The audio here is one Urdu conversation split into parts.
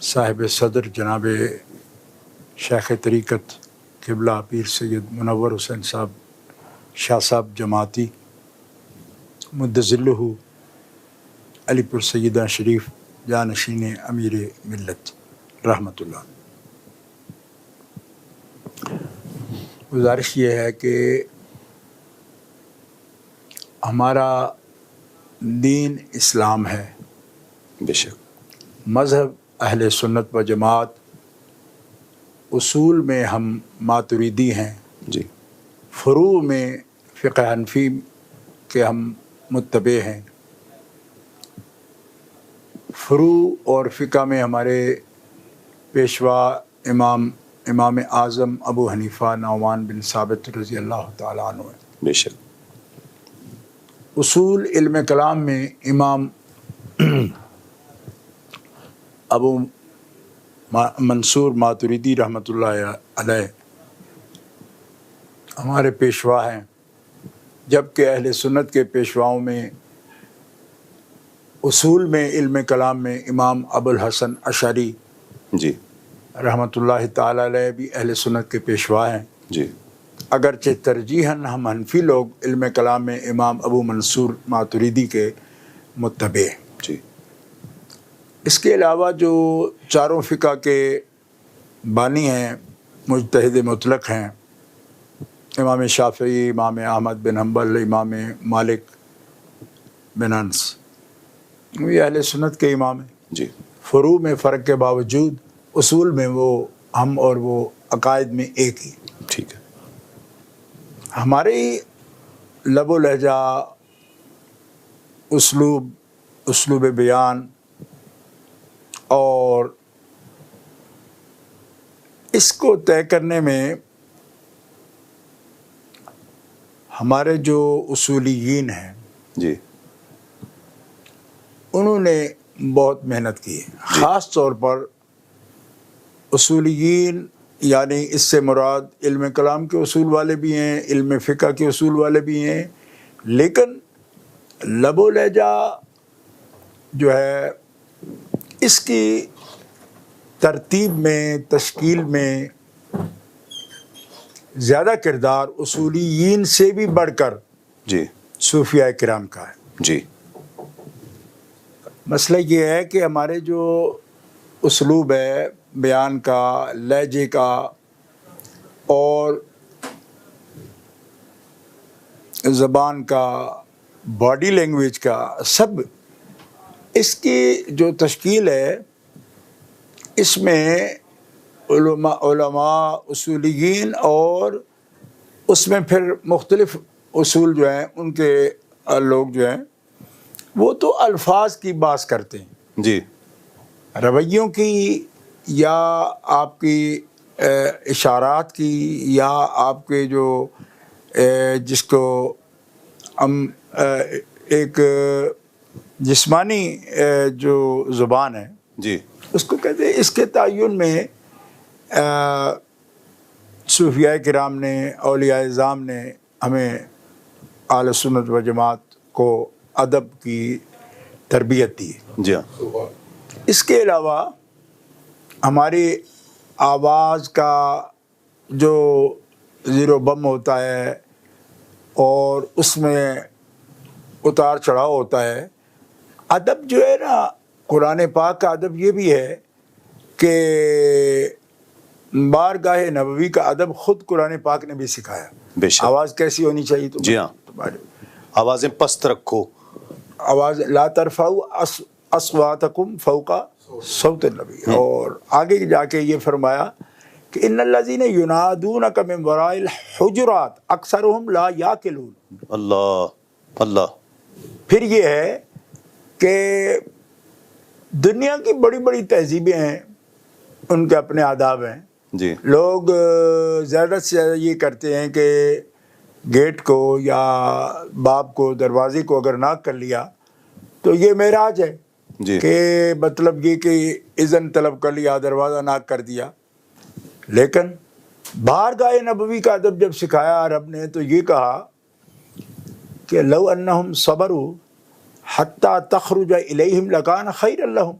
صاحب صدر جناب شیخ طریقت قبلہ پیر سید منور حسین صاحب شاہ صاحب جماعتی مدظلہ علی پور سیدہ شریف جانشین امیر ملت رحمۃ اللہ. گزارش یہ ہے کہ ہمارا دین اسلام ہے، بے شک. مذہب اہل سنت و جماعت، اصول میں ہم ماتریدی ہیں، جی. فروع میں فقہ حنفی کے ہم متبع ہیں. فروع اور فقہ میں ہمارے پیشوا امام اعظم ابو حنیفہ نعمان بن ثابت رضی اللہ تعالیٰ عنہ ہیں. بے شک. اصول علم کلام میں امام ابو منصور ماتریدی رحمۃ اللہ علیہ ہمارے پیشوا ہیں، جبکہ اہل سنت کے پیشواؤں میں اصول میں علم کلام میں امام ابو الحسن اشعری جی رحمۃ اللہ تعالیٰ علیہ بھی اہل سنت کے پیشوا ہیں. جی. اگرچہ ترجیحاً ہم حنفی لوگ علم کلام میں امام ابو منصور ماتریدی کے متبع ہیں. جی. اس کے علاوہ جو چاروں فقہ کے بانی ہیں، مجتہد مطلق ہیں، امام شافعی، امام احمد بن حنبل، امام مالک بن انس، یہ اہل سنت کے امام ہیں. جی. فروع میں فرق کے باوجود اصول میں وہ ہم اور وہ عقائد میں ایک ہی. ٹھیک ہے. ہماری لب و لہجہ، اسلوب بیان اور اس کو طے کرنے میں ہمارے جو اصولیین ہیں جی انہوں نے بہت محنت کی ہے. خاص طور پر اصولیین یعنی اس سے مراد علم کلام کے اصول والے بھی ہیں، علم فقہ کے اصول والے بھی ہیں، لیکن لب و لہجہ جو ہے اس کی ترتیب میں، تشکیل میں زیادہ کردار اصولیین سے بھی بڑھ کر جی صوفیاء کرام کا ہے. جی. مسئلہ یہ ہے کہ ہمارے جو اسلوب ہے بیان کا، لہجے کا اور زبان کا، باڈی لینگویج کا، سب اس کی جو تشکیل ہے اس میں علماء اصولیین اور اس میں پھر مختلف اصول جو ہیں ان کے لوگ جو ہیں وہ تو الفاظ کی بات کرتے ہیں، جی. رویوں کی یا آپ کی اشارات کی یا آپ کے جو جس کو ہم ایک جسمانی جو زبان ہے جی. اس کو کہتے ہیں. اس کے تعین میں صوفیاء کرام نے، اولیاء اعظام نے ہمیں اہل سنت و جماعت کو ادب کی تربیت دی. جی ہاں. اس کے علاوہ ہماری آواز کا جو زیر و بم ہوتا ہے اور اس میں اتار چڑھاؤ ہوتا ہے، ادب جو ہے نا، قرآن پاک کا ادب یہ بھی ہے کہ بارگاہ نبوی کا ادب خود قرآن پاک نے بھی سکھایا. بے شک. آواز کیسی ہونی چاہیے؟ جی ہاں. آوازیں پست رکھو. آواز لا ترفعوا اصواتکم فوق صوت النبی. اور آگے جا کے یہ فرمایا کہ ان الذین ینادونک من وراء الحجرات اکثرهم لا یعقلون. اللہ اللہ. پھر یہ ہے کہ دنیا کی بڑی بڑی تہذیبیں ہیں، ان کے اپنے آداب ہیں. جی. لوگ زیادہ سے زیادہ یہ کرتے ہیں کہ گیٹ کو یا باب کو، دروازے کو اگر ناک کر لیا تو یہ معراج ہے. جی. کہ مطلب یہ کہ اذن طلب کر لیا، دروازہ ناک کر دیا. لیکن بارگاہ نبوی کا ادب جب سکھایا رب نے تو یہ کہا کہ لو انہم صبروا حتی تخرج الیہم لکان خیر لہم.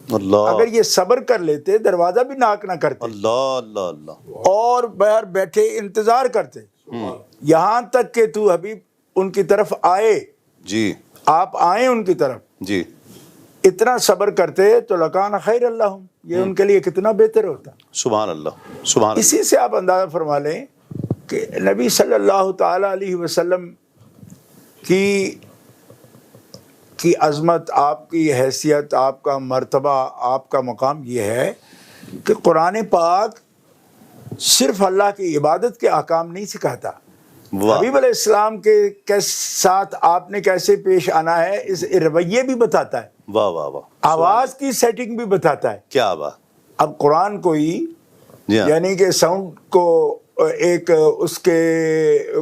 اللہ اگر یہ صبر کر لیتے دروازہ بھی ناک نہ کرتے اللہ اللہ اللہ اور باہر بیٹھے انتظار کرتے یہاں تک کہ تو حبیب ان کی طرف آئے، جی آپ آئیں ان کی طرف، جی اتنا صبر کرتے تو لکان خیر اللہم، یہ ان کے لیے کتنا بہتر ہوتا۔ سبحان اللہ سبحان اللہ۔ اسی سے آپ اندازہ فرما لیں کہ نبی صلی اللہ تعالی علیہ وسلم کی عظمت، آپ کی حیثیت، آپ کا مرتبہ، آپ کا مقام یہ ہے کہ قرآن پاک صرف اللہ کی عبادت کے احکام نہیں سکھاتا، واہ حبیب علیہ السلام کے ساتھ آپ نے کیسے پیش آنا ہے اس رویے بھی بتاتا ہے، واہ واہ واہ، آواز کی سیٹنگ بھی بتاتا ہے۔ کیا بات، اب قرآن کو ہی جی ہاں یعنی کہ ساؤنڈ کو ایک اس کے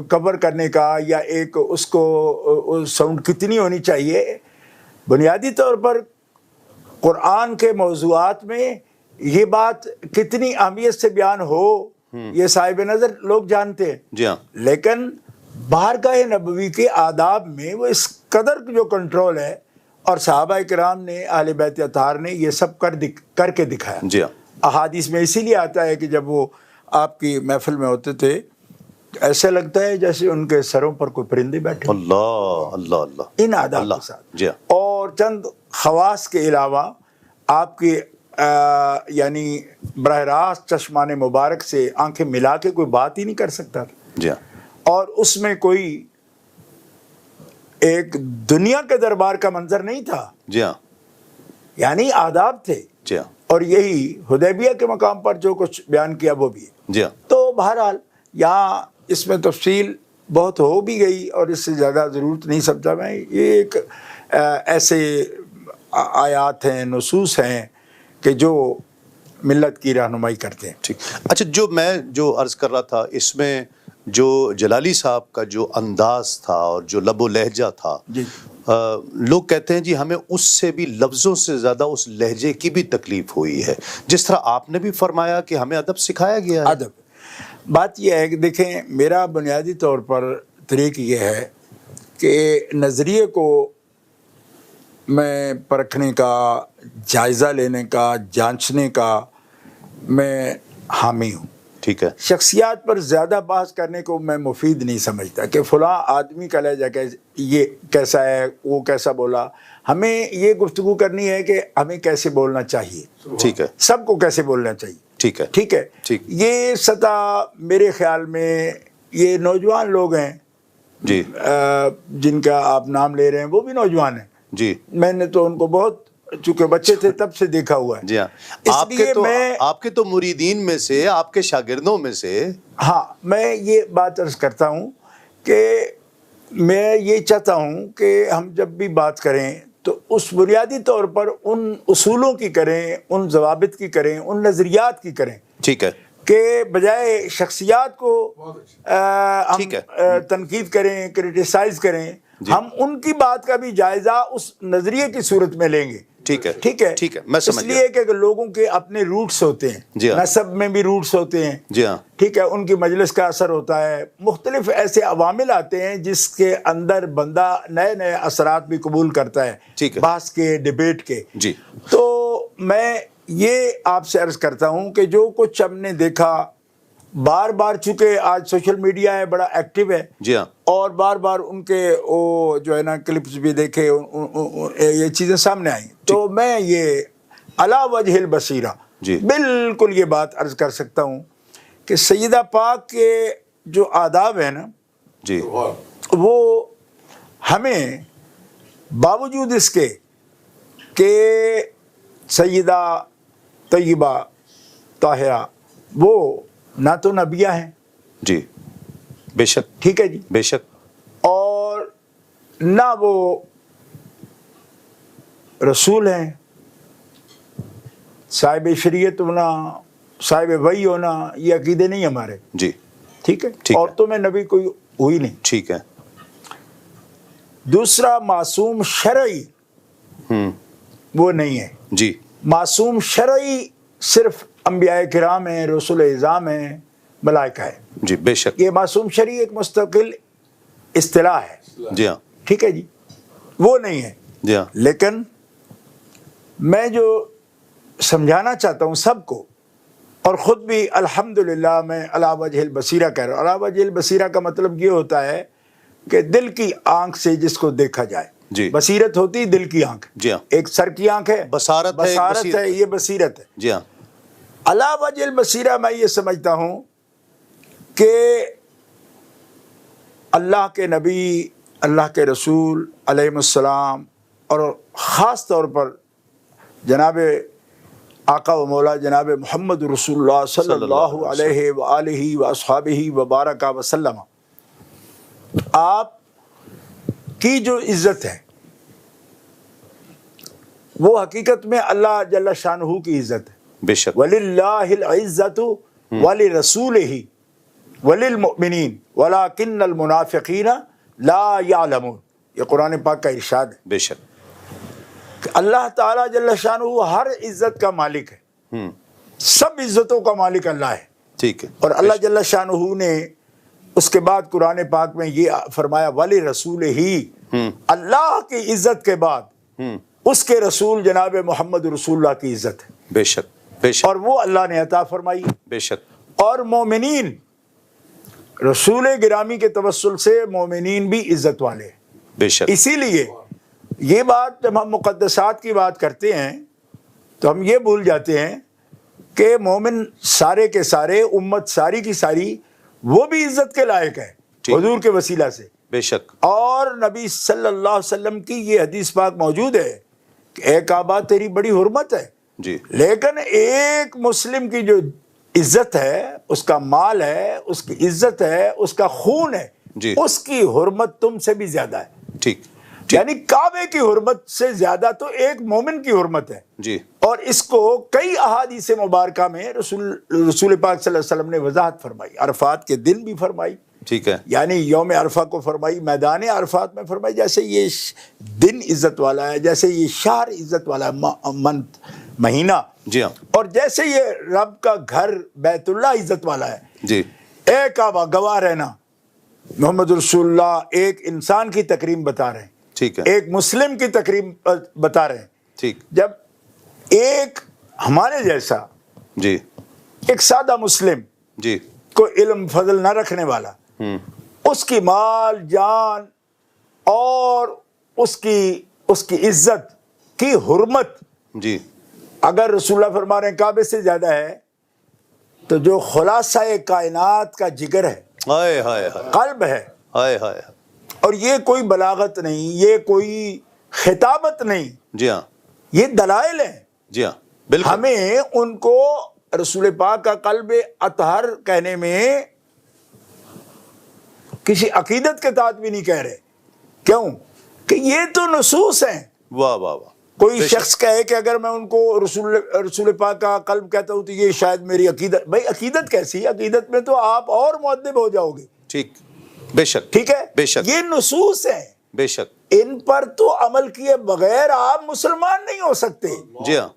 کور کرنے کا یا ایک اس کو ساؤنڈ کتنی ہونی چاہیے، بنیادی طور پر قرآن کے موضوعات میں یہ بات کتنی اہمیت سے بیان ہو یہ صاحب نظر لوگ جانتے ہیں، جی ہاں لیکن بارگاہ نبوی کے آداب میں وہ اس قدر جو کنٹرول ہے، اور صحابہ کرام نے، اہل بیت اطہار نے یہ سب کر کے دکھایا۔ جی ہاں احادیث میں اسی لیے آتا ہے کہ جب وہ آپ کی محفل میں ہوتے تھے ایسا لگتا ہے جیسے ان کے سروں پر کوئی پرندے بیٹھے، اللہ اللہ اللہ ان آداب اللہ، کے ساتھ۔ جی ہاں اور چند خواص کے علاوہ آپ کی یعنی براہ راست چشمان مبارک سے آنکھیں ملا کے کوئی بات ہی نہیں کر سکتا تھا، جی ہاں اور اس میں کوئی ایک دنیا کے دربار کا منظر نہیں تھا، جی ہاں یعنی آداب تھے، جی ہاں اور یہی حدیبیہ کے مقام پر جو کچھ بیان کیا وہ بھی ہے۔ جی ہاں تو بہرحال یہاں اس میں تفصیل بہت ہو بھی گئی اور اس سے زیادہ ضرورت نہیں سمجھا میں، یہ ایک ایسے آیات ہیں، نصوص ہیں کہ جو ملت کی رہنمائی کرتے ہیں۔ ٹھیک، اچھا جو عرض کر رہا تھا اس میں جو جلالی صاحب کا جو انداز تھا اور جو لب و لہجہ تھا، جی لوگ کہتے ہیں جی ہمیں اس سے بھی لفظوں سے زیادہ اس لہجے کی بھی تکلیف ہوئی ہے، جس طرح آپ نے بھی فرمایا کہ ہمیں ادب سکھایا گیا ہے۔ ادب، بات یہ ہے کہ دیکھیں میرا بنیادی طور پر طریق یہ ہے کہ نظریے کو میں پرکھنے کا، جائزہ لینے کا، جانچنے کا میں حامی ہوں۔ ٹھیک ہے، شخصیات پر زیادہ بحث کرنے کو میں مفید نہیں سمجھتا کہ فلاں آدمی کا لہجہ یہ کیسا ہے، وہ کیسا بولا۔ ہمیں یہ گفتگو کرنی ہے کہ ہمیں کیسے بولنا چاہیے، ٹھیک ہے، سب کو کیسے بولنا چاہیے، ٹھیک ہے، ٹھیک ہے۔ ٹھیک، یہ سطح میرے خیال میں یہ نوجوان لوگ ہیں جی جن کا آپ نام لے رہے ہیں، وہ بھی نوجوان ہیں، جی میں نے تو ان کو بہت، چونکہ بچے تھے تب سے دیکھا ہوا ہے۔ جی ہاں، اس آپ کے تو مریدین میں سے، آپ کے شاگردوں میں سے، ہاں میں یہ بات عرض کرتا ہوں کہ میں یہ چاہتا ہوں کہ ہم جب بھی بات کریں تو اس بنیادی طور پر ان اصولوں کی کریں، ان ضوابط کی کریں، ان نظریات کی کریں، ٹھیک ہے، کہ بجائے شخصیات کو ہم ٹھیک ہے، تنقید کریں، کرٹیسائز کریں، ہم ان کی بات کا بھی جائزہ اس نظریے کی صورت میں لیں گے۔ ٹھیک ہے، ٹھیک ہے، ٹھیک ہے، میں سمجھ اس گیا۔ لیے کہ لوگوں کے اپنے روٹس ہوتے ہیں، جی ہاں، نسب میں بھی روٹس ہوتے ہیں، جی ہاں، ٹھیک ہے، ان کی مجلس کا اثر ہوتا ہے، مختلف ایسے عوامل آتے ہیں جس کے اندر بندہ نئے نئے اثرات بھی قبول کرتا ہے، ٹھیک ہے، بحث کے، ڈیبیٹ کے۔ جی تو میں یہ آپ سے عرض کرتا ہوں کہ جو کچھ ہم نے دیکھا بار بار، چونکہ آج سوشل میڈیا ہے، بڑا ایکٹیو ہے، جی ہاں، اور بار بار ان کے وہ جو ہے نا کلپس بھی دیکھے، یہ چیزیں سامنے آئیں، تو میں یہ علی وجہ البصیرہ جی بالکل یہ بات عرض کر سکتا ہوں کہ سیدہ پاک کے جو آداب ہیں نا، جی وہ ہمیں باوجود اس کے کہ سیدہ طیبہ طاہرہ وہ نہ تو نبیہ ہیں، جی بے شک، ٹھیک ہے جی، بے شک، اور نہ وہ رسول ہیں، صاحب شریعت ہونا، صاحب وحی ہونا، یہ عقیدے نہیں ہمارے، جی ٹھیک ہے، ٹھیک ہے، عورتوں میں نبی کوئی ہوئی نہیں۔ ٹھیک ہے، دوسرا معصوم شرعی وہ نہیں ہے، جی معصوم شرعی صرف انبیاء کرام ہیں، رسول اعظام ہیں، ملائکہ ہیں، جی بے شک، یہ معصوم شرعی ایک مستقل اصطلاح ہے، جی ہاں، ٹھیک ہے جی، وہ نہیں ہے۔ جی ہاں، لیکن میں جو سمجھانا چاہتا ہوں سب کو، اور خود بھی الحمدللہ میں علی وجہ البصیرہ کہہ رہا ہوں۔ علی وجہ البصیرہ کا مطلب یہ ہوتا ہے کہ دل کی آنکھ سے جس کو دیکھا جائے۔ جی بصیرت ہوتی ہے دل کی آنکھ، جی ہاں، ایک سر کی آنکھ ہے، بصارت ہے، ایک بصارت ہے، یہ بصیرت ہے۔ جی ہاں، علی وجہ البصیرہ میں یہ سمجھتا ہوں کہ اللہ کے نبی، اللہ کے رسول علیہ السلام، اور خاص طور پر جناب آقا و مولا جناب محمد رسول اللہ صلی اللہ علیہ وآلہ واصحابہ وبارک وسلم، آپ کی جو عزت ہے وہ حقیقت میں اللہ جل شانہ کی عزت ہے۔ بے شک، وَلِلَّهِ الْعِزَّةُ وَلِرَسُولِهِ وَلِلْمُؤْمِنِينَ وَلَكِنَّ الْمُنَافِقِينَ لَا يَعْلَمُونَ، یہ قرآن پاک کا ارشاد ہے بے شک، کہ اللہ تعالیٰ جل شانہ ہر عزت کا مالک ہے، سب عزتوں کا مالک اللہ ہے۔ ٹھیک ہے، اور اللہ جل شانہ نے اس کے بعد قرآن پاک میں یہ فرمایا وَلِرَسُولِهِ، اللہ کی عزت کے بعد اس کے رسول جناب محمد رسول اللہ کی عزت ہے، بے شک، بے شک، اور وہ اللہ نے عطا فرمائی۔ بے شک، اور مومنین، رسول گرامی کے توسل سے مومنین بھی عزت والے ہیں۔ بے شک، اسی لیے یہ بات جب ہم مقدسات کی بات کرتے ہیں تو ہم یہ بھول جاتے ہیں کہ مومن سارے کے سارے، امت ساری کی ساری، وہ بھی عزت کے لائق ہے حضور کے وسیلہ سے۔ بے شک، اور نبی صلی اللہ علیہ وسلم کی یہ حدیث پاک موجود ہے کہ اے کعبہ تیری بڑی حرمت ہے، جی لیکن ایک مسلم کی جو عزت ہے، اس کا مال ہے، اس کی عزت ہے، اس کا خون ہے، جی، اس کی حرمت تم سے بھی زیادہ ہے۔ ٹھیک، یعنی کعبے کی حرمت سے زیادہ تو ایک مومن کی حرمت ہے۔ جی، اور اس کو کئی احادیث مبارکہ میں رسول پاک صلی اللہ علیہ وسلم نے وضاحت فرمائی، عرفات کے دن بھی فرمائی، ٹھیک ہے، یعنی یوم عرفہ کو فرمائی، میدان عرفات میں فرمائی، جیسے یہ دن عزت والا ہے، جیسے یہ شہر عزت والا ہے، منتھ، مہینہ، جی ہاں، اور جیسے یہ رب کا گھر بیت اللہ عزت والا ہے۔ جی، اے کعبہ گواہ رہنا، محمد رسول اللہ ایک انسان کی تکریم بتا رہے ہیں، ٹھیک ہے، ایک مسلم کی تکریم بتا رہے ہیں۔ ٹھیک، جب ایک ہمارے جیسا جی، ایک سادہ مسلم، جی، کوئی علم فضل نہ رکھنے والا، اس کی مال جان اور اس کی عزت کی حرمت جی، اگر رسول اللہ فرما رہے ہیں کعبے سے زیادہ ہے، تو جو خلاصہ کائنات کا جگر ہے، ہائے ہائے ہائے، قلب ہے، ہائے ہائے، اور یہ کوئی بلاغت نہیں، یہ کوئی خطابت نہیں، جی ہاں، یہ دلائل ہیں۔ جی ہاں، بالکل، ہمیں ان کو رسول پاک کا قلب اطہر کہنے میں کسی عقیدت کے تحت بھی نہیں کہہ رہے۔ کیوں؟ کہ یہ تو نصوص ہیں۔ واہ واہ واہ، کوئی شخص کہے کہ اگر میں ان کو رسول پاک کا قلب کہتا ہوں تو یہ شاید میری عقیدت، بھائی عقیدت کیسی ہے؟ عقیدت میں تو آپ اور مؤدب ہو جاؤ گے۔ ٹھیک، بے شک، ٹھیک ہے، بے شک، یہ نصوص ہیں، بے شک، ان پر تو عمل کیے بغیر آپ مسلمان نہیں ہو سکتے۔ جی ہاں،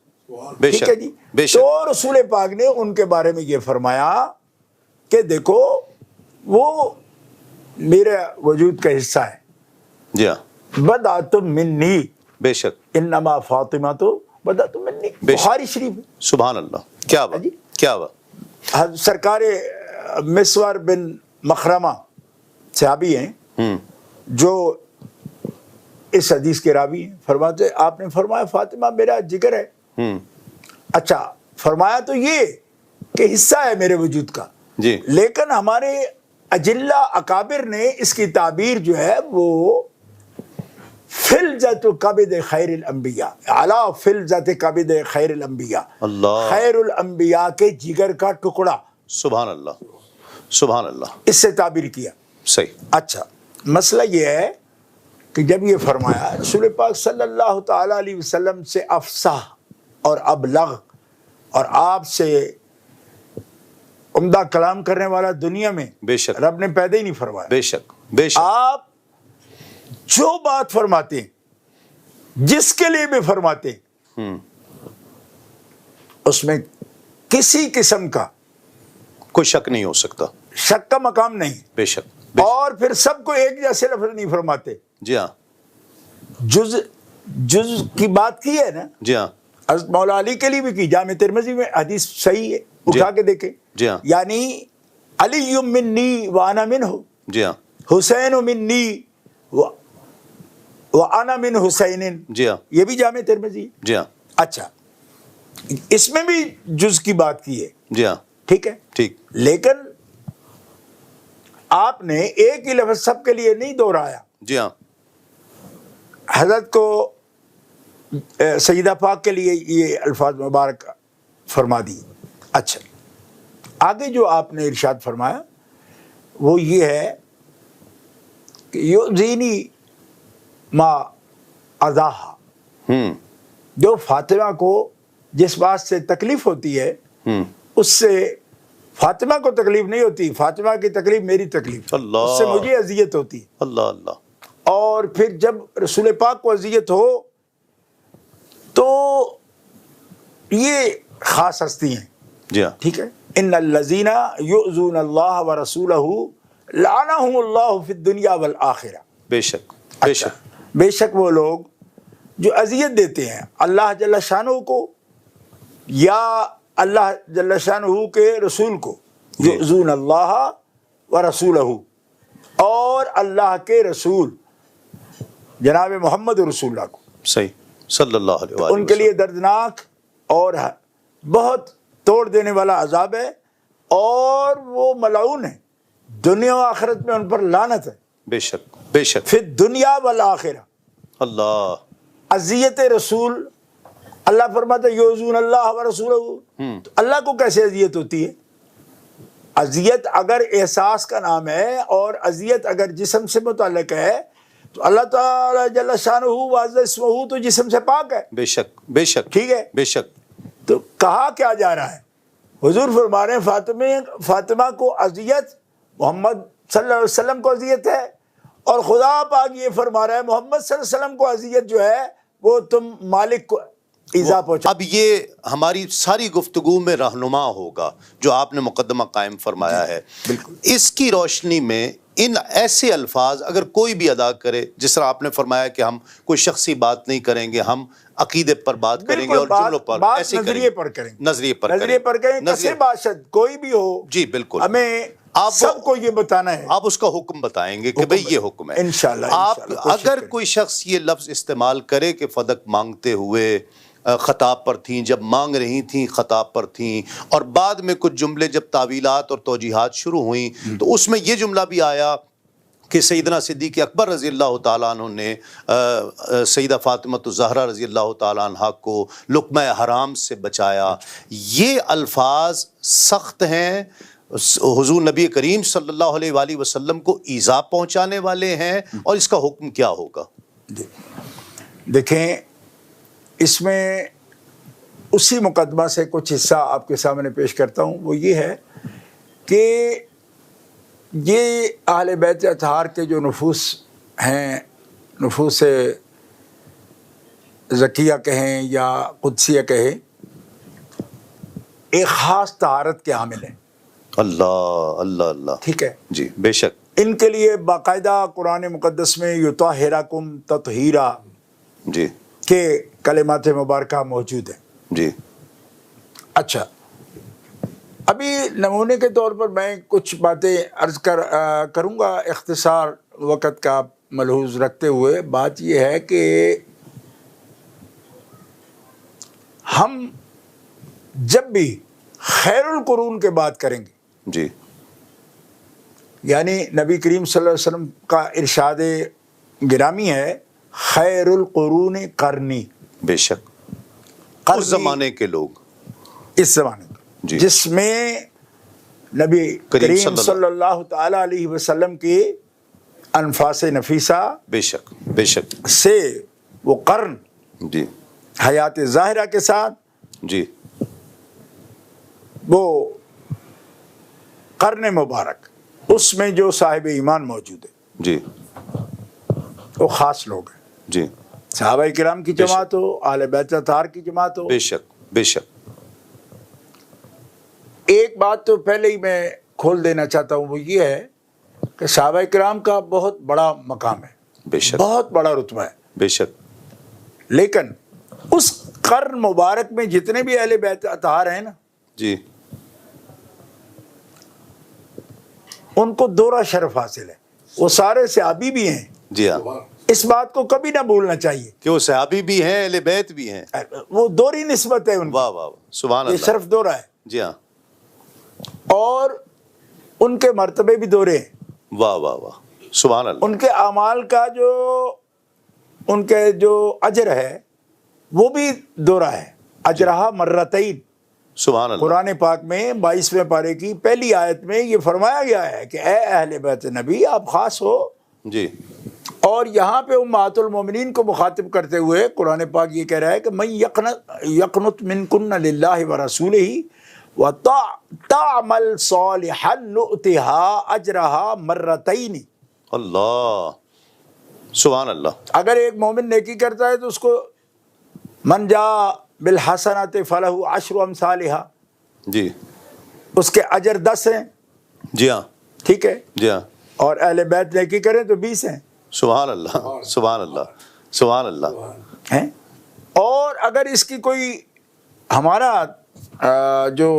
بے ٹھیک شک، ہے جی۔ بے شک، تو رسول پاک نے ان کے بارے میں یہ فرمایا کہ دیکھو وہ میرے وجود کا حصہ ہے، جی ہاں، بدعت منی، بے شک، انما فاطمہ تو بدعت منی، بخاری شریف۔ سبحان اللہ، کیا بات، جی، کیا بات، سرکار مسور بن مخرمہ صحابی ہیں جو اس حدیث کے راوی ہیں، فرماتے آپ نے فرمایا فاطمہ میرا جگر ہے۔ اچھا، فرمایا تو یہ کہ حصہ ہے میرے وجود کا، جی، لیکن ہمارے اجلہ اکابر نے اس کی تعبیر جو ہے وہ فلذت کبد خیر الانبیاء، اعلیٰ فلذت کبد خیر الانبیاء، اللہ، خیر الانبیاء کے جگر کا ٹکڑا، سبحان اللہ، سبحان اللہ، اس سے تعبیر کیا۔ صحیح، اچھا، مسئلہ یہ ہے کہ جب یہ فرمایا رسول پاک صلی اللہ تعالی علیہ وسلم سے افصح اور ابلغ اور آپ سے عمدہ کلام کرنے والا دنیا میں بے شک، رب نے پیدا ہی نہیں فرمایا۔ بے شک، بے شک، آپ جو بات فرماتے ہیں، جس کے لیے بھی فرماتے ہیں، اس میں کسی قسم کا کوئی شک نہیں ہو سکتا، شک کا مقام نہیں، بے شک، بے شک، اور پھر سب کو ایک جیسے لفظ نہیں فرماتے، جی ہاں، جز کی بات کی ہے نا، جی ہاں، حضرت مولا علی کے لیے بھی کی، جامع ترمذی میں حدیث صحیح ہے، اٹھا کے دیکھیں. جی ہاں. یعنی علی منی وانا منہ، جی ہاں. حسین منی وانا من حسین. جی ہاں. یہ بھی جامع ترمذی ہے. جی ہاں. اچھا، اس میں بھی جز کی بات کی ہے. جی ہاں. ٹھیک ہے. ٹھیک. لیکن آپ نے ایک ہی لفظ سب کے لیے نہیں دہرایا. جی ہاں. حضرت کو سیدہ پاک کے لیے یہ الفاظ مبارک فرما دی. اچھا، آگے جو آپ نے ارشاد فرمایا وہ یہ ہے کہ یؤذینی ما اذاہا، جو فاطمہ کو جس بات سے تکلیف ہوتی ہے اس سے فاطمہ کو تکلیف نہیں ہوتی، فاطمہ کی تکلیف میری تکلیف، اللہ، اس سے مجھے اذیت ہوتی ہے. اللہ اللہ. اور پھر جب رسول پاک کو اذیت ہو تو یہ خاص ہستی ہیں. جی ہاں. ٹھیک ہے. ان الذین یؤذون اللہ ورسولہ لعنہم اللہ فی الدنیا والآخرہ. بے شک، بے شک. بے شک وہ لوگ جو اذیت دیتے ہیں اللہ جل شانہ کو یا اللہ جل شانہ کے رسول کو، یؤذون اللہ ورسولہ، اور اللہ کے رسول جناب محمد رسول اللہ کو، صحیح، صلی اللہ علیہ وآلہ ان کے لیے دردناک اور بہت توڑ دینے والا عذاب ہے، اور وہ ملعون ہے، دنیا و آخرت میں ان پر لعنت ہے. بے شک، بے شک. پھر دنیا والآخرہ اللہ. اذیت رسول، اللہ فرماتا ہے یؤذون اللہ ورسولہ، تو اللہ کو کیسے اذیت ہوتی ہے؟ اذیت اگر احساس کا نام ہے اور اذیت اگر جسم سے متعلق ہے تو اللہ تعالی جل شانہ وعز اسمہ تو جسم سے پاک ہے. بے شک، بے شک. ٹھیک ہے. بے شک. تو کہا کیا جا رہا ہے؟ حضور فرما رہے ہیں فاطمہ کو اذیت، محمد صلی اللہ علیہ وسلم کو اذیت ہے، اور خدا پاک یہ فرما رہا ہے محمد صلی اللہ علیہ وسلم کو اذیت جو ہے وہ تم مالک کو ایذا پہنچا. اب یہ ہماری ساری گفتگو میں رہنما ہوگا جو آپ نے مقدمہ قائم فرمایا ہے. بالکل. اس کی روشنی میں ان ایسے الفاظ اگر کوئی بھی ادا کرے، جس طرح آپ نے فرمایا کہ ہم کوئی شخصی بات نہیں کریں گے، ہم عقیدے پر بات کریں گے اور جملوں پر ایسے نظریے پر کریں گے، نظریے پر کریں، کسی باشد کوئی بھی ہو. جی بالکل. ہمیں آپ سب کو یہ بتانا ہے، آپ اس کا حکم بتائیں گے کہ بھئی یہ حکم ہے. انشاءاللہ. آپ اگر کوئی شخص یہ لفظ استعمال کرے کہ فدق مانگتے ہوئے خطاب پر تھیں، جب مانگ رہی تھیں خطاب پر تھیں، اور بعد میں کچھ جملے جب تعویلات اور توجیحات شروع ہوئیں تو اس میں یہ جملہ بھی آیا کہ سیدنا صدیق اکبر رضی اللہ تعالیٰ عنہ نے سیدہ فاطمہ الزہرا رضی اللہ تعالیٰ عنہ کو لقمہ حرام سے بچایا. یہ الفاظ سخت ہیں، حضور نبی کریم صلی اللہ علیہ وآلہ وسلم کو ایذا پہنچانے والے ہیں، اور اس کا حکم کیا ہوگا؟ دیکھیں، اس میں اسی مقدمہ سے کچھ حصہ آپ کے سامنے پیش کرتا ہوں. وہ یہ ہے کہ یہ اہل بیت اطہار کے جو نفوس ہیں، نفوس زکیہ کہیں یا قدسیہ کہیں، ایک خاص طہارت کے حامل ہیں. اللہ اللہ اللہ. ٹھیک ہے. جی بے شک. ان کے لیے باقاعدہ قرآن مقدس میں یطہرکم تطہیرا جی کے کلمات مبارکہ موجود ہیں. جی. اچھا، ابھی نمونے کے طور پر میں کچھ باتیں عرض کروں گا اختصار وقت کا ملحوظ رکھتے ہوئے. بات یہ ہے کہ ہم جب بھی خیر القرون کے بات کریں گے، جی، یعنی نبی کریم صلی اللہ علیہ وسلم کا ارشاد گرامی ہے خیر القرون قرنی. بے شک. اس زمانے کے لوگ، اس زمانے جی، جس میں نبی کریم صلی اللہ تعالی علیہ وسلم کی انفاس نفیسہ بے شک بے شک سے وہ قرن، جی، حیات ظاہرہ کے ساتھ، جی، وہ قرن مبارک، اس میں جو صاحب ایمان موجود ہے، جی، وہ خاص لوگ ہیں. جی، صحابہ کرام کی جماعت ہو، اہل بیت اطہار کی جماعت ہو. بے شک بے شک. ایک بات تو پہلے ہی میں کھول دینا چاہتا ہوں، وہ یہ ہے کہ صحابہ کرام کا بہت بڑا مقام ہے، بے شک، بہت بڑا رتبہ ہے. بے شک. لیکن اس قرن مبارک میں جتنے بھی اہل بیت اطہار ہیں نا، جی ان کو دورہ شرف حاصل ہے. وہ سارے صحابی بھی ہیں. جی ہاں، اس بات کو کبھی نہ بھولنا چاہیے کہ وہ صحابی بھی ہیں، اہل بیت بھی ہیں. وہ دوہری نسبت ہے ان کی. واہ واہ واہ، سبحان یہ اللہ. شرف دورہ ہے جی ہاں، اور ان کے مرتبے بھی دورے ہیں. واہ واہ واہ، سبحان اللہ. ان کے اعمال کا ان کے جو اجر ہے وہ بھی دورہ ہے. اجرہا مرتین. سبحان اللہ. قرآن پاک میں 22ویں پارے کی پہلی آیت میں یہ فرمایا گیا ہے کہ اے اہل بیت نبی آپ خاص ہو. جی اور یہاں پہ امہات المومنین کو مخاطب کرتے ہوئے قرآن پاک یہ کہہ رہا ہے کہ من یقنت منکن للہ ورسولہ وتعمل صالحا نؤتها اجرہا مرتین. اللہ، سبحان اللہ. اگر ایک مومن نیکی کرتا ہے تو اس کو من جاء بالحسنات فلہ عشر امثالہا، جی اس کے اجر 10 ہیں. جی ہاں، ٹھیک ہے. جی ہاں، اور اہل بیت نیکی کریں تو 20 ہیں. سبحان اللہ، سبحان اللہ، سبحان اللہ. ہیں. اور اگر اس کی کوئی ہمارا جو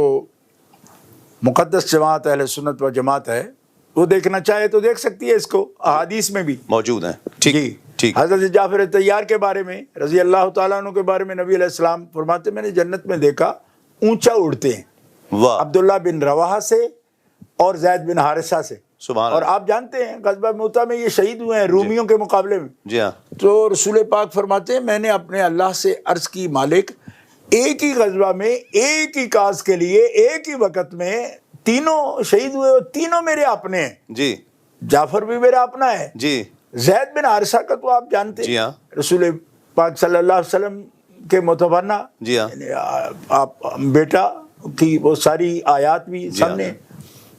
مقدس جماعت اہل سنت و جماعت ہے وہ دیکھنا چاہے تو دیکھ سکتی ہے. اس کو احادیث میں بھی موجود ہیں. ٹھیک جی ٹھیک. حضرت جعفر طیار کے بارے میں رضی اللہ تعالیٰ عنہ کے بارے میں نبی علیہ السلام فرماتے میں نے جنت میں دیکھا اونچا اڑتے ہیں واہ، عبداللہ بن رواحہ سے اور زید بن حارثہ سے. سبحان اور اللہ. آپ جانتے ہیں غزوہ موتہ میں یہ شہید ہوئے ہیں رومیوں کے مقابلے میں. جی ہاں، تو رسول پاک فرماتے ہیں میں نے اپنے اللہ سے عرض کی مالک ایک ہی غزوہ میں ایک ہی کاز کے لیے ایک ہی وقت میں تینوں شہید ہوئے اور تینوں میرے اپنے ہیں. جی جعفر بھی میرا اپنا ہے. جی زید بن حارثہ کا تو آپ جانتے جی ہاں، رسول پاک صلی اللہ علیہ وسلم کے متبنہ جی ہاں، یعنی آپ بیٹا کی وہ ساری آیات بھی جی ہاں. سامنے.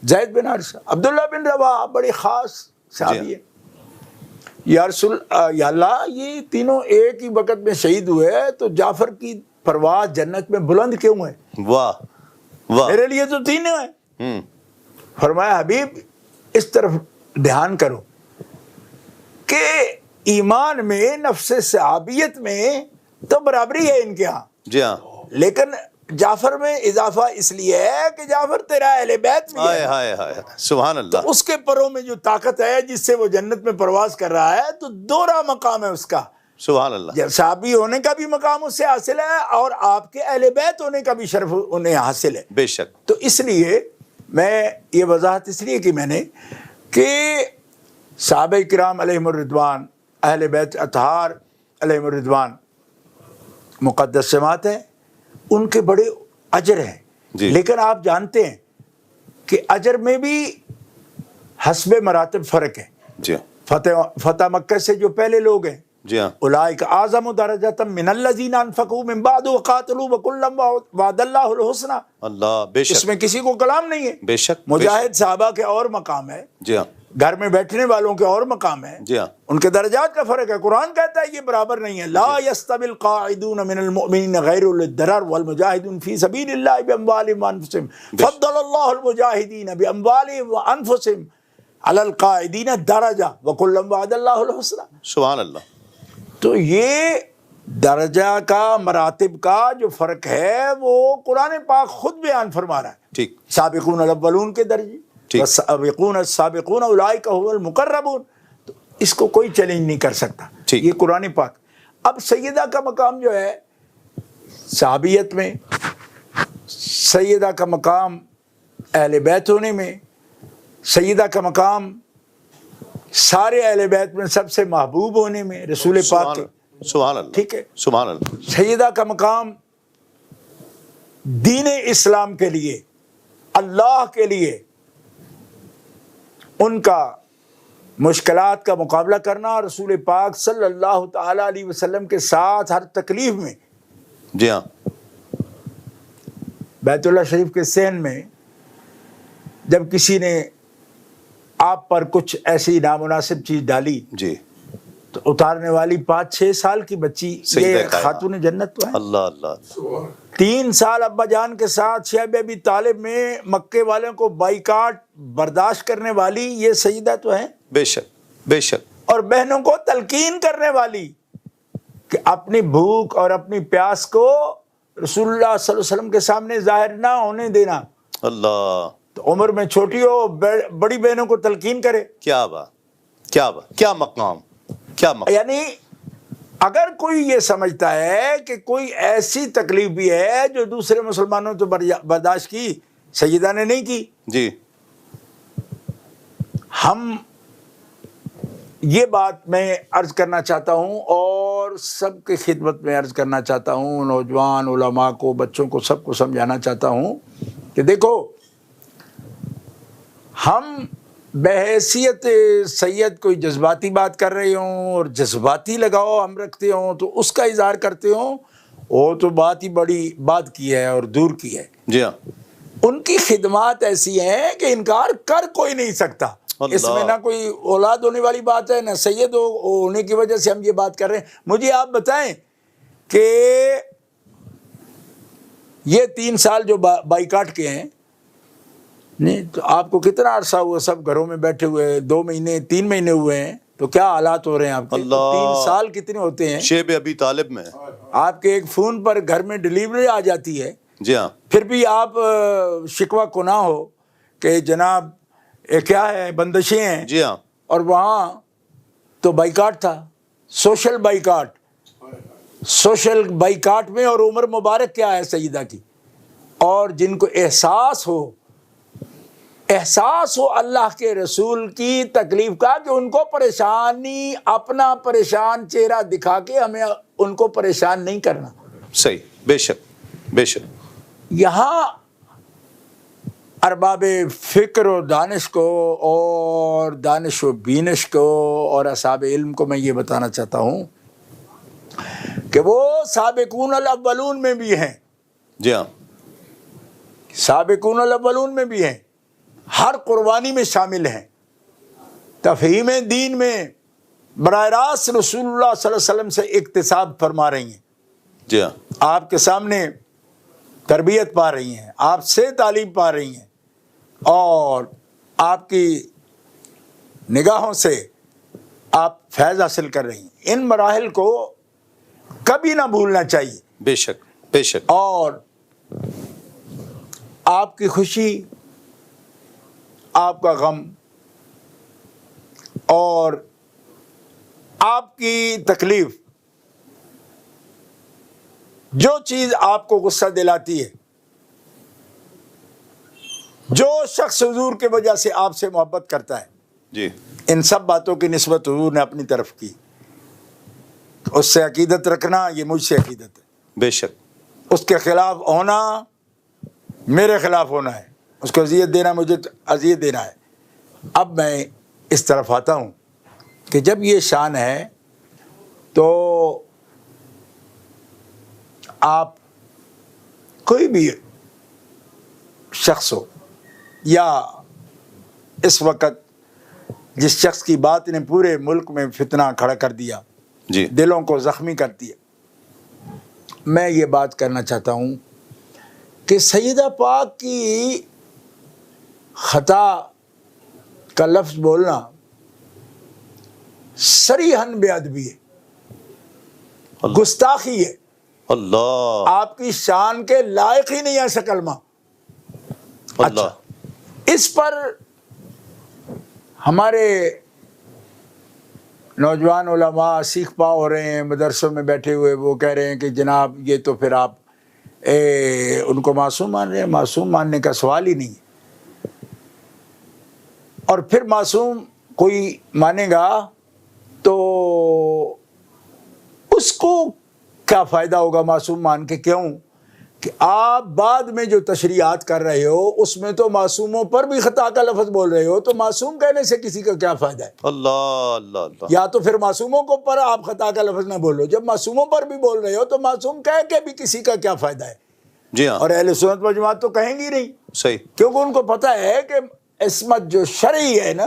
زید بن حارثہ، عبداللہ بن رواحہ بڑی خاص صحابی ہے. یا اللہ یہ تینوں ایک ہی وقت میں شہید ہوئے تو جعفر کی پرواز جنت میں بلند کیوں ہے؟ واہ واہ. میرے لیے تو تینوں ہیں. ہوں، فرمایا حبیب اس طرف دھیان کرو کہ ایمان میں نفس صحابیت میں تو برابری ہے ان کے ہاں، جی ہاں. لیکن جعفر میں اضافہ اس لیے ہے کہ جعفر تیرا اہل بیت بھی ہائے ہے. ہائے ہائے، سبحان اللہ. اس کے پروں میں جو طاقت ہے جس سے وہ جنت میں پرواز کر رہا ہے تو دوہرا مقام ہے اس کا. سبحان اللہ. صحابی ہونے کا بھی مقام اس سے حاصل ہے اور آپ کے اہل بیت ہونے کا بھی شرف انہیں حاصل ہے. بے شک. تو اس لیے میں یہ وضاحت اس لیے کی میں نے کہ صحابہ کرام علیہم الرضوان اہل بیت اطہار علیہم الرضوان مقدس جماعت ہے، ان کے بڑے اجر ہیں. جی. لیکن آپ جانتے ہیں کہ اجر میں بھی حسب مراتب فرق ہے. جی فتح مکہ سے جو پہلے لوگ ہیں جی ہاں، اولئک اعظم درجۃ من الذین انفقوا من بعد وقاتلوا وکلا وعد اللہ الحسنى. اللہ، بے اس شک میں کسی کو کلام نہیں ہے. بے شک. مجاہد صحابہ کے اور مقام ہے، جی ہاں، گھر میں بیٹھنے والوں کے اور مقام ہے. جی ہاں، ان کے درجات کا فرق ہے. قرآن کہتا ہے یہ برابر نہیں ہے. لا یستوی القاعدون من المؤمنین غیر اولی الضرر والمجاہدون فی سبیل اللہ باموالہم وانفسہم فضل اللہ المجاہدین باموالہم وانفسہم علی القاعدین درجہ وکلا وعد اللہ الحسنى. سبحان اللہ. تو یہ درجہ کا مراتب کا جو فرق ہے وہ قرآن پاک خود بیان فرما رہا ہے. ٹھیک سابقون الاولون کے درجے، ٹھیک. والسابقون السابقون اولئک هم المقربون. تو اس کو کوئی چیلنج نہیں کر سکتا. ٹھیک. یہ قرآن پاک. اب سیدہ کا مقام جو ہے صحابیت میں، سیدہ کا مقام اہل بیت ہونے میں، سیدہ کا مقام سارے اہل بیت میں سب سے محبوب ہونے میں رسول پاک کے. سبحان اللہ. ٹھیک ہے. سبحان اللہ. سیدہ کا مقام دین اسلام کے لیے، اللہ کے لیے ان کا مشکلات کا مقابلہ کرنا، رسول پاک صلی اللہ تعالی علیہ وسلم کے ساتھ ہر تکلیف میں. جی ہاں، بیت اللہ شریف کے صحن میں جب کسی نے آپ پر کچھ ایسی نامناسب چیز ڈالی جی تو اتارنے والی 5-6 سال کی بچی یہ خاتون جنت تو ہے. اللہ اللہ. 3 سال ابا جان کے ساتھ شیخ ابی طالب میں مکے والوں کو بائیکاٹ برداشت کرنے والی یہ سیدہ تو ہے. بے شک بے شک. اور بہنوں کو تلقین کرنے والی کہ اپنی بھوک اور اپنی پیاس کو رسول اللہ صلی اللہ علیہ وسلم کے سامنے ظاہر نہ ہونے دینا. اللہ، تو عمر میں چھوٹی ہو، بڑی بہنوں کو تلقین کرے. کیا بات، کیا بات، کیا مقام، کیا مقام. یعنی اگر کوئی یہ سمجھتا ہے کہ کوئی ایسی تکلیف بھی ہے جو دوسرے مسلمانوں تو برداشت کی، سیدہ نے نہیں کی. جی، ہم یہ بات میں عرض کرنا چاہتا ہوں اور سب کی خدمت میں عرض کرنا چاہتا ہوں، نوجوان علماء کو، بچوں کو، سب کو سمجھانا چاہتا ہوں کہ دیکھو، ہم بحیثیت سید کوئی جذباتی بات کر رہے ہوں اور جذباتی لگاؤ ہم رکھتے ہوں تو اس کا اظہار کرتے ہوں، وہ تو بات ہی بڑی بات کی ہے اور دور کی ہے. جی ہاں، ان کی خدمات ایسی ہیں کہ انکار کر کوئی نہیں سکتا. اس میں نہ کوئی اولاد ہونے والی بات ہے، نہ سید ہونے کی وجہ سے ہم یہ بات کر رہے ہیں. مجھے آپ بتائیں کہ یہ 3 سال جو بائیکاٹ کے ہیں، نہیں تو آپ کو کتنا عرصہ ہوا سب گھروں میں بیٹھے ہوئے، 2 مہینے 3 مہینے ہوئے ہیں، تو کیا حالات ہو رہے ہیں آپ کے؟ 3 سال کتنے ہوتے ہیں؟ شیب ابی طالب میں آپ کے ایک فون پر گھر میں ڈلیوری آ جاتی ہے. جی ہاں، پھر بھی آپ شکوہ کو نہ ہو کہ جناب یہ کیا ہے، بندشیں ہیں. جی ہاں، اور وہاں تو بائیکاٹ تھا، سوشل بائیکاٹ. سوشل بائیکاٹ میں اور عمر مبارک کیا ہے سیدہ کی. اور جن کو احساس ہو اللہ کے رسول کی تکلیف کا، کہ ان کو پریشانی، اپنا پریشان چہرہ دکھا کے ہمیں ان کو پریشان نہیں کرنا. صحیح، بے شک، بے شک. یہاں ارباب فکر و دانش کو اور دانش و بینش کو اور اصحاب علم کو میں یہ بتانا چاہتا ہوں کہ وہ سابقون الاولون میں بھی ہیں. جی ہاں، سابقون الاولون میں بھی ہیں، ہر قربانی میں شامل ہیں. تفہیم دین میں براہ راست رسول اللہ صلی اللہ علیہ وسلم سے اکتساب فرما رہی ہیں. جی ہاں، آپ کے سامنے تربیت پا رہی ہیں، آپ سے تعلیم پا رہی ہیں، اور آپ کی نگاہوں سے آپ فیض حاصل کر رہی ہیں. ان مراحل کو کبھی نہ بھولنا چاہیے. بے شک، بے شک. اور آپ کی خوشی، آپ کا غم اور آپ کی تکلیف، جو چیز آپ کو غصہ دلاتی ہے، جو شخص حضور کے وجہ سے آپ سے محبت کرتا ہے، جی، ان سب باتوں کی نسبت حضور نے اپنی طرف کی. اس سے عقیدت رکھنا، یہ مجھ سے عقیدت ہے. بے شک. اس کے خلاف ہونا میرے خلاف ہونا ہے، اس کو اذیت دینا مجھے اذیت دینا ہے. اب میں اس طرف آتا ہوں کہ جب یہ شان ہے تو آپ کوئی بھی شخص ہو، یا اس وقت جس شخص کی بات نے پورے ملک میں فتنہ کھڑا کر دیا، جی، دلوں کو زخمی کر دیا، میں یہ بات کرنا چاہتا ہوں کہ سیدہ پاک کی خطا کا لفظ بولنا صریحاً بے ادبی ہے، گستاخی ہے. اللہ، آپ کی شان کے لائق ہی نہیں ہے ایسا کلمہ. اللہ. اس پر ہمارے نوجوان علماء سیکھ پا ہو رہے ہیں، مدرسوں میں بیٹھے ہوئے، وہ کہہ رہے ہیں کہ جناب یہ تو پھر آپ ان کو معصوم مان رہے ہیں. معصوم ماننے کا سوال ہی نہیں. اور پھر معصوم کوئی مانے گا تو اس کو کیا فائدہ ہوگا معصوم مان کے؟ کیوں کہ آپ بعد میں جو تشریحات کر رہے ہو اس میں تو معصوموں پر بھی خطا کا لفظ بول رہے ہو، تو معصوم کہنے سے کسی کا کیا فائدہ ہے؟ اللہ، اللہ، اللہ. یا تو پھر معصوموں کو پر آپ خطا کا لفظ نہ بولو. جب معصوموں پر بھی بول رہے ہو تو معصوم کہہ کے بھی کسی کا کیا فائدہ ہے؟ جی ہاں، اور اہل سنت و جماعت تو کہیں گی نہیں، صحیح. کیونکہ ان کو پتہ ہے کہ عصمت جو شرعی ہے نا،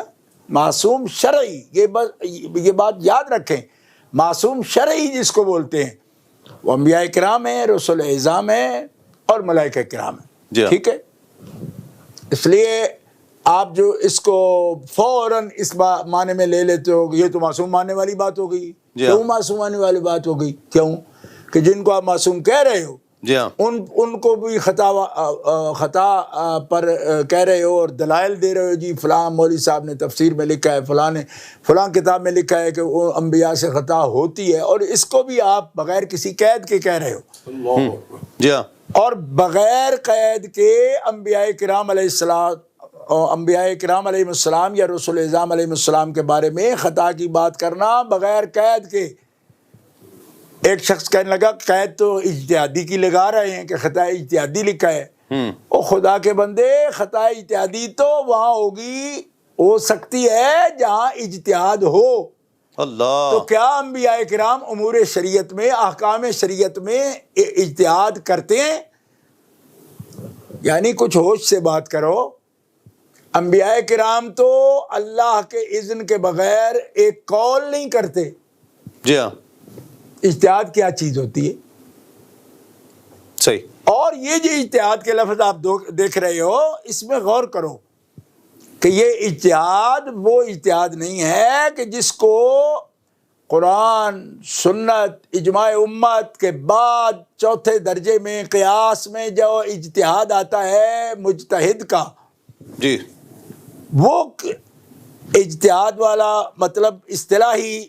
معصوم شرعی، یہ بات یاد رکھیں، معصوم شرعی جس کو بولتے ہیں وہ انبیاء کرام ہیں، رسول اعظام ہیں اور ملائکہ کرام ہیں. جی ہاں. ٹھیک ہے. اس لیے آپ جو اس کو فوراً اس معنی میں لے لیتے ہو یہ تو معصوم ماننے والی بات ہو گئی. جی ہاں. کیوں معصوم ماننے والی بات ہو گئی؟ کیوں کہ جن کو آپ معصوم کہہ رہے ہو جی ہاں. ان کو بھی خطا پر کہہ رہے ہو اور دلائل دے رہے ہو. جی فلاں مولوی صاحب نے تفسیر میں لکھا ہے، فلاں نے فلاں کتاب میں لکھا ہے کہ وہ انبیاء سے خطا ہوتی ہے، اور اس کو بھی آپ بغیر کسی قید کے کہہ رہے ہو. جی ہاں. اور بغیر قید کے انبیاء کرام علیہ السلام یا رسول اعظام علیہ السلام کے بارے میں خطا کی بات کرنا بغیر قید کے. ایک شخص کہنے لگا قید تو اجتہادی کی لگا رہے ہیں کہ خطا اجتہادی لکھا ہے. او خدا کے بندے، خطا اجتہادی تو وہاں ہو سکتی ہے جہاں اجتہاد ہو. اللہ. تو کیا انبیاء کرام امور شریعت میں، احکام شریعت میں اجتہاد کرتے ہیں؟ یعنی کچھ ہوش سے بات کرو. انبیاء کرام تو اللہ کے اذن کے بغیر ایک قول نہیں کرتے. جی ہاں. اجتہاد کیا چیز ہوتی ہے؟ صحیح. اور یہ جو اجتہاد کے لفظ آپ دیکھ رہے ہو، اس میں غور کرو کہ یہ اجتہاد وہ اجتہاد نہیں ہے کہ جس کو قرآن، سنت، اجماع امت کے بعد چوتھے درجے میں قیاس میں جو اجتہاد آتا ہے مجتہد کا، جی وہ اجتہاد والا مطلب اصطلاحی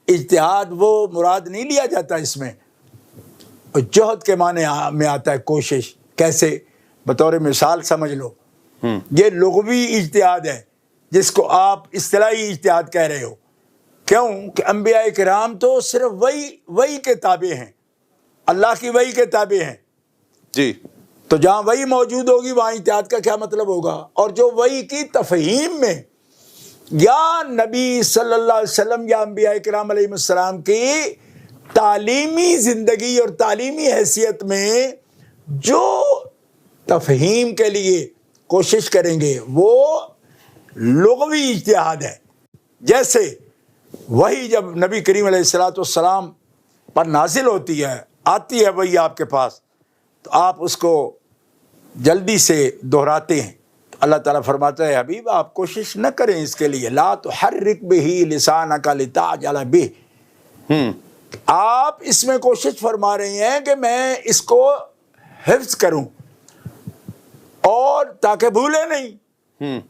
اجتہاد وہ مراد نہیں لیا جاتا. اس میں جہد کے معنی میں آتا ہے کوشش. کیسے؟ بطور مثال سمجھ لو، یہ لغوی اجتہاد ہے جس کو آپ اصطلاحی اجتہاد کہہ رہے ہو. کیوں کہ انبیاء کرام تو صرف وحی کے تابع ہیں، اللہ کی وحی کے تابع ہیں. جی. تو جہاں وحی موجود ہوگی وہاں اجتہاد کا کیا مطلب ہوگا؟ اور جو وحی کی تفہیم میں یا نبی صلی اللہ علیہ وسلم یا انبیاء کرام علیہ السلام کی تعلیمی زندگی اور تعلیمی حیثیت میں جو تفہیم کے لیے کوشش کریں گے وہ لغوی اجتہاد ہے. جیسے وہی جب نبی کریم علیہ الصلوۃ والسلام پر نازل ہوتی ہے، آتی ہے وہی آپ کے پاس، تو آپ اس کو جلدی سے دہراتے ہیں. اللہ تعالیٰ فرماتا ہے حبیب آپ کوشش نہ کریں اس کے لیے، لا تحرک بہ لسانک لتعجل بہ. آپ اس میں کوشش فرما رہی ہیں کہ میں اس کو حفظ کروں اور تاکہ بھولے نہیں.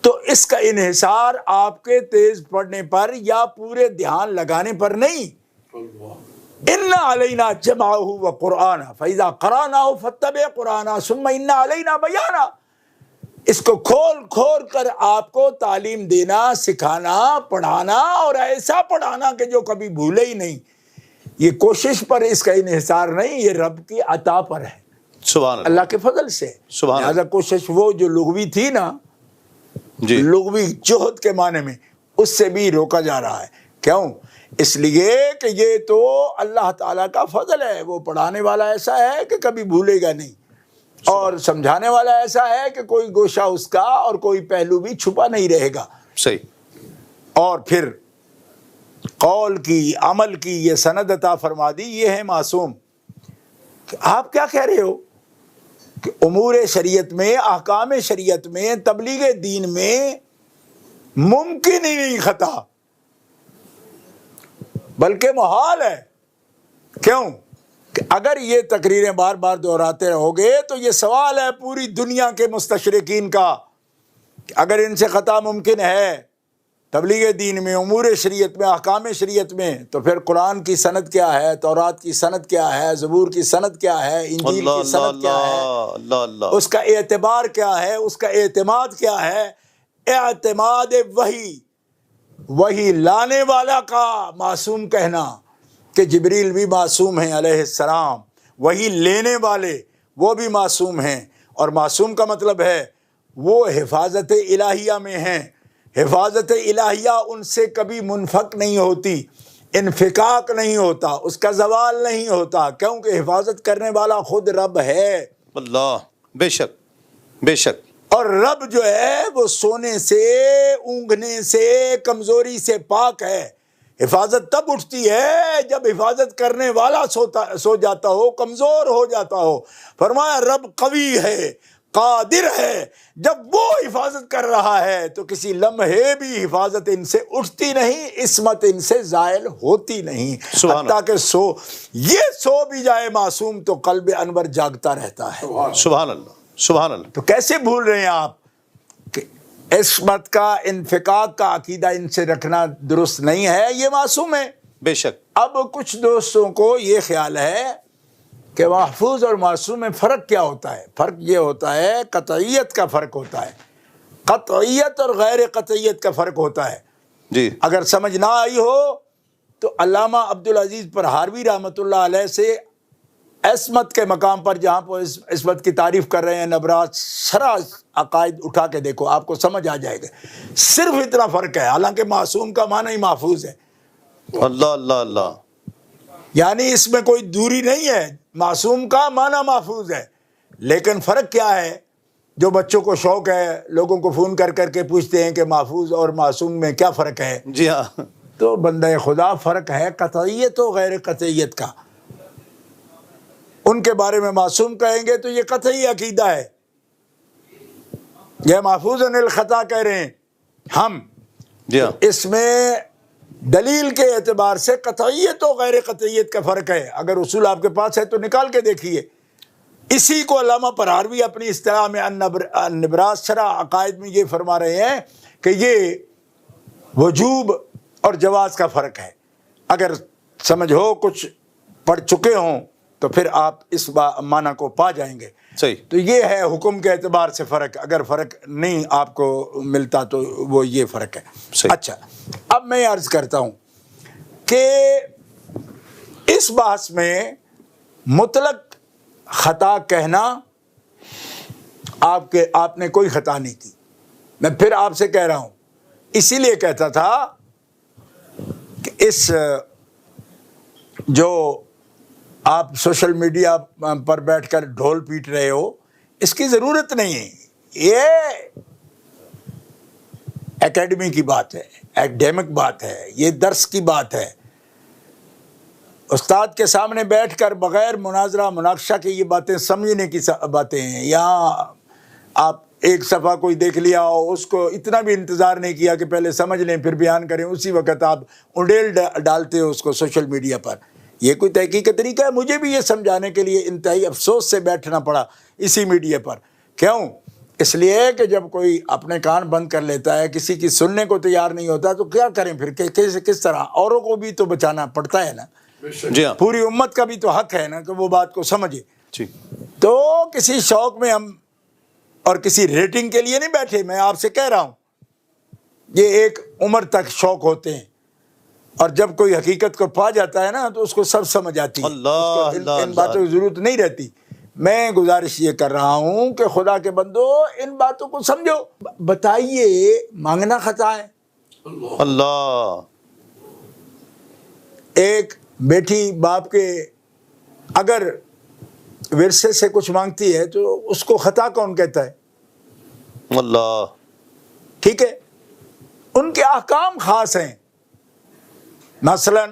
تو اس کا انحصار آپ کے تیز پڑھنے پر یا پورے دھیان لگانے پر نہیں. ان علینا جمعہ و قرآن فاذا قرأناہ فاتبع قرآنہ ثم ان علینا بیانہ. اس کو کھول کھول کر آپ کو تعلیم دینا، سکھانا، پڑھانا، اور ایسا پڑھانا کہ جو کبھی بھولے ہی نہیں. یہ کوشش پر اس کا انحصار نہیں، یہ رب کی عطا پر ہے، سبحان اللہ. اللہ کے فضل سے. لہذا کوشش وہ جو لغوی تھی نا، جی لغوی جہد کے معنی میں، اس سے بھی روکا جا رہا ہے. کیوں؟ اس لیے کہ یہ تو اللہ تعالیٰ کا فضل ہے. وہ پڑھانے والا ایسا ہے کہ کبھی بھولے گا نہیں، اور سمجھانے والا ایسا ہے کہ کوئی گوشہ اس کا اور کوئی پہلو بھی چھپا نہیں رہے گا. صحیح. اور پھر قول کی، عمل کی یہ سند عطا فرما دی، یہ ہے معصوم. آپ کیا کہہ رہے ہو کہ امور شریعت میں، احکام شریعت میں، تبلیغ دین میں ممکن ہی نہیں خطا، بلکہ محال ہے. کیوں کہ اگر یہ تقریریں بار بار دہراتے رہو گے تو یہ سوال ہے پوری دنیا کے مستشرقین کا کہ اگر ان سے خطا ممکن ہے تبلیغ دین میں، امور شریعت میں، احکام شریعت میں، تو پھر قرآن کی سند کیا ہے، تورات کی سند کیا ہے، زبور کی سند کیا ہے، انجیل کی سند کیا ہے، اس کا اعتبار کیا ہے، اس کا اعتماد کیا ہے. اعتماد وہی لانے والا کا معصوم کہنا کہ جبریل بھی معصوم ہیں علیہ السلام، وہی لینے والے وہ بھی معصوم ہیں. اور معصوم کا مطلب ہے وہ حفاظت الہیہ میں ہیں. حفاظت الہیہ ان سے کبھی منفک نہیں ہوتی، انفکاک نہیں ہوتا، اس کا زوال نہیں ہوتا، کیونکہ حفاظت کرنے والا خود رب ہے. اللہ. بے شک بے شک. اور رب جو ہے وہ سونے سے، اونگنے سے، کمزوری سے پاک ہے. حفاظت تب اٹھتی ہے جب حفاظت کرنے والا سو جاتا ہو، کمزور ہو جاتا ہو. فرمایا رب قوی ہے، قادر ہے. جب وہ حفاظت کر رہا ہے تو کسی لمحے بھی حفاظت ان سے اٹھتی نہیں، عصمت ان سے زائل ہوتی نہیں. حتیٰ کہ سو بھی جائے معصوم تو قلب انور جاگتا رہتا ہے. سبحان اللہ، سبحان اللہ. تو کیسے بھول رہے ہیں آپ کہ عصمت کا، انفقاق کا عقیدہ ان سے رکھنا درست نہیں ہے، یہ معصوم ہے. بے شک. اب کچھ دوستوں کو یہ خیال ہے کہ محفوظ اور معصوم میں فرق کیا ہوتا ہے. فرق یہ ہوتا ہے، قطعیت کا فرق ہوتا ہے، قطعیت اور غیر قطعیت کا فرق ہوتا ہے. جی. اگر سمجھ نہ آئی ہو تو علامہ عبدالعزیز پرہاروی رحمۃ اللہ علیہ سے عصمت کے مقام پر جہاں پر عصمت کی تعریف کر رہے ہیں نبرات سرا عقائد اٹھا کے دیکھو، آپ کو سمجھ آ جائے گا. صرف اتنا فرق ہے، حالانکہ معصوم کا معنی ہی محفوظ ہے. اللہ اللہ اللہ. یعنی اس میں کوئی دوری نہیں ہے، معصوم کا معنی محفوظ ہے. لیکن فرق کیا ہے؟ جو بچوں کو شوق ہے لوگوں کو فون کر کر کے پوچھتے ہیں کہ محفوظ اور معصوم میں کیا فرق ہے. جی ہاں. تو بندہ خدا فرق ہے قطعیت و غیر قطعیت کا. ان کے بارے میں معصوم کہیں گے تو یہ قطعی عقیدہ ہے، یہ محفوظ عن الخطا کہہ رہے ہیں ہم. جی ہاں. اس میں دلیل کے اعتبار سے قطعیت و غیر قطعیت کا فرق ہے. اگر اصول آپ کے پاس ہے تو نکال کے دیکھیے. اسی کو علامہ پرہاروی اپنی اصطلاح میں النبرات شرح عقائد میں یہ فرما رہے ہیں کہ یہ وجوب اور جواز کا فرق ہے. اگر سمجھ ہو، کچھ پڑھ چکے ہوں تو پھر آپ اس معنی کو پا جائیں گے. صحیح. تو یہ ہے حکم کے اعتبار سے فرق. اگر فرق نہیں آپ کو ملتا تو وہ یہ فرق ہے. صحیح. اچھا، اب میں عرض کرتا ہوں کہ اس بحث میں مطلق خطا کہنا آپ نے کوئی خطا نہیں کی. میں پھر آپ سے کہہ رہا ہوں، اسی لیے کہتا تھا کہ اس جو آپ سوشل میڈیا پر بیٹھ کر ڈھول پیٹ رہے ہو، اس کی ضرورت نہیں ہے. یہ اکیڈمی کی بات ہے، ایکڈیمک بات ہے، یہ درس کی بات ہے. استاد کے سامنے بیٹھ کر بغیر مناظرہ مناقشہ کے یہ باتیں سمجھنے کی باتیں ہیں. یہاں آپ ایک صفحہ کوئی دیکھ لیا ہو، اس کو اتنا بھی انتظار نہیں کیا کہ پہلے سمجھ لیں پھر بیان کریں، اسی وقت آپ اڈیل ڈالتے ہو اس کو سوشل میڈیا پر. یہ کوئی تحقیق کا طریقہ ہے؟ مجھے بھی یہ سمجھانے کے لیے انتہائی افسوس سے بیٹھنا پڑا اسی میڈیا پر. کیوں؟ اس لیے کہ جب کوئی اپنے کان بند کر لیتا ہے، کسی کی سننے کو تیار نہیں ہوتا، تو کیا کریں پھر؟ کس طرح؟ اوروں کو بھی تو بچانا پڑتا ہے نا. جی ہاں. پوری امت کا بھی تو حق ہے نا کہ وہ بات کو سمجھے. جی. تو کسی شوق میں ہم اور کسی ریٹنگ کے لیے نہیں بیٹھے. میں آپ سے کہہ رہا ہوں یہ ایک عمر تک شوق ہوتے ہیں، اور جب کوئی حقیقت کو پا جاتا ہے نا تو اس کو سب سمجھ آتی ہے. ان باتوں کی ضرورت نہیں رہتی. میں گزارش یہ کر رہا ہوں کہ خدا کے بندو ان باتوں کو سمجھو. بتائیے مانگنا خطا ہے؟ اللہ. ایک بیٹی باپ کے اگر ورثے سے کچھ مانگتی ہے تو اس کو خطا کون کہتا ہے؟ اللہ. ٹھیک ہے، ان کے احکام خاص ہیں. مثلا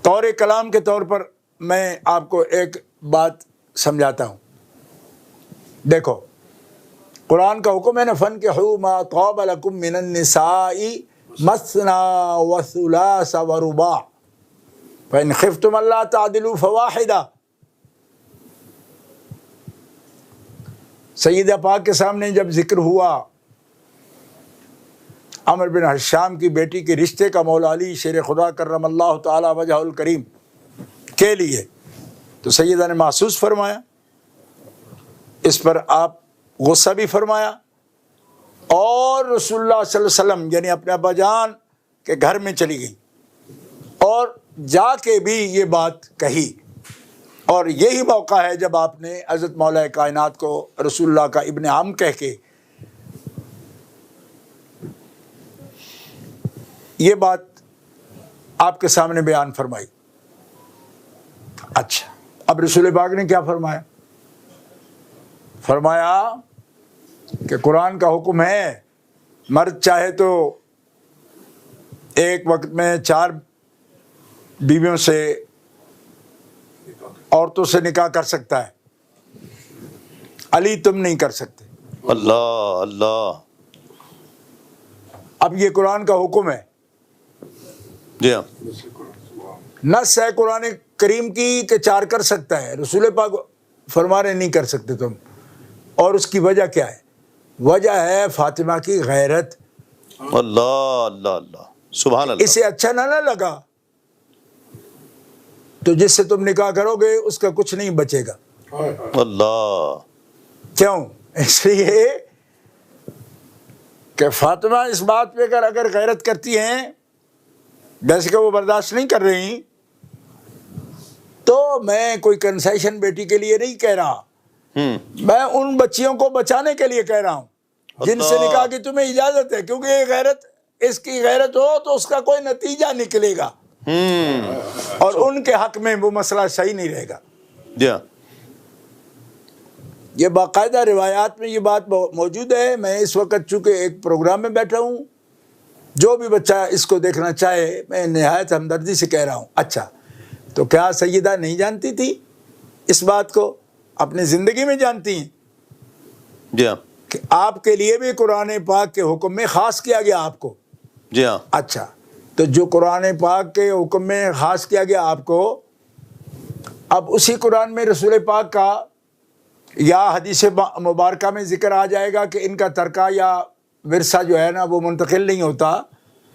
طور کلام کے طور پر میں آپ کو ایک بات سمجھاتا ہوں. دیکھو، قرآن کا حکم ہے نا، فَانكِحُوا مَا طَابَ لَكُم مِّنَ النِّسَاءِ مَثْنَىٰ وَثُلَاثَ وَرُبَاعَ فَإِنْ خِفْتُمْ أَلَّا تَعْدِلُوا فَوَاحِدَةً. سیدہ پاک کے سامنے جب ذکر ہوا عمر بن حشام کی بیٹی کے رشتے کا مولا علی شیر خدا کرم اللہ تعالی وجہ الکریم کے لیے، تو سیدہ نے محسوس فرمایا، اس پر آپ غصہ بھی فرمایا، اور رسول اللہ صلی اللہ علیہ وسلم یعنی اپنے ابا جان کے گھر میں چلی گئی اور جا کے بھی یہ بات کہی. اور یہی موقع ہے جب آپ نے حضرت مولا کائنات کو رسول اللہ کا ابن عم کہہ کے یہ بات آپ کے سامنے بیان فرمائی. اچھا، اب رسول پاک نے کیا فرمایا؟ فرمایا کہ قرآن کا حکم ہے مرد چاہے تو ایک وقت میں 4 بیویوں سے، عورتوں سے نکاح کر سکتا ہے. علی تم نہیں کر سکتے. اللہ اللہ. اب یہ قرآن کا حکم ہے. جی ہاں. نص ہے قرآن کریم کی کہ 4 کر سکتا ہے. رسول پاک فرما رہے نہیں کر سکتے تم. اور اس کی وجہ کیا ہے؟ وجہ ہے فاطمہ کی غیرت. اللہ اللہ اللہ. سبحان اللہ. اسے اچھا نہ لگا تو جس سے تم نکاح کرو گے اس کا کچھ نہیں بچے گا. اللہ. کیوں؟ اس لیے کہ فاطمہ اس بات پہ اگر غیرت کرتی ہیں جیسے کہ وہ برداشت نہیں کر رہی، تو میں کوئی کنسیشن بیٹی کے لیے نہیں کہہ رہا، میں ان بچیوں کو بچانے کے لیے کہہ رہا ہوں جن سے نکاح کی تمہیں اجازت ہے، کیونکہ یہ غیرت، اس کی غیرت ہو تو اس کا کوئی نتیجہ نکلے گا اور ان کے حق میں وہ مسئلہ صحیح نہیں رہے گا. یہ باقاعدہ روایات میں یہ بات موجود ہے. میں اس وقت چونکہ ایک پروگرام میں بیٹھا ہوں، جو بھی بچہ اس کو دیکھنا چاہے میں نہایت ہمدردی سے کہہ رہا ہوں. اچھا تو کیا سیدہ نہیں جانتی تھی اس بات کو؟ اپنی زندگی میں جانتی ہیں جی ہاں کہ آپ کے لیے بھی قرآن پاک کے حکم میں خاص کیا گیا آپ کو. جی ہاں. اچھا تو جو قرآن پاک کے حکم میں خاص کیا گیا آپ کو، اب اسی قرآن میں رسول پاک کا یا حدیث مبارکہ میں ذکر آ جائے گا کہ ان کا ترکہ یا ورثہ جو ہے نا وہ منتقل نہیں ہوتا.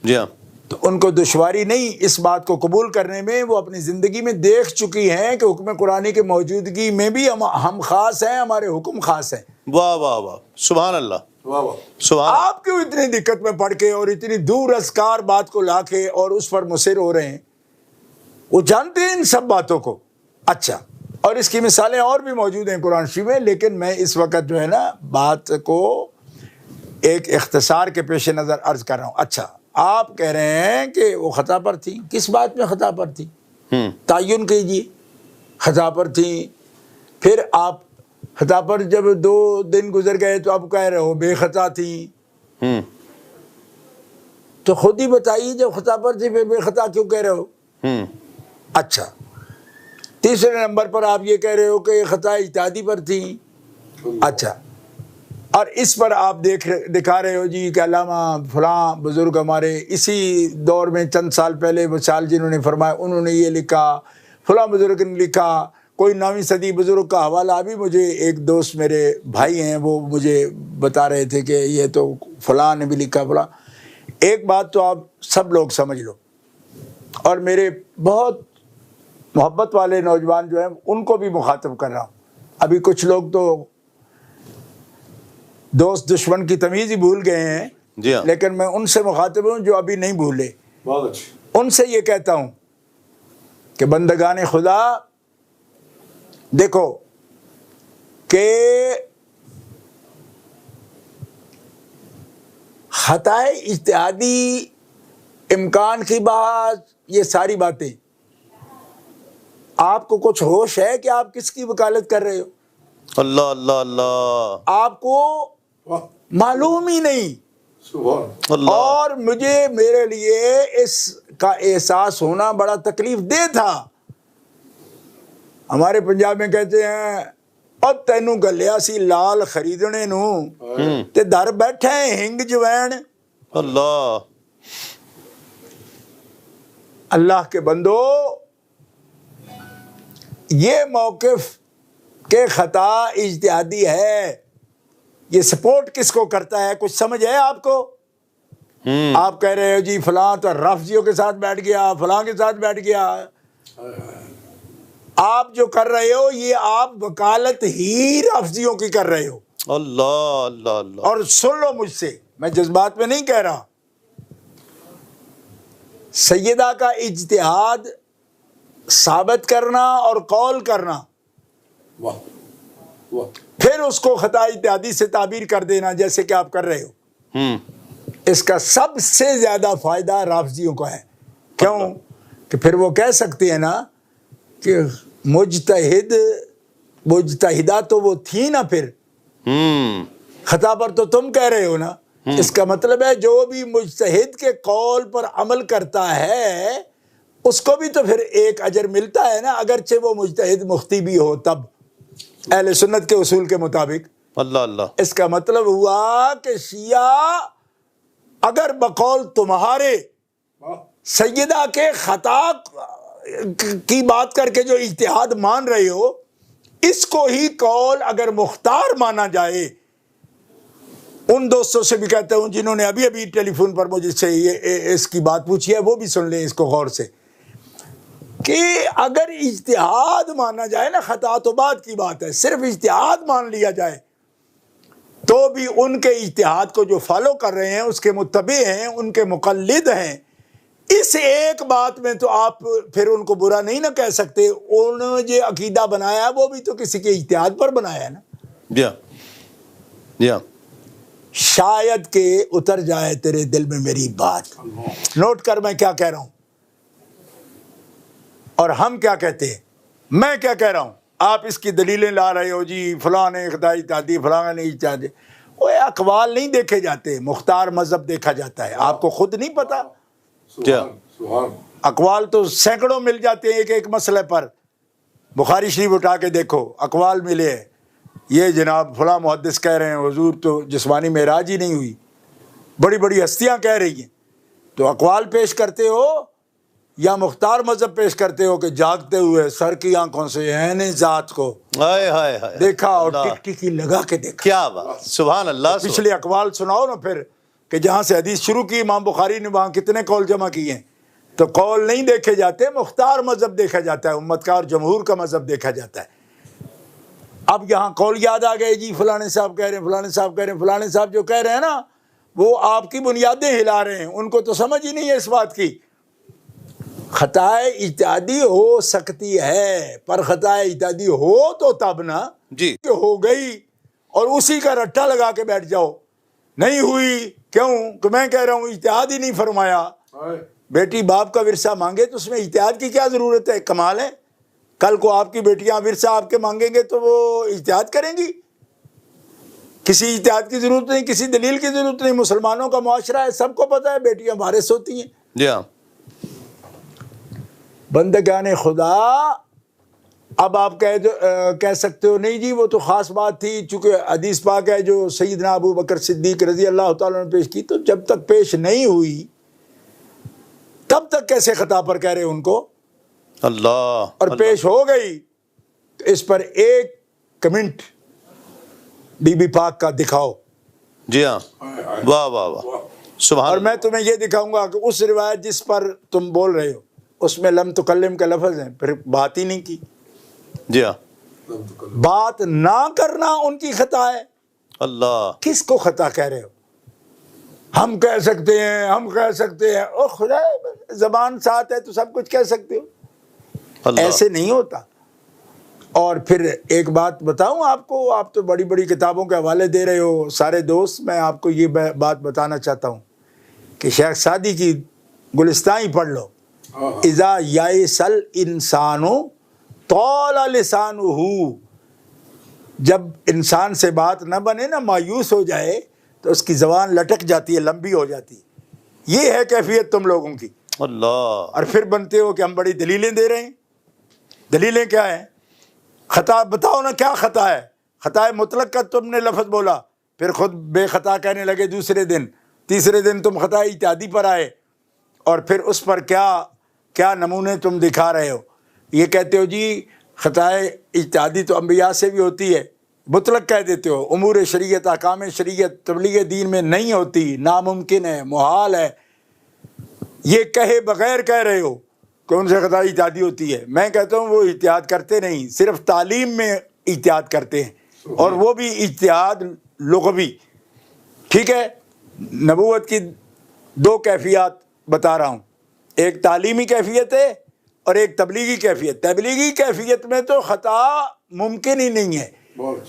جی ہاں. تو ان کو دشواری نہیں اس بات کو قبول کرنے میں. وہ اپنی زندگی میں دیکھ چکی ہیں کہ حکم قرآنی کی موجودگی میں بھی ہم خاص ہیں، ہمارے حکم خاص ہیں. واہ واہ واہ. سبحان اللہ. سبحان. آپ کیوں اتنی دقت میں پڑ کے اور اتنی دور ازکار بات کو لا کے اور اس پر مصر ہو رہے ہیں؟ وہ جانتے ہیں ان سب باتوں کو. اچھا، اور اس کی مثالیں اور بھی موجود ہیں قرآن شریف میں، لیکن میں اس وقت جو ہے نا بات کو ایک اختصار کے پیش نظر عرض کر رہا ہوں. اچھا آپ کہہ رہے ہیں کہ وہ خطا پر تھی. کس بات میں خطا پر تھی؟ تعین کیجیے. خطا پر تھی، پھر آپ خطا پر جب 2 دن گزر گئے تو آپ کہہ رہے ہو بے خطا تھی. تو خود ہی بتائیے جب خطا پر تھی پھر بے خطا کیوں کہہ رہے ہو؟ اچھا تیسرے نمبر پر آپ یہ کہہ رہے ہو کہ خطا اجتہادی پر تھی. اچھا، اور اس پر آپ دکھا رہے ہو جی کہ علامہ فلاں بزرگ ہمارے اسی دور میں چند سال پہلے وصال جنہوں نے فرمایا انہوں نے یہ لکھا، فلاں بزرگ نے لکھا. کوئی 9ویں صدی بزرگ کا حوالہ ابھی مجھے ایک دوست میرے بھائی ہیں وہ مجھے بتا رہے تھے کہ یہ تو فلاں نے بھی لکھا فلاں. ایک بات تو آپ سب لوگ سمجھ لو، اور میرے بہت محبت والے نوجوان جو ہیں ان کو بھی مخاطب کر رہا ہوں. ابھی کچھ لوگ تو دوست دشمن کی تمیز ہی بھول گئے ہیں. جی ہاں. لیکن میں ان سے مخاطب ہوں جو ابھی نہیں بھولے. بہت اچھا. ان سے یہ کہتا ہوں کہ بندگان خدا دیکھو کہ خطائے اجتہادی، امکان کی بات، یہ ساری باتیں آپ کو کچھ ہوش ہے کہ آپ کس کی وکالت کر رہے ہو؟ اللہ اللہ اللہ. آپ کو معلوم ہی نہیں. اللہ. اور میرے لیے اس کا احساس ہونا بڑا تکلیف دہ تھا. ہمارے پنجاب میں کہتے ہیں اور تینوں گلیا سی لال خریدنے نو تے در بیٹھے ہنگ جوین. اللہ. اللہ کے بندو، یہ موقف کہ خطا اجتہادی ہے، یہ سپورٹ کس کو کرتا ہے؟ کچھ سمجھ ہے آپ کو؟ آپ کہہ رہے ہو جی فلاں تو رافضیوں کے ساتھ بیٹھ گیا، فلاں کے ساتھ بیٹھ گیا. آپ جو کر رہے ہو یہ آپ وکالت ہی رافضیوں کی کر رہے ہو. اللہ اللہ اللہ. اور سن لو مجھ سے، میں جذبات میں نہیں کہہ رہا. سیدہ کا اجتہاد ثابت کرنا اور قول کرنا، پھر اس کو خطا اجتہادی سے تعبیر کر دینا جیسے کہ آپ کر رہے ہو، اس کا سب سے زیادہ فائدہ رافضیوں کو ہے. کیوں؟ کہ پھر وہ کہہ سکتے ہیں نا کہ مجتہدہ تو وہ تھی نا، پھر خطا پر تو تم کہہ رہے ہو نا. اس کا مطلب ہے جو بھی مجتہد کے قول پر عمل کرتا ہے اس کو بھی تو پھر ایک اجر ملتا ہے نا، اگرچہ وہ مجتہد مختی بھی ہو تب. اہل سنت کے اصول کے مطابق. اللہ اللہ. اس کا مطلب ہوا کہ شیعہ اگر بقول تمہارے سیدہ کے خطا کی بات کر کے جو اجتہاد مان رہے ہو، اس کو ہی قول اگر مختار مانا جائے. ان دوستوں سے بھی کہتا ہوں جنہوں نے ابھی ابھی ٹیلی فون پر مجھ سے یہ اس کی بات پوچھی ہے، وہ بھی سن لیں اس کو غور سے، کہ اگر اجتہاد مانا جائے نا، خطا تو بعد کی بات ہے، صرف اجتہاد مان لیا جائے تو بھی ان کے اجتہاد کو جو فالو کر رہے ہیں، اس کے متبع ہیں، ان کے مقلد ہیں. اس ایک بات میں تو آپ پھر ان کو برا نہیں نہ کہہ سکتے. انہوں نے جو عقیدہ بنایا وہ بھی تو کسی کے اجتہاد پر بنایا ہے نا. جی شاید کہ اتر جائے تیرے دل میں میری بات. نوٹ کر میں کیا کہہ رہا ہوں اور ہم کیا کہتے ہیں. میں کیا کہہ رہا ہوں، آپ اس کی دلیلیں لا رہے ہو، جی فلاں نے خدائی اجتہادی، فلاں نے اجتہادی. وہ اقوال نہیں دیکھے جاتے، مختار مذہب دیکھا جاتا ہے. آپ کو خود نہیں پتا؟ اقوال تو سینکڑوں مل جاتے ہیں ایک ایک مسئلے پر. بخاری شریف اٹھا کے دیکھو، اقوال ملے ہیں. یہ جناب فلاں محدث کہہ رہے ہیں حضور تو جسمانی معراج ہی نہیں ہوئی، بڑی بڑی ہستیاں کہہ رہی ہیں. تو اقوال پیش کرتے ہو یا مختار مذہب پیش کرتے ہو کہ جاگتے ہوئے سر کی آنکھوں سے عین ذات کو دیکھا اور ٹک ٹکی لگا کے دیکھا. کیا بات، سبحان اللہ. پچھلے اقوال سناؤ نا پھر، کہ جہاں سے حدیث شروع کی امام بخاری نے وہاں کتنے قول جمع کیے ہیں. تو قول نہیں دیکھے جاتے، مختار مذہب دیکھا جاتا ہے، امت کا اور جمہور کا مذہب دیکھا جاتا ہے. اب یہاں قول یاد آ گئے، جی فلانے صاحب کہہ رہے ہیں، فلانے صاحب کہہ رہے ہیں. فلانے صاحب جو کہہ رہے ہیں نا، وہ آپ کی بنیادیں ہلا رہے ہیں. ان کو تو سمجھ ہی نہیں ہے اس بات کی. خطائے اجتہادی ہو سکتی ہے، پر خطائے اجتہادی ہو تو تب نا جی ہو گئی اور اسی کا رٹا لگا کے بیٹھ جاؤ. نہیں ہوئی کیوں کہ میں کہہ رہا ہوں اجتہاد ہی نہیں فرمایا. بیٹی باپ کا ورثہ مانگے تو اس میں اجتہاد کی کیا ضرورت ہے؟ کمال ہے. کل کو آپ کی بیٹیاں ورثہ آپ کے مانگیں گے تو وہ اجتہاد کریں گی. کسی اجتہاد کی ضرورت نہیں، کسی دلیل کی ضرورت نہیں. مسلمانوں کا معاشرہ ہے، سب کو پتہ ہے بیٹیاں وارث ہوتی ہیں. جی ہاں. بندگان خدا، اب آپ کہہ سکتے ہو نہیں جی وہ تو خاص بات تھی، چونکہ حدیث پاک ہے جو سیدنا ابو بکر صدیق رضی اللہ تعالیٰ نے پیش کی. تو جب تک پیش نہیں ہوئی تب تک کیسے خطا پر کہہ رہے ان کو؟ اللہ. اور پیش ہو گئی تو اس پر ایک کمنٹ بی بی پاک کا دکھاؤ. جی ہاں. واہ واہ واہ، سبحان. اور میں تمہیں یہ دکھاؤں گا کہ اس روایت جس پر تم بول رہے ہو اس میں لم تکلم کا لفظ ہے، پھر بات ہی نہیں کی. جی ہاں. بات نہ کرنا ان کی خطا ہے. اللہ. کس کو خطا کہہ رہے ہو؟ ہم کہہ سکتے ہیں، ہم کہہ سکتے ہیں. او خدا، زبان ساتھ ہے تو سب کچھ کہہ سکتے ہو. اللہ. ایسے نہیں ہوتا. اور پھر ایک بات بتاؤں آپ کو، آپ تو بڑی بڑی کتابوں کے حوالے دے رہے ہو سارے دوست. میں آپ کو یہ بات بتانا چاہتا ہوں کہ شیخ سعدی کی گلستان ہی پڑھ لو. اذا یائس الانسان طال لسانہ، جب انسان سے بات نہ بنے نا، مایوس ہو جائے تو اس کی زبان لٹک جاتی ہے، لمبی ہو جاتی ہے. یہ ہے کیفیت تم لوگوں کی. اللہ. اور پھر بنتے ہو کہ ہم بڑی دلیلیں دے رہے ہیں. دلیلیں کیا ہیں؟ خطا بتاؤ نا، کیا خطا ہے؟ خطا مطلق کا تم نے لفظ بولا، پھر خود بے خطا کہنے لگے دوسرے دن. تیسرے دن تم خطا اجتہادی پر آئے اور پھر اس پر کیا نمونے تم دکھا رہے ہو. یہ کہتے ہو جی خطائے اجتہادی تو انبیاء سے بھی ہوتی ہے، مطلق کہہ دیتے ہو. امور شریعت، احکام شریعت تبلیغ دین میں نہیں ہوتی، ناممکن ہے، محال ہے. یہ کہے بغیر کہہ رہے ہو کہ ان سے خطا اجتہادی ہوتی ہے. میں کہتا ہوں وہ اجتہاد کرتے نہیں، صرف تعلیم میں اجتہاد کرتے ہیں، اور وہ بھی اجتہاد لغوی. ٹھیک ہے. نبوت کی دو کیفیات بتا رہا ہوں، ایک تعلیمی کیفیت ہے اور ایک تبلیغی کیفیت. تبلیغی کیفیت میں تو خطا ممکن ہی نہیں ہے،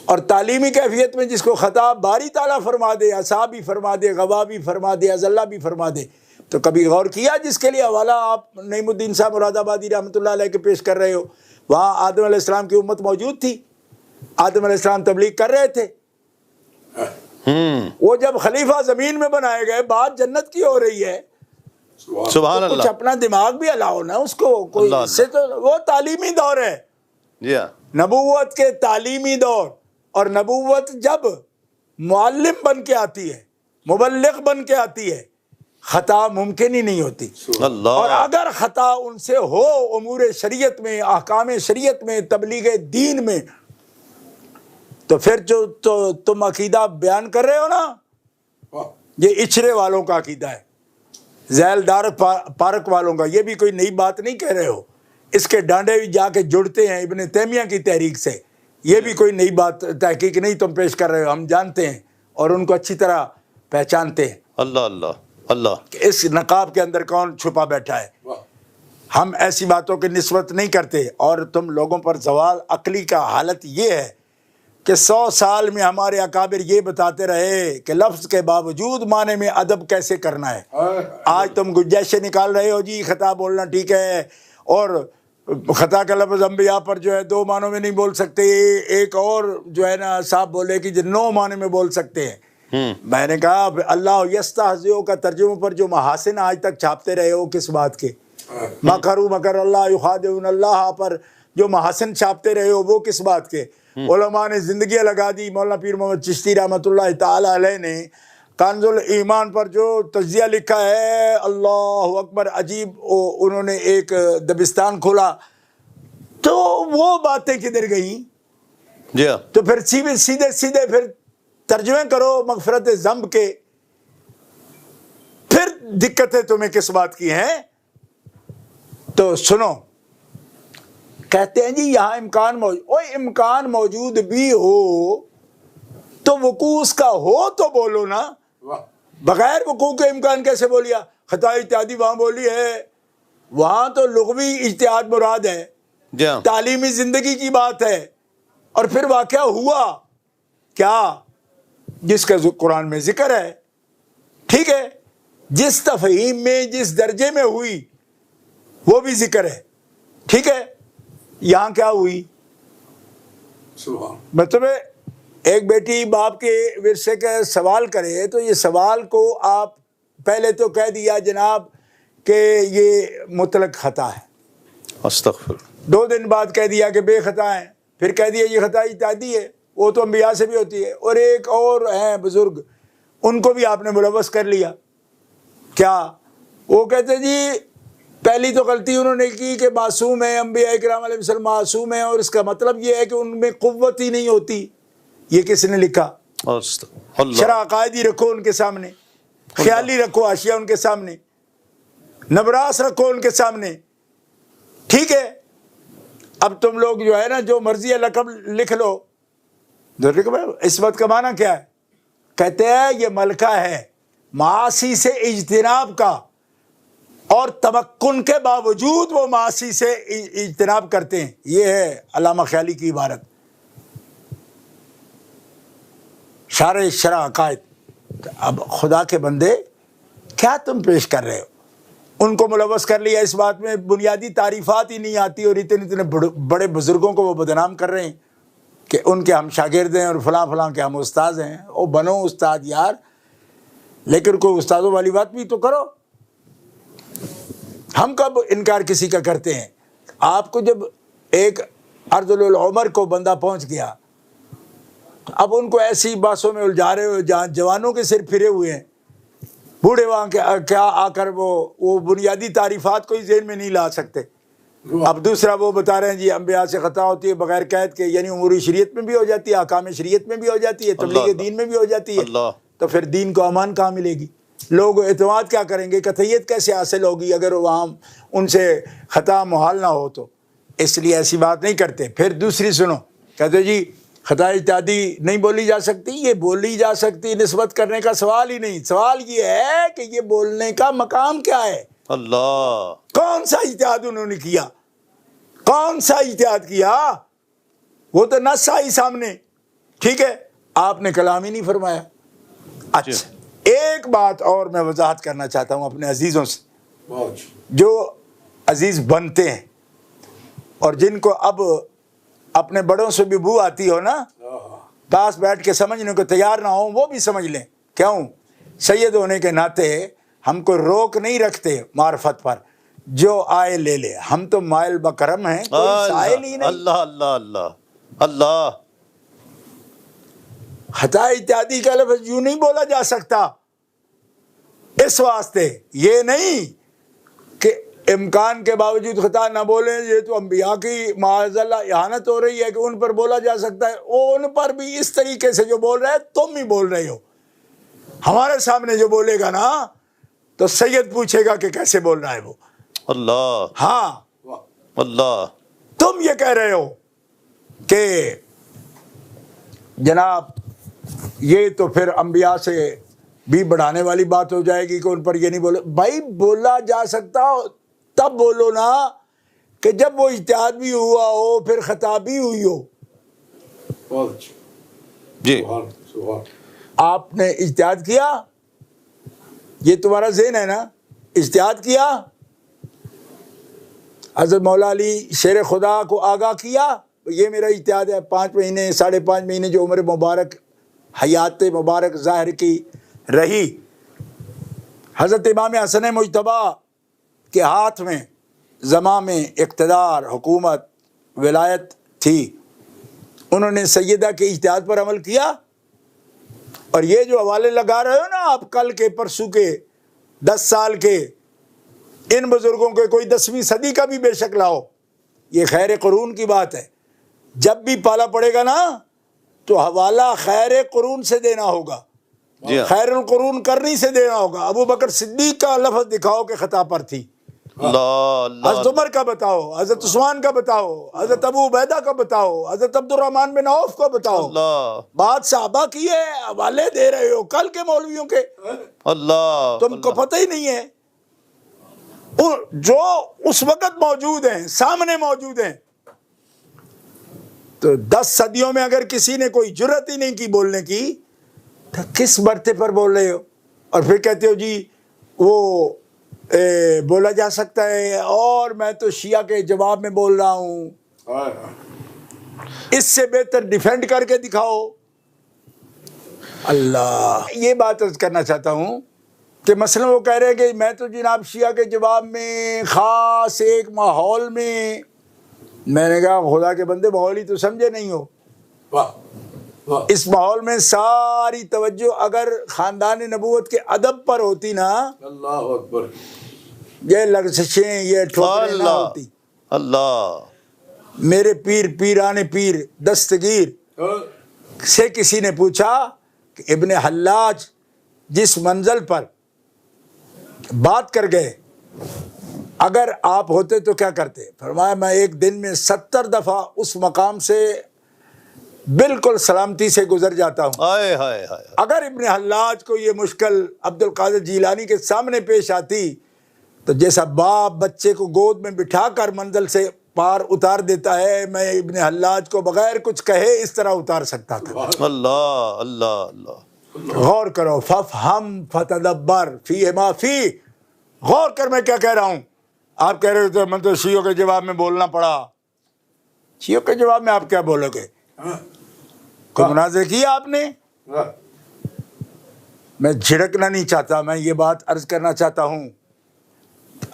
اور تعلیمی کیفیت میں جس کو خطا باری تعالیٰ فرما دے، عصا بھی فرما دے، غوا بھی فرما دے، ازلہ بھی فرما دے. تو کبھی غور کیا جس کے لیے حوالہ آپ نعیم الدین صاحب مراد آبادی رحمۃ اللہ علیہ کے پیش کر رہے ہو، وہاں آدم علیہ السلام کی امت موجود تھی، آدم علیہ السلام تبلیغ کر رہے تھے. وہ جب خلیفہ زمین میں بنائے گئے، بات جنت کی ہو رہی ہے. سبحان اللہ. کچھ اپنا دماغ بھی ہلاؤ نا اس کو. کوئی اس سے تو وہ تعلیمی دور ہے. نبوت کے تعلیمی دور اور نبوت جب معلم بن کے آتی ہے، مبلغ بن کے آتی ہے، خطا ممکن ہی نہیں ہوتی۔ اللہ، اور اگر خطا ان سے ہو امور شریعت میں، احکام شریعت میں، تبلیغ دین میں، تو پھر جو تم عقیدہ بیان کر رہے ہو نا، یہ اچھرے والوں کا عقیدہ ہے، ذیل دار پارک والوں کا، یہ بھی کوئی نئی بات نہیں کہہ رہے ہو۔ اس کے ڈانڈے بھی جا کے جڑتے ہیں ابن تیمیہ کی تحریک سے، یہ بھی کوئی نئی بات تحقیق نہیں تم پیش کر رہے ہو، ہم جانتے ہیں اور ان کو اچھی طرح پہچانتے ہیں اللہ اللہ اللہ، کہ اس نقاب کے اندر کون چھپا بیٹھا ہے۔ ہم ایسی باتوں کی نسبت نہیں کرتے، اور تم لوگوں پر زوال عقلی کا حالت یہ ہے کہ 100 سال میں ہمارے اکابر یہ بتاتے رہے کہ لفظ کے باوجود معنی میں ادب کیسے کرنا ہے۔ آج تم گنجائشیں نکال رہے ہو جی خطا بولنا ٹھیک ہے، اور خطا کا لفظ انبیاء پر جو ہے 2 معنوں میں نہیں بول سکتے، ایک اور جو ہے نا صاحب بولے کہ 9 معنی میں بول سکتے ہیں۔ میں نے کہا اللہ یستہزئ کا ترجمے پر جو محاسن آج تک چھاپتے رہے ہو کس بات کے؟ مکروا مکر اللہ یخادعون اللہ پر جو محاسن چھاپتے رہے ہو وہ کس بات کے؟ علماء نے زندگیاں لگا دی، مولانا پیر محمد چشتی رحمۃ اللہ تعالی علیہ نے کنز الایمان پر جو تجزیہ لکھا ہے، اللہ اکبر، عجیب، انہوں نے ایک دبستان کھولا، تو وہ باتیں کدھر گئیں؟ جی ہاں، تو پھر سیدھے پھر ترجمے کرو مغفرت ذنب کے، پھر دقتیں تمہیں کس بات کی ہیں؟ تو سنو، کہتے ہیں جی یہاں امکان موجود بھی ہو تو وقوع اس کا ہو تو بولو نا، بغیر وقوع کے امکان کیسے بولیا؟ خطا اجتہادی وہاں بولی ہے، وہاں تو لغوی اجتہاد مراد ہے، جی ہاں، تعلیمی زندگی کی بات ہے، اور پھر واقعہ ہوا کیا جس کا قرآن میں ذکر ہے، ٹھیک ہے، جس تفہیم میں جس درجے میں ہوئی وہ بھی ذکر ہے، ٹھیک ہے، یہاں کیا ہوئی؟ مطلب ایک بیٹی باپ کے ورثے کا سوال کرے تو یہ سوال کو آپ پہلے تو کہہ دیا جناب کہ یہ مطلق خطا ہے، استغفر، 2 دن بعد کہہ دیا کہ بے خطا ہے، پھر کہہ دیا یہ خطا اجتہادی ہے، وہ تو انبیاء سے بھی ہوتی ہے، اور ایک اور ہیں بزرگ ان کو بھی آپ نے ملوث کر لیا۔ کیا؟ وہ کہتے جی پہلی تو غلطی انہوں نے کی کہ معصوم ہے، انبیاء کرام علیہ السلام معصوم ہیں، اور اس کا مطلب یہ ہے کہ ان میں قوت ہی نہیں ہوتی۔ یہ کس نے لکھا؟ اللہ، شرح عقائدی رکھو ان کے سامنے، خیالی رکھو حاشیہ ان کے سامنے، نبراس رکھو ان کے سامنے، ٹھیک ہے۔ اب تم لوگ جو ہے نا جو مرضی ہے لقب لکھ لو، عصمت کا معنی کیا ہے؟ کہتے ہیں یہ ملکہ ہے معاصی سے اجتناب کا، اور تمکن کے باوجود وہ معاصی سے اجتناب کرتے ہیں، یہ ہے علامہ خیالی کی عبارت، شرح عقائد۔ اب خدا کے بندے کیا تم پیش کر رہے ہو؟ ان کو ملوث کر لیا اس بات میں، بنیادی تعریفات ہی نہیں آتی، اور اتنے بڑے بزرگوں کو وہ بدنام کر رہے ہیں کہ ان کے ہم شاگرد ہیں اور فلاں فلاں کے ہم استاد ہیں۔ او بنو استاد یار، لیکن کوئی استادوں والی بات بھی تو کرو۔ ہم کب انکار کسی کا کرتے ہیں؟ آپ کو جب ایک ارذل العمر کو بندہ پہنچ گیا، اب ان کو ایسی باتوں میں الجھا رہے ہو جہاں جوانوں کے سر پھرے ہوئے ہیں، بوڑھے وہاں کیا آ کر وہ بنیادی تعریفات کو ہی ذہن میں نہیں لا سکتے۔ اب دوسرا وہ بتا رہے ہیں جی انبیاء سے خطا ہوتی ہے بغیر قید کے، یعنی امور شریعت میں بھی ہو جاتی ہے، احکام شریعت میں بھی ہو جاتی ہے، تبلیغ دین میں بھی ہو جاتی ہے، تو پھر دین کو امان کہاں ملے گی؟ لوگ اعتماد کیا کریں گے؟ قطعیت کیسے حاصل ہوگی اگر وہاں ان سے خطا محال نہ ہو؟ تو اس لیے ایسی بات نہیں کرتے۔ پھر دوسری سنو، کہتے جی خطا اجتہادی نہیں بولی جا سکتی، یہ بولی جا سکتی، نسبت کرنے کا سوال ہی نہیں، سوال یہ ہے کہ یہ بولنے کا مقام کیا ہے؟ اللہ، کون سا اجتہاد انہوں نے کیا؟ کون سا اجتہاد کیا؟ وہ تو نص آئی سامنے، ٹھیک ہے، آپ نے کلام ہی نہیں فرمایا۔ اچھا ایک بات اور میں وضاحت کرنا چاہتا ہوں اپنے عزیزوں سے، جو عزیز بنتے ہیں اور جن کو اب اپنے بڑوں سے بھی بو آتی ہو نا، پاس بیٹھ کے سمجھنے کو تیار نہ ہوں، وہ بھی سمجھ لیں۔ کیوں؟ سید ہونے کے ناطے ہم کو روک نہیں رکھتے معرفت پر، جو آئے لے لے، ہم تو مائل بکرم ہیں، کوئی سائل ہی نہیں۔ اللہ اللہ اللہ، اللہ. خطا اجتہادی کا لفظ یوں نہیں بولا جا سکتا. اس واسطے یہ نہیں کہ امکان کے باوجود خطا نہ بولیں، یہ تو انبیاء کی معاذ اللہ اہانت ہو رہی ہے کہ ان پر بولا جا سکتا ہے. وہ ان پر بھی اس طریقے سے جو بول رہے ہیں تم ہی بول رہے ہو. ہمارے سامنے جو بولے گا نا تو سید پوچھے گا کہ کیسے بول رہا ہے وہ. اللہ. ہاں اللہ. تم یہ کہہ رہے ہو کہ جناب یہ تو پھر انبیاء سے بھی بڑھانے والی بات ہو جائے گی کہ ان پر یہ نہیں بولے. بھائی بولا جا سکتا تب بولو نا کہ جب وہ اجتہاد بھی ہوا ہو، پھر خطا بھی ہوئی ہو. جی. آپ نے اجتہاد کیا، یہ تمہارا ذہن ہے نا، اجتہاد کیا، حضرت مولا علی شیر خدا کو آگاہ کیا یہ میرا اجتہاد ہے. 5 مہینے 5.5 مہینے جو عمر مبارک حیات مبارک ظاہر کی رہی، حضرت امام حسن مجتبیٰ کے ہاتھ میں زمام اقتدار، حکومت، ولایت تھی. انہوں نے سیدہ کے اجتہاد پر عمل کیا. اور یہ جو حوالے لگا رہے ہو نا آپ، کل کے پرسوں کے 10 سال کے، ان بزرگوں کے کوئی 10ویں صدی کا بھی بے شک لاؤ، یہ خیر قرون کی بات ہے. جب بھی پالا پڑے گا نا تو حوالہ خیر قرون سے دینا ہوگا، خیر القرون کرنی سے دینا ہوگا. ابو بکر صدیق کا لفظ دکھاؤ کہ خطا پر تھی، حضرت عمر کا بتاؤ، حضرت عثمان کا بتاؤ، حضرت ابو عبیدہ کا بتاؤ، حضرت عبد الرحمن بن عوف کا بتاؤ. بات صحابہ کی ہے، حوالے دے رہے ہو کل کے مولویوں کے. اللہ. تم کو پتہ ہی نہیں ہے جو اس وقت موجود ہیں، سامنے موجود ہیں. تو 10 صدیوں میں اگر کسی نے کوئی جرت ہی نہیں کی بولنے کی تو کس برتے پر بول رہے ہو؟ اور پھر کہتے ہو جی وہ بولا جا سکتا ہے، اور میں تو شیعہ کے جواب میں بول رہا ہوں. اس سے بہتر ڈیفینڈ کر کے دکھاؤ. اللہ، یہ بات عرض کرنا چاہتا ہوں کہ مثلا وہ کہہ رہے ہیں کہ میں تو جناب شیعہ کے جواب میں خاص ایک ماحول میں نے کہا خدا کے بندے ماحول ہی تو سمجھے نہیں ہو. اس ماحول میں ساری توجہ اگر خاندان نبوت کے ادب پر ہوتی نا، اللہ اکبر، یہ لغزشیں، یہ ٹھوکریں نہ ہوتی. اللہ. میرے پیر پیران پیر دستگیر سے کسی نے پوچھا کہ ابن حلاج جس منزل پر بات کر گئے اگر آپ ہوتے تو کیا کرتے؟ فرمایا میں ایک دن میں 70 دفعہ اس مقام سے بالکل سلامتی سے گزر جاتا ہوں. اگر ابن حلاج کو یہ مشکل عبد القادر جیلانی کے سامنے پیش آتی تو جیسا باپ بچے کو گود میں بٹھا کر منزل سے پار اتار دیتا ہے، میں ابن حلاج کو بغیر کچھ کہے اس طرح اتار سکتا تھا. اللہ. اللہ. اللہ. غور کرو، فافہم فتدبر فیہ ما فیہ. غور کر میں کیا کہہ رہا ہوں. آپ کہہ رہے تھے میں تو شیعوں کے جواب میں بولنا پڑا. شیعوں کے جواب میں آپ کیا بولو گے؟ کوئی مناظرہ کیا آپ نے؟ میں جھڑکنا نہیں چاہتا، میں یہ بات عرض کرنا چاہتا ہوں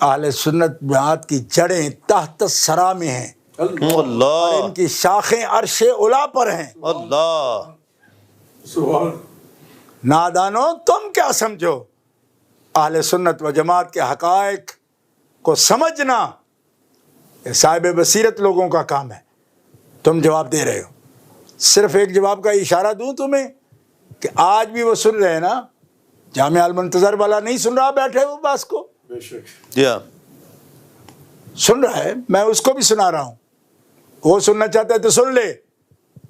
اہل سنت جماعت کی جڑیں تحت الثری میں ہیں، اللہ. اور ان کی شاخیں عرش علا پر ہیں. اللہ. نادانو تم کیا سمجھو؟ اہل سنت و جماعت کے حقائق کو سمجھنا یہ صاحب بصیرت لوگوں کا کام ہے. تم جواب دے رہے ہو. صرف ایک جواب کا اشارہ دوں تمہیں کہ آج بھی وہ سن رہے ہیں نا، جامعہ المنتظر والا نہیں سن رہا بیٹھے وہ باس کو؟ سن رہا ہے، میں اس کو بھی سنا رہا ہوں. وہ سننا چاہتا ہے تو سن لے.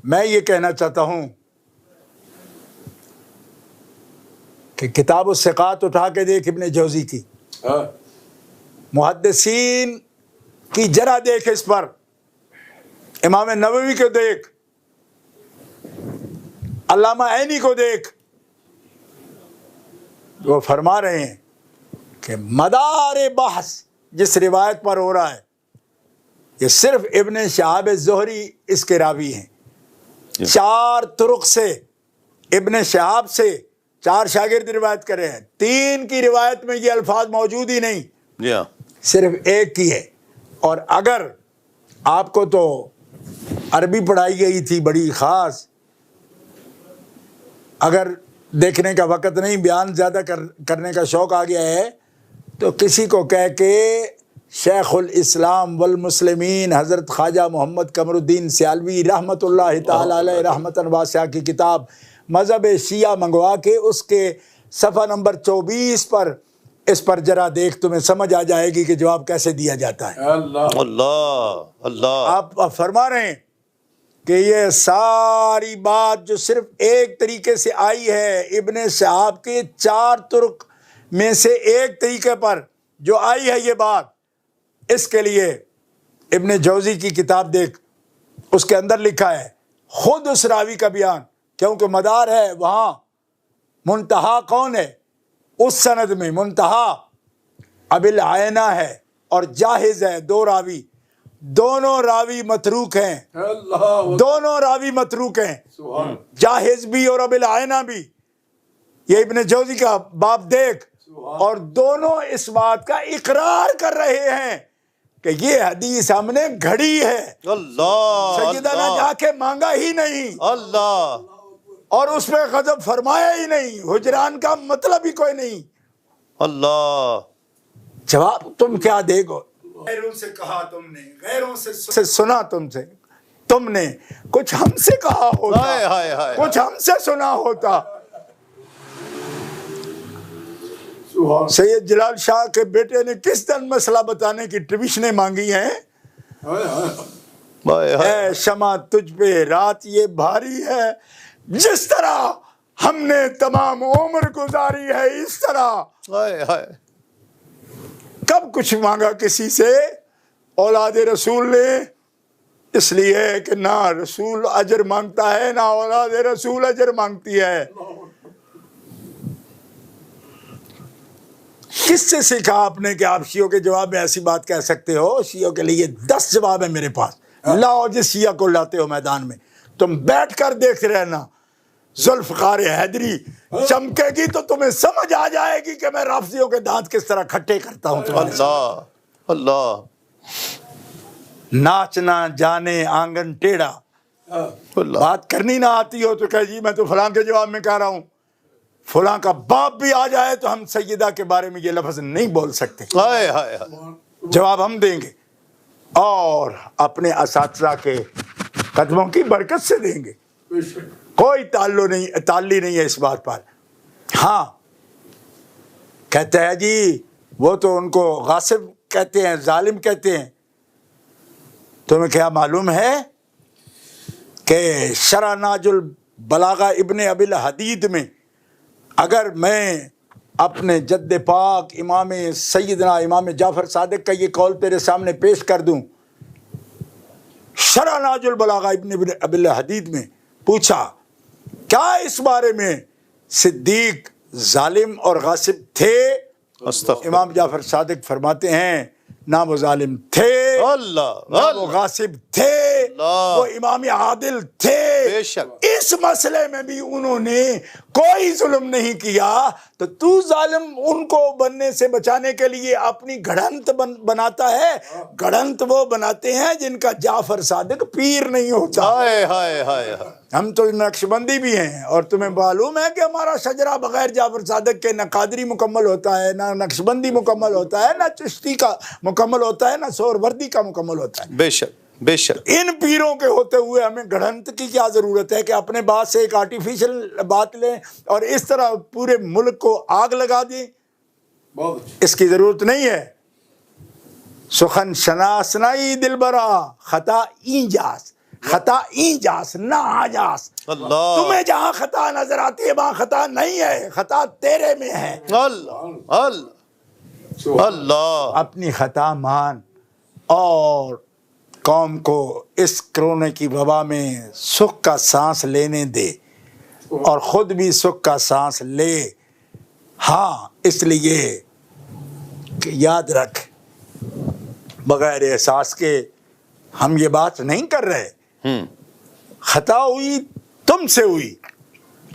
میں یہ کہنا چاہتا ہوں کہ کتاب الثقات اٹھا کے دیکھ ابن جوزی کی، محدثین کی جرح دیکھ اس پر، امام نووی کو دیکھ، علامہ عینی کو دیکھ. وہ فرما رہے ہیں کہ مدار بحث جس روایت پر ہو رہا ہے یہ صرف ابن شہاب زہری اس کے راوی ہیں. 4 طرق سے ابن شہاب سے 4 شاگرد روایت کر رہے ہیں. 3 کی روایت میں یہ الفاظ موجود ہی نہیں، صرف ایک کی ہے. اور اگر آپ کو تو عربی پڑھائی گئی تھی بڑی خاص. اگر دیکھنے کا وقت نہیں، بیان زیادہ کرنے کا شوق آ گیا ہے تو کسی کو کہہ کے شیخ الاسلام والمسلمین حضرت خواجہ محمد قمر الدین سیالوی رحمۃ اللہ تعالی علیہ رحمتاً واسعہ کی کتاب مذہب شیعہ منگوا کے اس کے صفحہ نمبر 24 پر اس پر ذرا دیکھ، تمہیں سمجھ آ جائے گی کہ جواب کیسے دیا جاتا ہے. اللہ اللہ. آپ فرما رہے ہیں کہ یہ ساری بات جو صرف ایک طریقے سے آئی ہے، ابن شہاب کے 4 طرق میں سے ایک طریقے پر جو آئی ہے یہ بات، اس کے لیے ابن جوزی کی کتاب دیکھ، اس کے اندر لکھا ہے خود اس راوی کا بیان، کیونکہ مدار ہے وہاں. منتہا کون ہے اس سند میں؟ منتہا ابی العینہ ہے اور جاہز ہے، 2 راوی، دونوں راوی متروک ہیں. دونوں راوی متروک ہیں، جاہز بھی اور ابی العینہ بھی. یہ ابن جوزی کا باب دیکھ، اور دونوں اس بات کا اقرار کر رہے ہیں کہ یہ حدیث ہم نے گھڑی ہے. اللہ. سیدہ نے جا کے مانگا ہی نہیں، اللہ. اور اس پہ غضب فرمایا ہی نہیں، حجران کا مطلب ہی کوئی نہیں. اللہ. جواب تم کیا دے گو؟ غیروں سے کہا تم نے، غیروں سے سنا تم نے کچھ ہم سے کہا ہوتا، کچھ ہم سے سنا ہوتا. سید جلال شاہ کے بیٹے نے کس دن مسئلہ بتانے کی ٹیوشنیں مانگی ہیں. اے شمع تجھ پہ رات یہ بھاری ہے، جس طرح ہم نے تمام عمر گزاری ہے اس طرح. کب کچھ مانگا کسی سے اولاد رسول نے؟ اس لیے کہ نہ رسول اجر مانگتا ہے، نہ اولاد رسول اجر مانگتی ہے. کس سے سیکھا آپ نے کہ آپ شیعوں کے جواب میں ایسی بات کہہ سکتے ہو؟ شیعوں کے لیے 10 جواب ہے میرے پاس. لاؤ جس شیعہ کو لاتے ہو میدان میں، تم بیٹھ کر دیکھ رہنا. ذوالفقار حیدری چمکے گی تو تمہیں سمجھ آ جائے گی کہ میں رافضیوں کے دانت کس طرح کھٹے کرتا ہوں. اللہ اللہ. ناچنا جانے آنگن ٹیڑھا. بات کرنی نہ آتی ہو تو کہ جی میں تو فلاں کے جواب میں کہہ رہا ہوں. فلاں کا باپ بھی آ جائے تو ہم سیدہ کے بارے میں یہ لفظ نہیں بول سکتے. جواب ہم دیں گے، اور اپنے اساتذہ کے قدموں کی برکت سے دیں گے. کوئی تعلی نہیں ہے اس بات پر. ہاں کہتے ہیں جی وہ تو ان کو غاصب کہتے ہیں، ظالم کہتے ہیں. تمہیں کیا معلوم ہے کہ شرح ناج البلاغہ ابن ابی الحدید میں اگر میں اپنے جد پاک امام سیدنا امام جعفر صادق کا یہ قول تیرے سامنے پیش کر دوں، شرح ناج البلاغہ ابن ابی الحدید میں پوچھا کیا اس بارے میں صدیق ظالم اور غاصب تھے؟ امام جعفر صادق فرماتے ہیں نہ وہ ظالم تھے، نہ وہ غاصب تھے، وہ امام عادل تھے. بے شک اس مسئلے میں بھی انہوں نے کوئی ظلم نہیں کیا. تو ظالم ان کو بننے سے بچانے کے لیے اپنی گھڑنت بناتا ہے. گھڑنت وہ بناتے ہیں جن کا جعفر صادق پیر نہیں ہوتا. ہم تو نقشبندی بھی ہیں، اور تمہیں معلوم ہے کہ ہمارا شجرہ بغیر جعفر صادق کے نہ قادری مکمل ہوتا ہے، نہ نقشبندی مکمل ہوتا ہے، نہ چشتی کا مکمل ہوتا ہے، نہ سہروردی کا مکمل ہوتا ہے. بے شک بے شک. ان پیروں کے ہوتے ہوئے ہمیں گھڑنت کی کیا ضرورت ہے کہ اپنے بات سے ایک آرٹیفیشل بات لیں اور اس طرح پورے ملک کو آگ لگا دیں؟ اس کی ضرورت نہیں ہے. سخن شناس نائی دلبرا خطا اینجاس، خطا اینجاس نہ آجاس. تمہیں جہاں خطا نظر آتی ہے وہاں خطا نہیں ہے، خطا تیرے میں ہے. اللہ. اپنی خطا مان اور قوم کو اس کرونے کی وبا میں سکھ کا سانس لینے دے، اور خود بھی سکھ کا سانس لے. ہاں اس لیے کہ یاد رکھ بغیر احساس کے ہم یہ بات نہیں کر رہے. خطا ہوئی تم سے ہوئی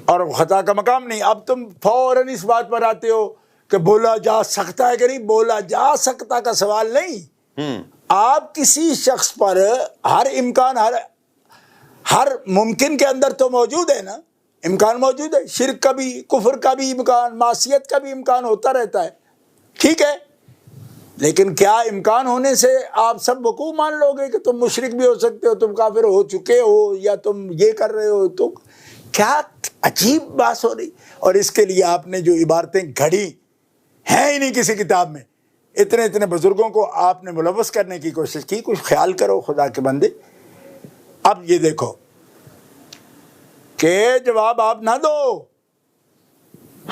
اور خطا کا مقام نہیں. اب تم فوراً اس بات پر آتے ہو کہ بولا جا سکتا ہے کہ نہیں. بولا جا سکتا کا سوال نہیں. آپ کسی شخص پر ہر امکان، ہر ممکن کے اندر تو موجود ہے نا، امکان موجود ہے، شرک کا بھی، کفر کا بھی امکان، معصیت کا بھی امکان ہوتا رہتا ہے، ٹھیک ہے، لیکن کیا امکان ہونے سے آپ سب وقوع مان لو گے کہ تم مشرک بھی ہو سکتے ہو، تم کافر ہو چکے ہو، یا تم یہ کر رہے ہو؟ تو کیا عجیب بات ہو رہی. اور اس کے لیے آپ نے جو عبارتیں گھڑی ہیں ہی نہیں کسی کتاب میں، اتنے بزرگوں کو آپ نے ملوث کرنے کی کوشش کی. کچھ خیال کرو خدا کے بندے. اب یہ دیکھو کہ جواب آپ نہ دو.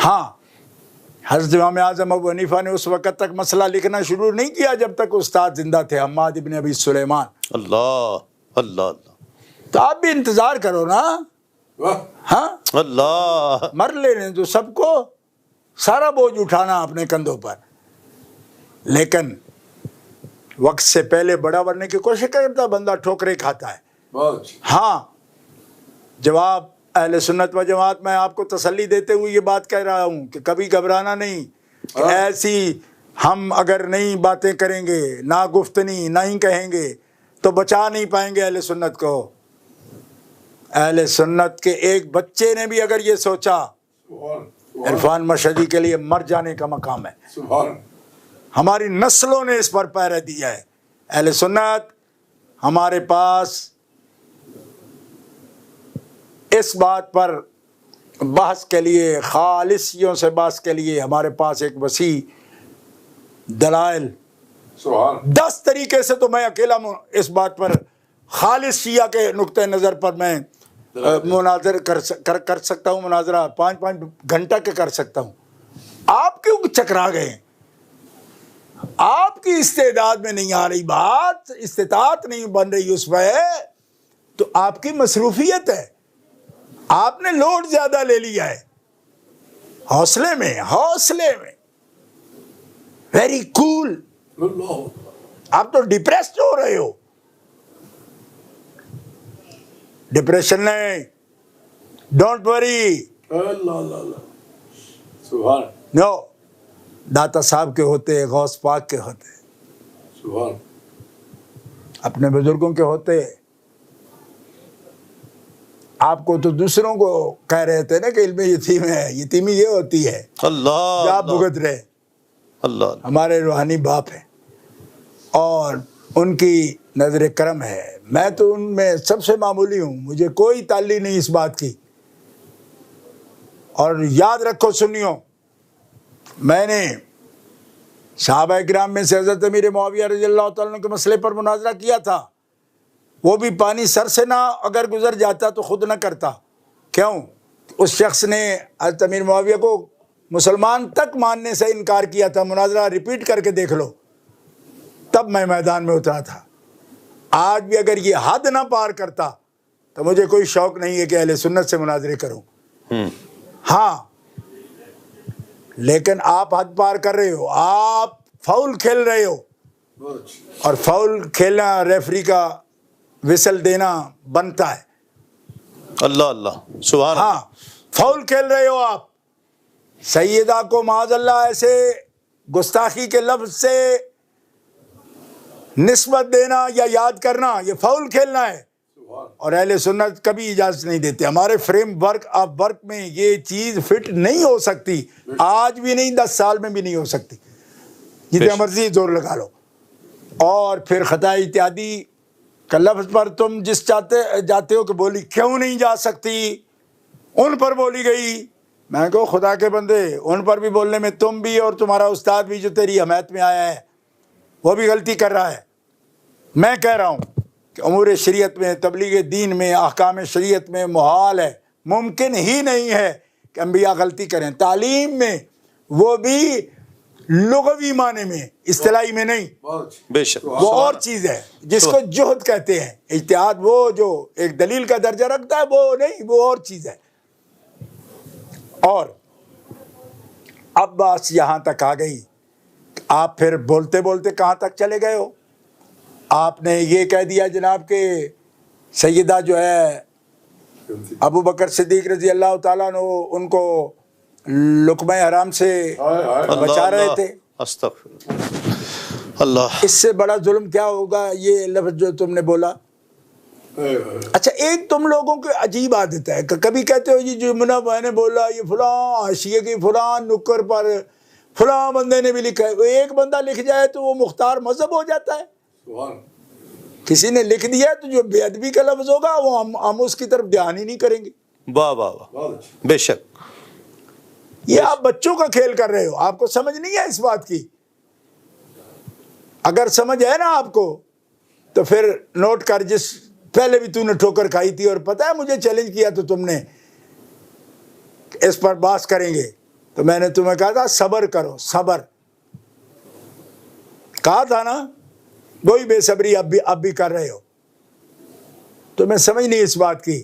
ہاں، حضرت امام اعظم ابو حنیفہ نے اس وقت تک مسئلہ لکھنا شروع نہیں کیا جب تک استاد زندہ تھے، حماد ابن ابی سلیمان. اللہ اللہ اللہ. تو آپ بھی انتظار کرو نا. ہاں، اللہ. مر لینے تو سب کو، سارا بوجھ اٹھانا اپنے کندھوں پر، لیکن وقت سے پہلے بڑا بننے کی کوشش کرتا بندہ ٹھوکریں کھاتا ہے. ہاں، جواب اہل سنت و جماعت میں آپ کو تسلی دیتے ہوئے یہ بات کہہ رہا ہوں کہ کبھی گھبرانا نہیں کہ ایسی ہم اگر نئی باتیں کریں گے، نہ گفتنی نہیں کہیں گے تو بچا نہیں پائیں گے اہل سنت کو. اہل سنت کے ایک بچے نے بھی اگر یہ سوچا، عرفان مشہدی کے لیے مر جانے کا مقام ہے. ہماری نسلوں نے اس پر پہرہ دیا ہے. اہل سنت ہمارے پاس اس بات پر بحث کے لیے، خالصیوں سے بحث کے لیے ہمارے پاس ایک وسیع دلائل، 10 طریقے سے تو میں اکیلا اس بات پر خالص شیعہ کے نقطۂ نظر پر میں مناظر کر سکتا ہوں. مناظرہ 5 گھنٹہ کے کر سکتا ہوں. آپ کیوں چکرا گئے؟ آپ کی استعداد میں نہیں آ رہی بات، استطاعت نہیں بن رہی اس پہ، تو آپ کی مصروفیت ہے. آپ نے لوڈ زیادہ لے لیا ہے. حوصلے میں ویری کول. آپ تو ڈپریسڈ ہو رہے ہو. ڈپریشن نہیں، ڈونٹ وری. نو، داتا صاحب کے ہوتے، غوث پاک کے ہوتے، اپنے بزرگوں کے ہوتے. آپ کو تو دوسروں کو کہہ رہے تھے نا کہ علم یتیم ہے، یتیمی یہ ہوتی ہے. اللہ. آپ بھگت رہے. اللہ. ہمارے روحانی باپ ہیں اور ان کی نظر کرم ہے. میں تو ان میں سب سے معمولی ہوں، مجھے کوئی تعلق نہیں اس بات کی. اور یاد رکھو سنیو، میں نے صحابہ کرام میں سے حضرت امیر معاویہ رضی اللہ تعالیٰ عنہ کے مسئلے پر مناظرہ کیا تھا. وہ بھی پانی سر سے نہ اگر گزر جاتا تو خود نہ کرتا. کیوں؟ اس شخص نے حضرت امیر معاویہ کو مسلمان تک ماننے سے انکار کیا تھا. مناظرہ ریپیٹ کر کے دیکھ لو. تب میں میدان میں اترا تھا. آج بھی اگر یہ حد نہ پار کرتا تو مجھے کوئی شوق نہیں ہے کہ اہل سنت سے مناظرے کروں. ہاں، لیکن آپ حد پار کر رہے ہو. آپ فاؤل کھیل رہے ہو، اور فاؤل کھیلنا ریفری کا وسل دینا بنتا ہے. اللہ اللہ. سبحان. ہاں، فاؤل کھیل رہے ہو آپ. سیدہ کو معاذ اللہ ایسے گستاخی کے لفظ سے نسبت دینا یا یاد کرنا، یہ فاؤل کھیلنا ہے. اور اہل سنت کبھی اجازت نہیں دیتے. ہمارے فریم ورک آف ورک میں یہ چیز فٹ نہیں ہو سکتی. آج بھی نہیں، 10 سال میں بھی نہیں ہو سکتی. جتنا مرضی زور لگا لو. اور پھر خطا اتحادی کا لفظ پر تم جس جاتے ہو کہ بولی کیوں نہیں جا سکتی، ان پر بولی گئی. میں کہو خدا کے بندے، ان پر بھی بولنے میں تم بھی اور تمہارا استاد بھی جو تیری حمایت میں آیا ہے وہ بھی غلطی کر رہا ہے. میں کہہ رہا ہوں کہ امور شریعت میں، تبلیغ دین میں، احکام شریعت میں محال ہے، ممکن ہی نہیں ہے کہ انبیاء غلطی کریں. تعلیم میں، وہ بھی لغوی معنی میں، اصطلاحی میں نہیں. بے شک. وہ اور چیز ہے جس کو جہد کہتے ہیں. اجتہاد وہ جو ایک دلیل کا درجہ رکھتا ہے وہ نہیں، وہ اور چیز ہے. اور اب بات یہاں تک آ گئی، آپ پھر بولتے بولتے کہاں تک چلے گئے ہو. آپ نے یہ کہہ دیا جناب کہ سیدہ جو ہے ابو بکر صدیق رضی اللہ تعالیٰ عنہ ان کو لقمہ حرام سے بچا رہے تھے. استغفر اللہ. اس سے بڑا ظلم کیا ہوگا یہ لفظ جو تم نے بولا. اچھا ایک تم لوگوں کی عجیب عادت ہے کہ کبھی کہتے ہو جی جمنہ میں نے بولا یہ فلاں حاشیے کی فلاں نکر پر فلاں بندے نے بھی لکھا ہے. ایک بندہ لکھ جائے تو وہ مختار مذہب ہو جاتا ہے. کسی نے لکھ دیا تو جو بے ادبی کا لفظ ہوگا وہ ہم اس کی طرف دھیان ہی نہیں کریں گے. واہ واہ واہ، بے شک. یہ آپ بچوں کا کھیل کر رہے ہو. آپ کو سمجھ نہیں ہے اس بات کی. اگر سمجھ ہے نا آپ کو تو پھر نوٹ کر، جس پہلے بھی تو نے ٹھوکر کھائی تھی اور پتہ ہے مجھے چیلنج کیا تو تم نے اس پر بحث کریں گے تو میں نے تمہیں کہا تھا صبر کرو. صبر کہا تھا نا، وہی بے صبری اب بھی کر رہے ہو. تمہیں سمجھ نہیں اس بات کی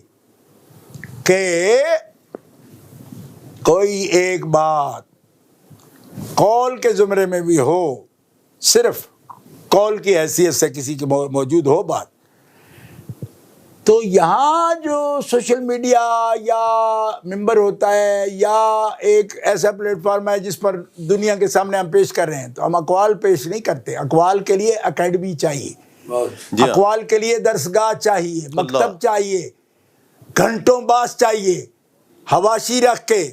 کہ کوئی ایک بات قول کے زمرے میں بھی ہو، صرف قول کی حیثیت سے کسی کی موجود ہو بات، تو یہاں جو سوشل میڈیا یا ممبر ہوتا ہے یا ایک ایسا پلیٹ فارم ہے جس پر دنیا کے سامنے ہم پیش کر رہے ہیں، تو ہم اقوال پیش نہیں کرتے. اقوال کے لیے اکیڈمی چاہیے، اقوال کے لیے درسگاہ چاہیے، مکتب چاہیے، گھنٹوں باس چاہیے. حواشی رکھ کے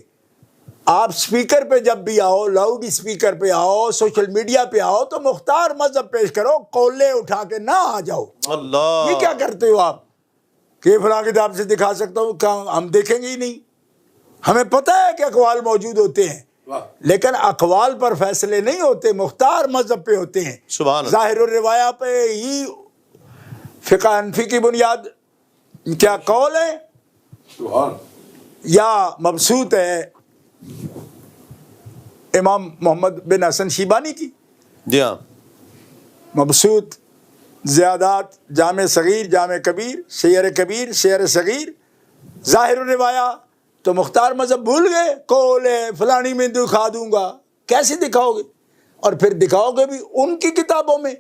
آپ سپیکر پہ جب بھی آؤ، لاؤڈ سپیکر پہ آؤ، سوشل میڈیا پہ آؤ تو مختار مذہب پیش کرو، قولے اٹھا کے نہ آ جاؤ. اللہ، یہ کیا کرتے ہو آپ کہ فلاں کتاب سے دکھا سکتا ہوں؟ ہم دیکھیں گے ہی نہیں. ہمیں پتہ ہے کہ اقوال موجود ہوتے ہیں لیکن اقوال پر فیصلے نہیں ہوتے، مختار مذہب پہ ہوتے ہیں. سبحان اللہ. ظاہر الروایہ پہ ہی فقہ حنفی کی بنیاد کیا قول ہے یا مبسوط ہے امام محمد بن حسن شیبانی کی. جی ہاں، مبسوط، زیادات، جامع صغیر، جامع کبیر، شعر کبیر، شعر صغیر، ظاہر الروایہ. تو مختار مذہب بھول گئے، قول ہے فلانی میں دکھا دوں گا. کیسے دکھاؤ گے؟ اور پھر دکھاؤ گے بھی ان کی کتابوں میں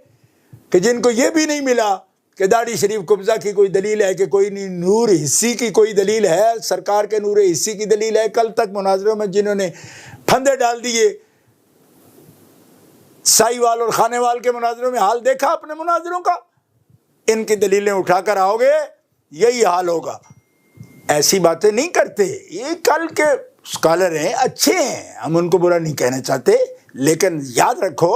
کہ جن کو یہ بھی نہیں ملا کہ داڑھی شریف قبضہ کی کوئی دلیل ہے کہ کوئی نہیں، نور حصی کی کوئی دلیل ہے، سرکار کے نور حصی کی دلیل ہے. کل تک مناظروں میں جنہوں نے پھندے ڈال دیے، سائی وال اور خانے وال کے مناظروں میں حال دیکھا اپنے مناظروں کا. ان کی دلیلیں اٹھا کر آؤ گے یہی حال ہوگا. ایسی باتیں نہیں کرتے. یہ کل کے اسکالر ہیں، اچھے ہیں، ہم ان کو برا نہیں کہنا چاہتے، لیکن یاد رکھو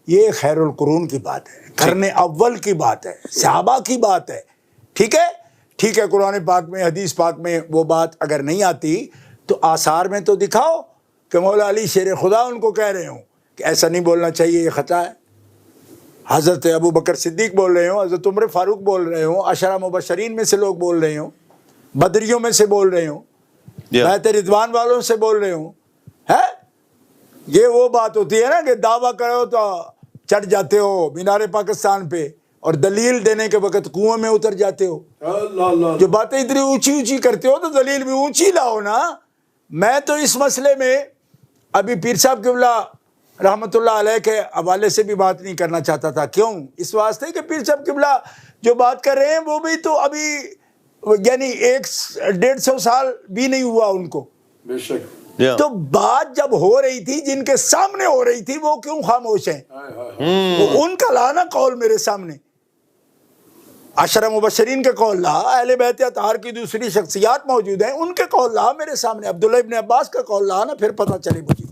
یہ خیر القرون کی بات ہے، قرن اول کی بات ہے، صحابہ کی بات ہے. ٹھیک ہے، ٹھیک ہے. قرآن پاک میں، حدیث پاک میں وہ بات اگر نہیں آتی تو آثار میں تو دکھاؤ کہ مولا علی شیر خدا ان کو کہہ رہے ہوں کہ ایسا نہیں بولنا چاہیے، یہ خطا ہے. حضرت ابو بکر صدیق بول رہے ہوں، حضرت عمر فاروق بول رہے ہوں، عشرہ مبشرین میں سے لوگ بول رہے ہوں، بدریوں میں سے بول رہے ہوں، بیعت رضوان والوں سے بول رہے ہوں. ہے یہ وہ بات ہوتی ہے نا کہ دعویٰ کرو تو چڑھ جاتے ہو مینار پاکستان پہ اور دلیل دینے کے وقت کنویں میں اتر جاتے ہو. جو باتیں اتنی اونچی اونچی کرتے ہو تو دلیل بھی اونچی لاؤ نا. میں تو اس مسئلے میں ابھی پیر صاحب قبلہ رحمۃ اللہ علیہ کے حوالے سے بھی بات نہیں کرنا چاہتا تھا. کیوں؟ اس واسطے کہ پیر صاحب قبلہ جو بات کر رہے ہیں وہ بھی تو ابھی یعنی 150 سال بھی نہیں ہوا ان کو. بے شک. تو بات جب ہو رہی تھی جن کے سامنے ہو رہی تھی وہ کیوں خاموش ہیں؟ وہ ان کا لانا قول میرے سامنے، عشرہ مبشرین کے قول لا، اہل بیت اطہار کی دوسری شخصیات موجود ہیں ان کے قول لا میرے سامنے، عبداللہ ابن عباس کا قول لا نا، پھر پتہ چلے مجھے.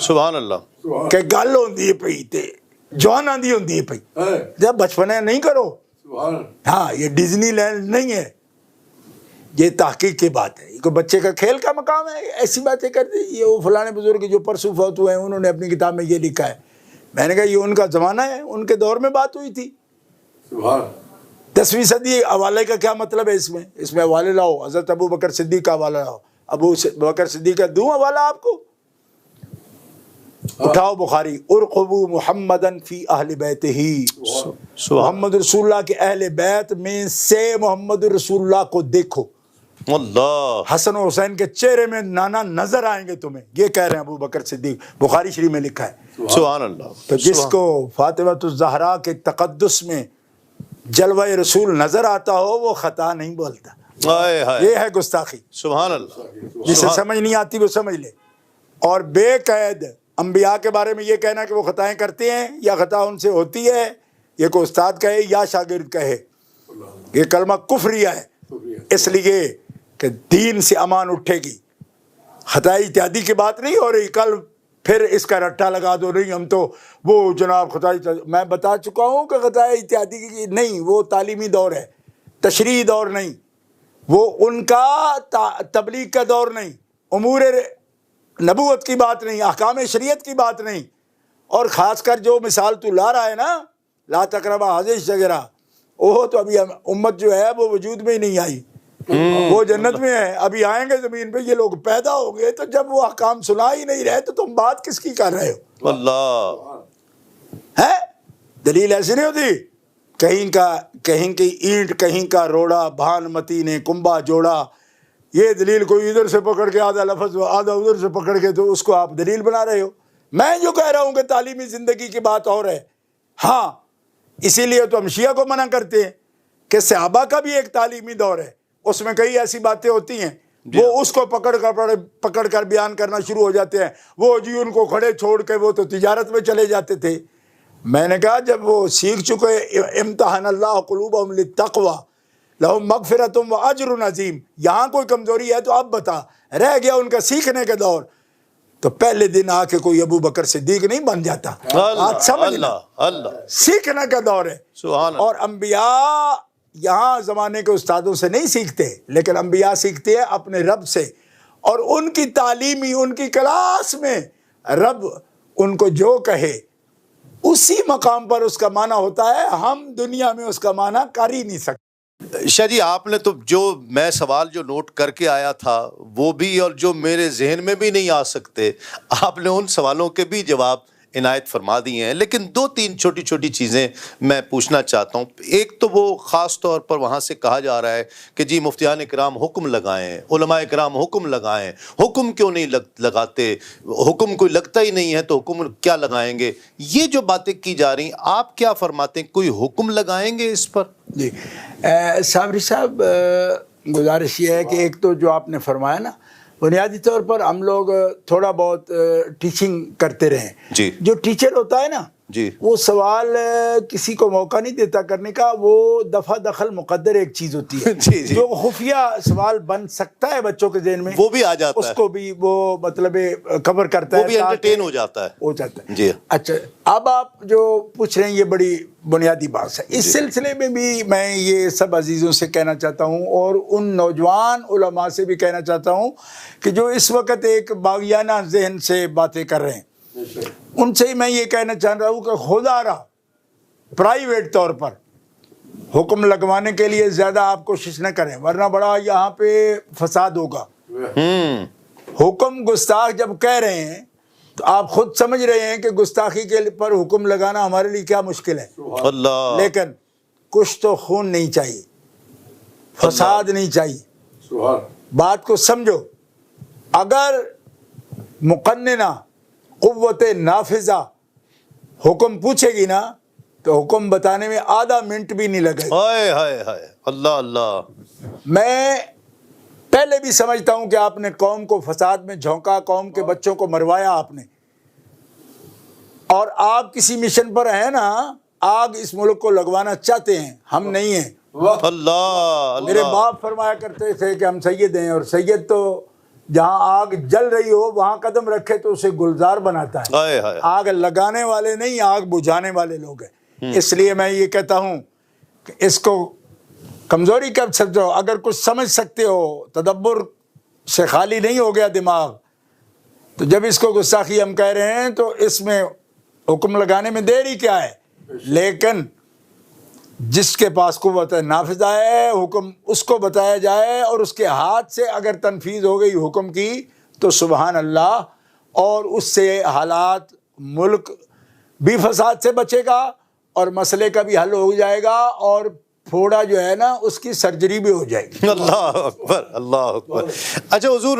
سبحان اللہ. کہ گل ہوندی پئی تے جوان آندی ہوندی پئی. جب بچپنے نہیں کرو. ہاں یہ ڈزنی لینڈ نہیں ہے، یہ تحقیق کی بات ہے. کوئی بچے کا کھیل کا مقام ہے؟ ایسی باتیں کرتے. یہ وہ فلانے بزرگ جو پرسوں فوت ہوئے ہیں انہوں نے اپنی کتاب میں یہ لکھا ہے. میں نے کہا یہ ان کا زمانہ ہے، ان کے دور میں بات ہوئی تھی. 10ویں صدی. حوالے کا کیا مطلب ہے؟ اس میں حوالے لاؤ. حضرت ابو بکر صدیق کا حوالہ لاؤ. ابو بکر صدیق کا دوں حوالہ آپ کو؟ اٹھاؤ بخاری، ارقبوا محمدن فی اہل بیتہ، محمد رسول اللہ کے اہل بیت میں سے محمد رسول اللہ کو دیکھو. اللہ، حسن و حسین کے چہرے میں نانا نظر آئیں گے تمہیں. یہ کہہ رہے ہیں ابو بکر صدیق، بخاری شریف میں لکھا ہے. سبحان اللہ. تو جس کو فاطمۃ الزہرا کے تقدس میں جلوہ رسول نظر آتا ہو وہ خطا نہیں بولتا. یہ ہے گستاخی. سبحان اللہ. جسے سمجھ نہیں آتی وہ سمجھ لے. اور بے قید انبیاء کے بارے میں یہ کہنا کہ وہ خطائیں کرتے ہیں یا خطا ان سے ہوتی ہے، یہ کوئی استاد کہے یا شاگرد کہے، یہ کلمہ کفریہ ہے، اس لیے کہ دین سے امان اٹھے گی. خطائے اتحادی کی بات نہیں ہو رہی، کل پھر اس کا رٹا لگا دو نہیں ہم تو وہ جناب خطائے، میں بتا چکا ہوں کہ خطائے اتحادی کی نہیں، وہ تعلیمی دور ہے، تشریعی دور نہیں، وہ ان کا تبلیغ کا دور نہیں، امور نبوت کی بات نہیں، احکام شریعت کی بات نہیں. اور خاص کر جو مثال تو لا رہا ہے نا، لا تقربا هذه الشجرہ، وہ تو ابھی امت جو ہے وہ وجود میں ہی نہیں آئی، وہ جنت میں ہے، ابھی آئیں گے زمین پہ. یہ لوگ پیدا ہو گئے تو جب وہ احکام سنا ہی نہیں رہے تو تم بات کس کی کر رہے ہو؟ اللہ ہے دلیل ایسی نہیں ہوتی، کہیں کی اینٹ کہیں کا روڑا، بھانمتی نے کنبا جوڑا. یہ دلیل کوئی ادھر سے پکڑ کے آدھا لفظ آدھا ادھر سے پکڑ کے تو اس کو آپ دلیل بنا رہے ہو. میں جو کہہ رہا ہوں کہ تعلیمی زندگی کی بات اور ہے. ہاں اسی لیے تو ہم شیعہ کو منع کرتے ہیں کہ صحابہ کا بھی ایک تعلیمی دور ہے، اس میں کئی ایسی باتیں ہوتی ہیں وہ اس کو پکڑ کر بیان کرنا شروع ہو جاتے ہیں. وہ جی ان کو کھڑے چھوڑ کے وہ تو تجارت میں چلے جاتے تھے. میں نے کہا جب وہ سیکھ چکے، امتحان اللہ قلوبہم للتقوی لہم مغفرۃ واجر عظیم، یہاں کوئی کمزوری ہے تو اب بتا. رہ گیا ان کا سیکھنے کا دور، تو پہلے دن آ کے کوئی ابو بکر صدیق نہیں بن جاتا. آج سمجھنا اللہ سیکھنے کا دور ہے. سبحان اللہ. اور انبیاء یہاں زمانے کے استادوں سے نہیں سیکھتے، لیکن انبیاء سیکھتے ہیں اپنے رب سے، اور ان کی تعلیمی ان کی کلاس میں رب ان کو جو کہے اسی مقام پر اس کا معنی ہوتا ہے. ہم دنیا میں اس کا معنی کر ہی نہیں سکتے. شاہ جی آپ نے تو جو میں سوال جو نوٹ کر کے آیا تھا وہ بھی، اور جو میرے ذہن میں بھی نہیں آ سکتے، آپ نے ان سوالوں کے بھی جواب عنایت فرما دیے ہیں. لیکن دو تین چھوٹی چھوٹی چیزیں میں پوچھنا چاہتا ہوں. ایک تو وہ خاص طور پر وہاں سے کہا جا رہا ہے کہ جی مفتیان کرام حکم لگائیں، علماء کرام حکم لگائیں. حکم کیوں نہیں لگاتے؟ حکم کوئی لگتا ہی نہیں ہے تو حکم کیا لگائیں گے؟ یہ جو باتیں کی جا رہی ہیں آپ کیا فرماتے ہیں؟ کوئی حکم لگائیں گے اس پر؟ جی صابری صاحب، گزارش یہ ہے کہ ایک تو جو آپ نے فرمایا نا، بنیادی طور پر ہم لوگ تھوڑا بہت ٹیچنگ کرتے رہے. جی جو ٹیچر ہوتا ہے نا، جی وہ سوال کسی کو موقع نہیں دیتا کرنے کا، وہ دفع دخل مقدر ایک چیز ہوتی ہے. جی جی جو خفیہ سوال بن سکتا ہے بچوں کے ذہن میں، وہ بھی آ جاتا اس ہے، کو بھی وہ مطلب کور کرتا ہے، وہ بھی انٹرٹین ہو جاتا ہے. جی اچھا اب آپ جو پوچھ رہے ہیں یہ بڑی بنیادی بات ہے. اس سلسلے میں بھی میں یہ سب عزیزوں سے کہنا چاہتا ہوں، اور ان نوجوان علماء سے بھی کہنا چاہتا ہوں کہ جو اس وقت ایک باغیانہ ذہن سے باتیں کر رہے ہیں، ان سے میں یہ کہنا چاہ رہا ہوں کہ خدا را پرائیویٹ طور پر حکم لگوانے کے لیے زیادہ آپ کوشش نہ کریں، ورنہ بڑا یہاں پہ فساد ہوگا. حکم گستاخ جب کہہ رہے ہیں تو آپ خود سمجھ رہے ہیں کہ گستاخی کے پر حکم لگانا ہمارے لیے کیا مشکل ہے. اللہ، لیکن کچھ تو خون نہیں چاہیے، فساد نہیں چاہیے. بات کو سمجھو. اگر مقننہ قوت نافذہ حکم پوچھے گی نا تو حکم بتانے میں آدھا منٹ بھی نہیں لگے. ہائے ہائے ہائے، اللہ اللہ. میں پہلے بھی سمجھتا ہوں کہ آپ نے قوم کو فساد میں جھونکا، قوم کے بچوں کو مروایا آپ نے، اور آپ کسی مشن پر ہیں نا، آگ اس ملک کو لگوانا چاہتے ہیں، ہم نہیں ہیں. اللہ، میرے باپ فرمایا کرتے تھے کہ ہم سید ہیں، اور سید تو جہاں آگ جل رہی ہو وہاں قدم رکھے تو اسے گلزار بناتا ہے. ہائے ہائے. آگ لگانے والے نہیں، آگ بجھانے والے لوگ ہیں. اس لیے میں یہ کہتا ہوں کہ اس کو کمزوری کب سمجھو. اگر کچھ سمجھ سکتے ہو، تدبر سے خالی نہیں ہو گیا دماغ، تو جب اس کو گستاخی ہم کہہ رہے ہیں تو اس میں حکم لگانے میں دیر ہی کیا ہے. لیکن جس کے پاس قوت نافذہ ہے، حکم اس کو بتایا جائے، اور اس کے ہاتھ سے اگر تنفیذ ہو گئی حکم کی تو سبحان اللہ. اور اس سے حالات، ملک بھی فساد سے بچے گا، اور مسئلے کا بھی حل ہو جائے گا، اور پھوڑا جو ہے نا اس کی سرجری بھی ہو جائے گی. اللہ اکبر، اللہ اکبر. اچھا حضور،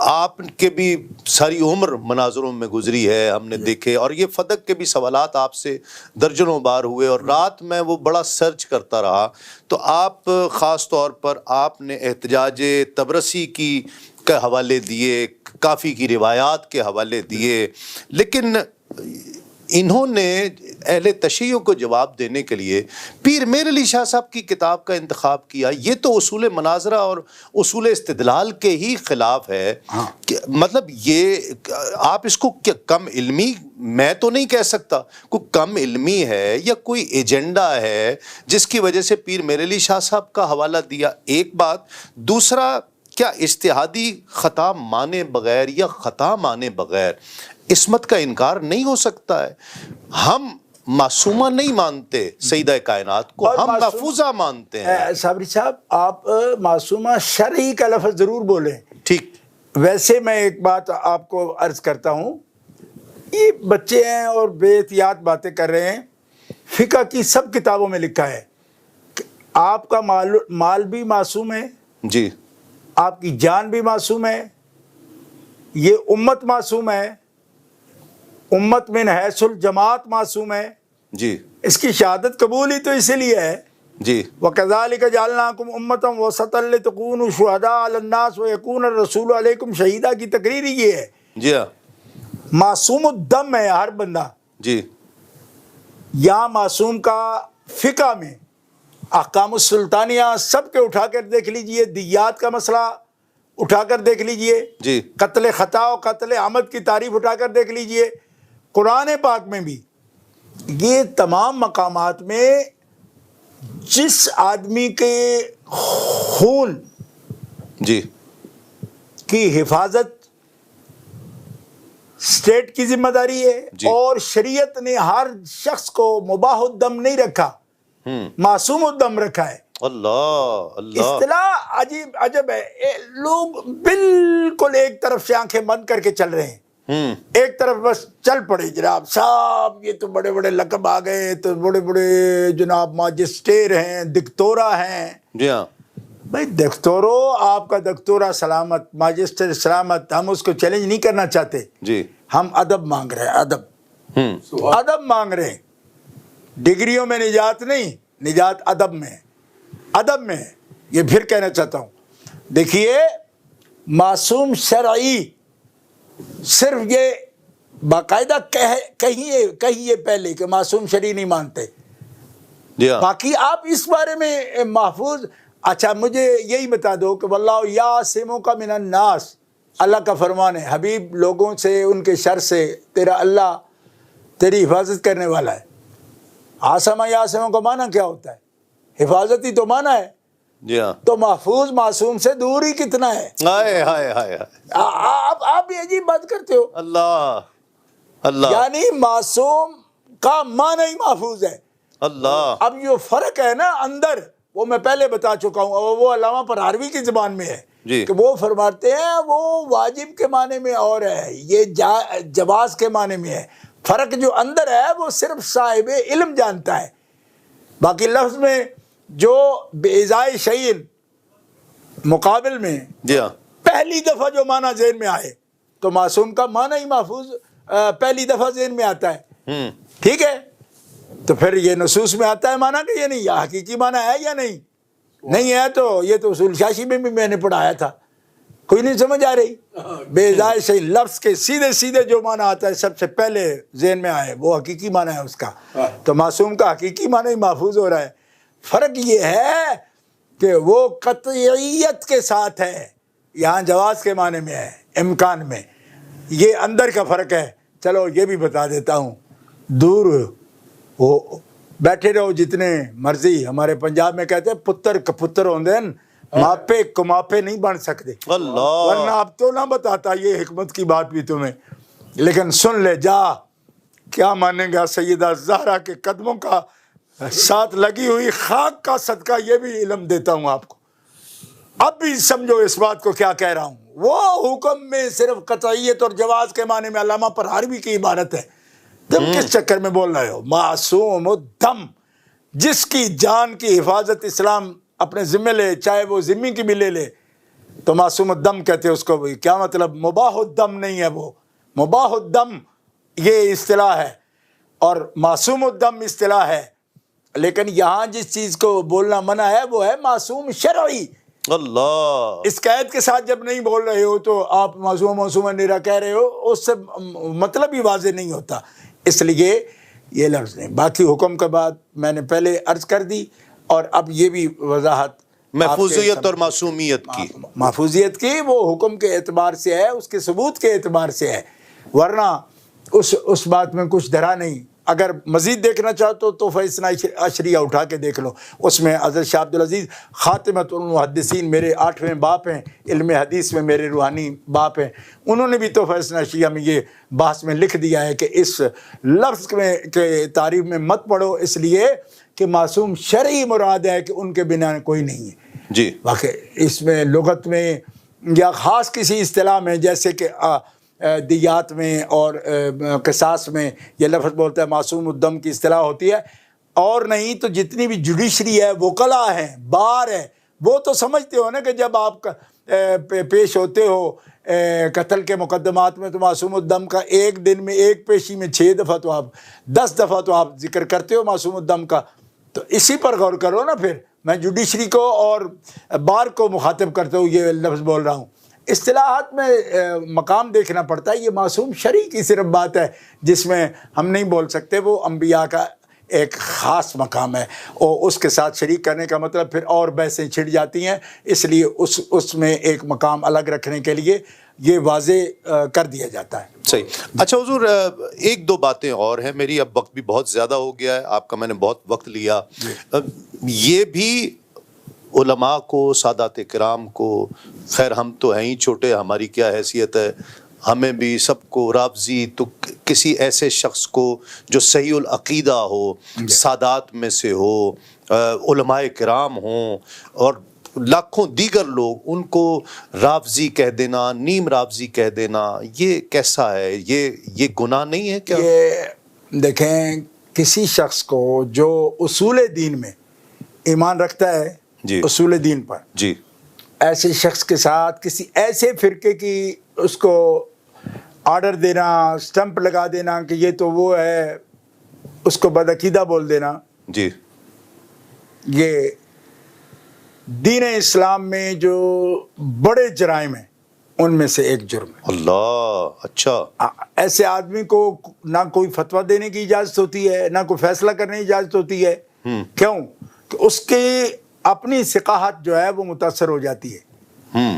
آپ کے بھی ساری عمر مناظروں میں گزری ہے، ہم نے دیکھے، اور یہ فدق کے بھی سوالات آپ سے درجنوں بار ہوئے، اور رات میں وہ بڑا سرچ کرتا رہا. تو آپ خاص طور پر آپ نے احتجاج تبرسی کے حوالے دیے، کافی کی روایات کے حوالے دیے، لیکن انہوں نے اہل تشیع کو جواب دینے کے لیے پیر میر علی شاہ صاحب کی کتاب کا انتخاب کیا. یہ تو اصول مناظرہ اور اصول استدلال کے ہی خلاف ہے. کہ مطلب یہ آپ اس کو کم علمی میں تو نہیں کہہ سکتا, کوئی کم علمی ہے یا کوئی ایجنڈا ہے جس کی وجہ سے پیر میر علی شاہ صاحب کا حوالہ دیا. ایک بات. دوسرا, کیا اجتہادی خطا مانے بغیر یا خطا مانے بغیر عصمت کا انکار نہیں ہو سکتا ہے؟ ہم معصومہ نہیں مانتے سیدہ کائنات کو, ہم محفوظہ مانتے ہیں. صابری صاحب, آپ معصومہ شرعی کا لفظ ضرور بولیں. ٹھیک. ویسے میں ایک بات آپ کو عرض کرتا ہوں, یہ بچے ہیں اور بے احتیاط باتیں کر رہے ہیں. فقہ کی سب کتابوں میں لکھا ہے کہ آپ کا مال بھی معصوم ہے, جی, آپ کی جان بھی معصوم ہے, یہ امت معصوم ہے, امت من حیث الجماعت معصوم ہے. جی, اس کی شہادت قبول ہی تو اسی لیے ہے. جی, وَكَذَلِكَ جَعَلْنَاكُمْ أُمَّةً وَسَطًا لِتَكُونُوا شُهَدَاءَ عَلَى النَّاسِ وَيَكُونَ الرَّسُولُ عَلَيْكُمْ شَهِيدًا کی تقریر ہی یہ ہے. جی ہاں, معصوم الدم ہے ہر بندہ. جی, یہاں معصوم کا فقہ میں احکام السلطانیہ سب کے اٹھا کر دیکھ لیجئے, دیات کا مسئلہ اٹھا کر دیکھ لیجئے, جی, قتل خطا و قتل عمد کی تعریف اٹھا کر دیکھ لیجئے, قرآن پاک میں بھی یہ تمام مقامات میں جس آدمی کے خون جی, کی حفاظت اسٹیٹ کی ذمہ داری ہے, جی, اور شریعت نے ہر شخص کو مباح الدم نہیں رکھا, معصوم الدم رکھا ہے. اللہ اللہ, اصطلاح عجیب عجب ہے. لوگ بالکل ایک طرف سے آنکھیں بند کر کے چل رہے ہیں, ایک طرف بس چل پڑے جناب صاحب, یہ تو بڑے بڑے لقب آ گئے, تو بڑے بڑے جناب ماجسٹیر ہیں, دکتورا ہیں. جی ہاں, بھائی دکتورو, آپ کا دکتورا سلامت, ماجسٹر سلامت, ہم اس کو چیلنج نہیں کرنا چاہتے. جی, ہم ادب مانگ رہے ہیں, ادب مانگ رہے ہیں. ڈگریوں میں نجات نہیں, نجات ادب میں, ادب میں. یہ پھر کہنا چاہتا ہوں, دیکھیے معصوم شرعی صرف یہ باقاعدہ کہیے پہلے کہ معصوم شرعی نہیں مانتے. جی ہاں, باقی آپ اس بارے میں محفوظ. اچھا مجھے یہی بتا دو کہ واللہ یعصمک من الناس, اللہ کا فرمان ہے, حبیب لوگوں سے ان کے شر سے تیرا اللہ تیری حفاظت کرنے والا ہے. عاصمہ یعصمہ کا معنی کیا ہوتا ہے؟ حفاظت ہی تو معنی ہے. جی ہاں, تو محفوظ معصوم سے دور ہی کتنا ہے. ہائے ہائے ہائے, آپ بھی عجیب بات کرتے ہو. اللہ اللہ, یعنی معصوم کا معنی ہی محفوظ ہے. اللہ. اب جو فرق ہے نا اندر, وہ میں پہلے بتا چکا ہوں, اور وہ علامہ پرہاروی کی زبان میں ہے. جی, کہ وہ فرماتے ہیں وہ واجب کے معنی میں اور ہے, یہ جواز کے معنی میں ہے. فرق جو اندر ہے وہ صرف صاحب علم جانتا ہے. باقی لفظ میں جو بإزاء شیء مقابل میں جی ہاں, پہلی دفعہ جو معنی ذہن میں آئے, تو معصوم کا معنی ہی محفوظ پہلی دفعہ ذہن میں آتا ہے. ٹھیک ہے, تو پھر یہ نصوص میں آتا ہے معنی کہ یہ نہیں, یا حقیقی معنی ہے یا نہیں. نہیں ہے تو یہ تو اصول شاشی میں بھی میں نے پڑھایا تھا, کوئی نہیں سمجھ آ رہی. بے صحیح لفظ کے سیدھے جو معنی آتا ہے سب سے پہلے ذہن میں آئے وہ حقیقی معنی ہے اس کا. تو معصوم کا حقیقی معنی ہی محفوظ ہو رہا ہے. فرق یہ ہے کہ وہ قطعیت کے ساتھ ہے, یہاں جواز کے معنی میں ہے, امکان میں. یہ اندر کا فرق ہے. چلو یہ بھی بتا دیتا ہوں, دور وہ بیٹھے رہو جتنے مرضی. ہمارے پنجاب میں کہتے ہیں پتر کپتر ہوندے ہیں, ماپے کماپے نہیں بن سکتے. اللہ, ورنہ اب تو نہ بتاتا یہ حکمت کی بات بھی تمہیں, لیکن سن لے جا. کیا مانیں گا سیدہ زہرا کے قدموں کا ساتھ لگی ہوئی خاک کا صدقہ, یہ بھی علم دیتا ہوں آپ کو. اب بھی سمجھو اس بات کو کیا کہہ رہا ہوں. وہ حکم میں صرف قطعیت اور جواز کے معنی میں علامہ پرہاروی کی عبارت ہے. تم کس چکر میں بول رہے ہو؟ معصوم الدم, جس کی جان کی حفاظت اسلام اپنے ذمہ لے, چاہے وہ ذمہ کی بھی لے لے, تو معصوم الدم کہتے ہیں اس کو. کیا مطلب؟ مباح الدم نہیں ہے وہ, مباح الدم یہ اصطلاح ہے اور معصوم الدم اصطلاح ہے. لیکن یہاں جس چیز کو بولنا منع ہے وہ ہے معصوم شرعی. اللہ, اس قید کے ساتھ جب نہیں بول رہے ہو تو آپ معصوم نیرا کہہ رہے ہو, اس سے مطلب ہی واضح نہیں ہوتا. اس لیے یہ لفظ نہیں. باقی حکم کا بات میں نے پہلے عرض کر دی، اور اب یہ بھی وضاحت محفوظیت اور معصومیت کی. محفوظیت کی وہ حکم کے اعتبار سے ہے، اس کے ثبوت کے اعتبار سے ہے، ورنہ اس بات میں کچھ دھرا نہیں. اگر مزید دیکھنا چاہتے ہو تو فیصلہ عشریہ اٹھا کے دیکھ لو، اس میں حضرت شاہ عبدالعزیز خاتمۃ المحدثین میرے 8ویں باپ ہیں، علم حدیث میں میرے روحانی باپ ہیں، انہوں نے بھی تو فیصلہ عشریہ میں یہ بحث میں لکھ دیا ہے کہ اس لفظ کے تعریف میں مت پڑھو، اس لیے کہ معصوم شرعی مراد ہے کہ ان کے بنا کوئی نہیں ہے. جی واقعی اس میں لغت میں یا خاص کسی اصطلاح میں، جیسے کہ دیات میں اور قصاص میں یہ لفظ بولتا ہے معصوم الدم کی اصطلاح ہوتی ہے، اور نہیں تو جتنی بھی جوڈیشری ہے، وکلا ہے، بار ہے، وہ تو سمجھتے ہو نا کہ جب آپ پیش ہوتے ہو قتل کے مقدمات میں تو معصوم الدم کا ایک دن میں ایک پیشی میں 6 دفعہ تو آپ 10 دفعہ تو آپ ذکر کرتے ہو معصوم الدم کا. تو اسی پر غور کرو نا. پھر میں جوڈیشری کو اور بار کو مخاطب کرتے ہوں یہ لفظ بول رہا ہوں. اصطلاحات میں مقام دیکھنا پڑتا ہے. یہ معصوم شرعی کی صرف بات ہے جس میں ہم نہیں بول سکتے، وہ انبیاء کا ایک خاص مقام ہے، اور اس کے ساتھ شریک کرنے کا مطلب پھر اور بحثیں چھڑ جاتی ہیں. اس لیے اس میں ایک مقام الگ رکھنے کے لیے یہ واضح کر دیا جاتا ہے. صحیح. اچھا حضور، ایک دو باتیں اور ہیں. میری اب وقت بھی بہت زیادہ ہو گیا ہے، آپ کا میں نے بہت وقت لیا. یہ بھی علماء کو، سادات کرام کو، خیر ہم تو ہیں ہی چھوٹے، ہماری کیا حیثیت ہے، ہمیں بھی سب کو رافضی تو کسی ایسے شخص کو جو صحیح العقیدہ ہو، سادات میں سے ہو، علماء کرام ہوں اور لاکھوں دیگر لوگ، ان کو رافضی کہہ دینا، نیم رافضی کہہ دینا، یہ کیسا ہے؟ یہ گناہ نہیں ہے کیا؟ یہ دیکھیں، کسی شخص کو جو اصول دین میں ایمان رکھتا ہے، جی اصول دین پر، جی، ایسے شخص کے ساتھ کسی ایسے فرقے کی اس کو آرڈر دینا، سٹمپ لگا دینا کہ یہ تو وہ ہے، اس کو بدعقیدہ بول دینا، جی، یہ دین اسلام میں جو بڑے جرائم ہیں ان میں سے ایک جرم ہے. اللہ، اچھا. ایسے آدمی کو نہ کوئی فتویٰ دینے کی اجازت ہوتی ہے، نہ کوئی فیصلہ کرنے کی اجازت ہوتی ہے. کیوں؟ کہ اس کی اپنی ثقافت جو ہے وہ متاثر ہو جاتی ہے.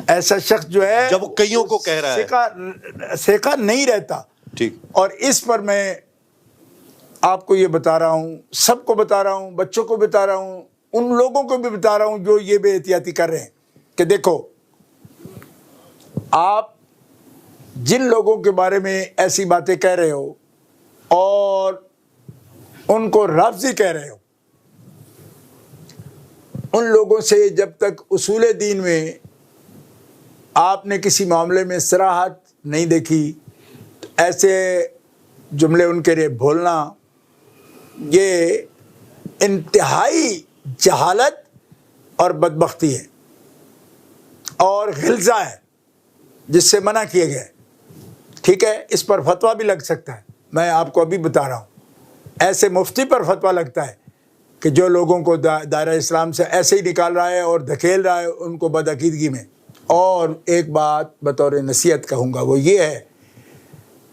ایسا شخص جو ہے جب وہ کئیوں کو کہہ رہا ہے، ثقہ نہیں رہتا. ٹھیک. اور اس پر میں آپ کو یہ بتا رہا ہوں، سب کو بتا رہا ہوں، بچوں کو بتا رہا ہوں، ان لوگوں کو بھی بتا رہا ہوں جو یہ بے احتیاطی کر رہے ہیں، کہ دیکھو، آپ جن لوگوں کے بارے میں ایسی باتیں کہہ رہے ہو اور ان کو رافضی کہہ رہے ہو، ان لوگوں سے جب تک اصول دین میں آپ نے کسی معاملے میں صراحت نہیں دیکھی، تو ایسے جملے ان کے لیے بولنا یہ انتہائی جہالت اور بدبختی ہے اور غلظہ ہے جس سے منع کیے گئے. ٹھیک ہے، اس پر فتویٰ بھی لگ سکتا ہے. میں آپ کو ابھی بتا رہا ہوں، ایسے مفتی پر فتویٰ لگتا ہے کہ جو لوگوں کو دائرہ اسلام سے ایسے ہی نکال رہا ہے اور دھکیل رہا ہے ان کو بدعقیدگی میں. اور ایک بات بطور نصیحت کہوں گا، وہ یہ ہے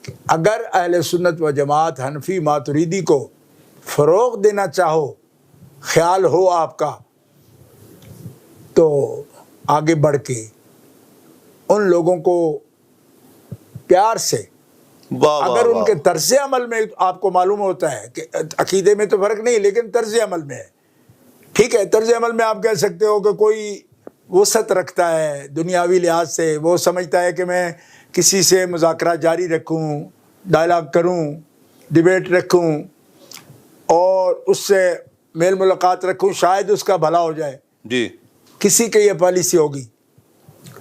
کہ اگر اہل سنت و جماعت حنفی ماتریدی کو فروغ دینا چاہو، خیال ہو آپ کا، تو آگے بڑھ کے ان لوگوں کو پیار سے، اگر ان کے طرز عمل میں آپ کو معلوم ہوتا ہے کہ عقیدے میں تو فرق نہیں لیکن طرز عمل میں ہے، ٹھیک ہے، طرز عمل میں آپ کہہ سکتے ہو کہ کوئی وسعت رکھتا ہے دنیاوی لحاظ سے، وہ سمجھتا ہے کہ میں کسی سے مذاکرہ جاری رکھوں، ڈائلاگ کروں، ڈیبیٹ رکھوں اور اس سے میل ملاقات رکھوں، شاید اس کا بھلا ہو جائے. جی، کسی کی یہ پالیسی ہوگی.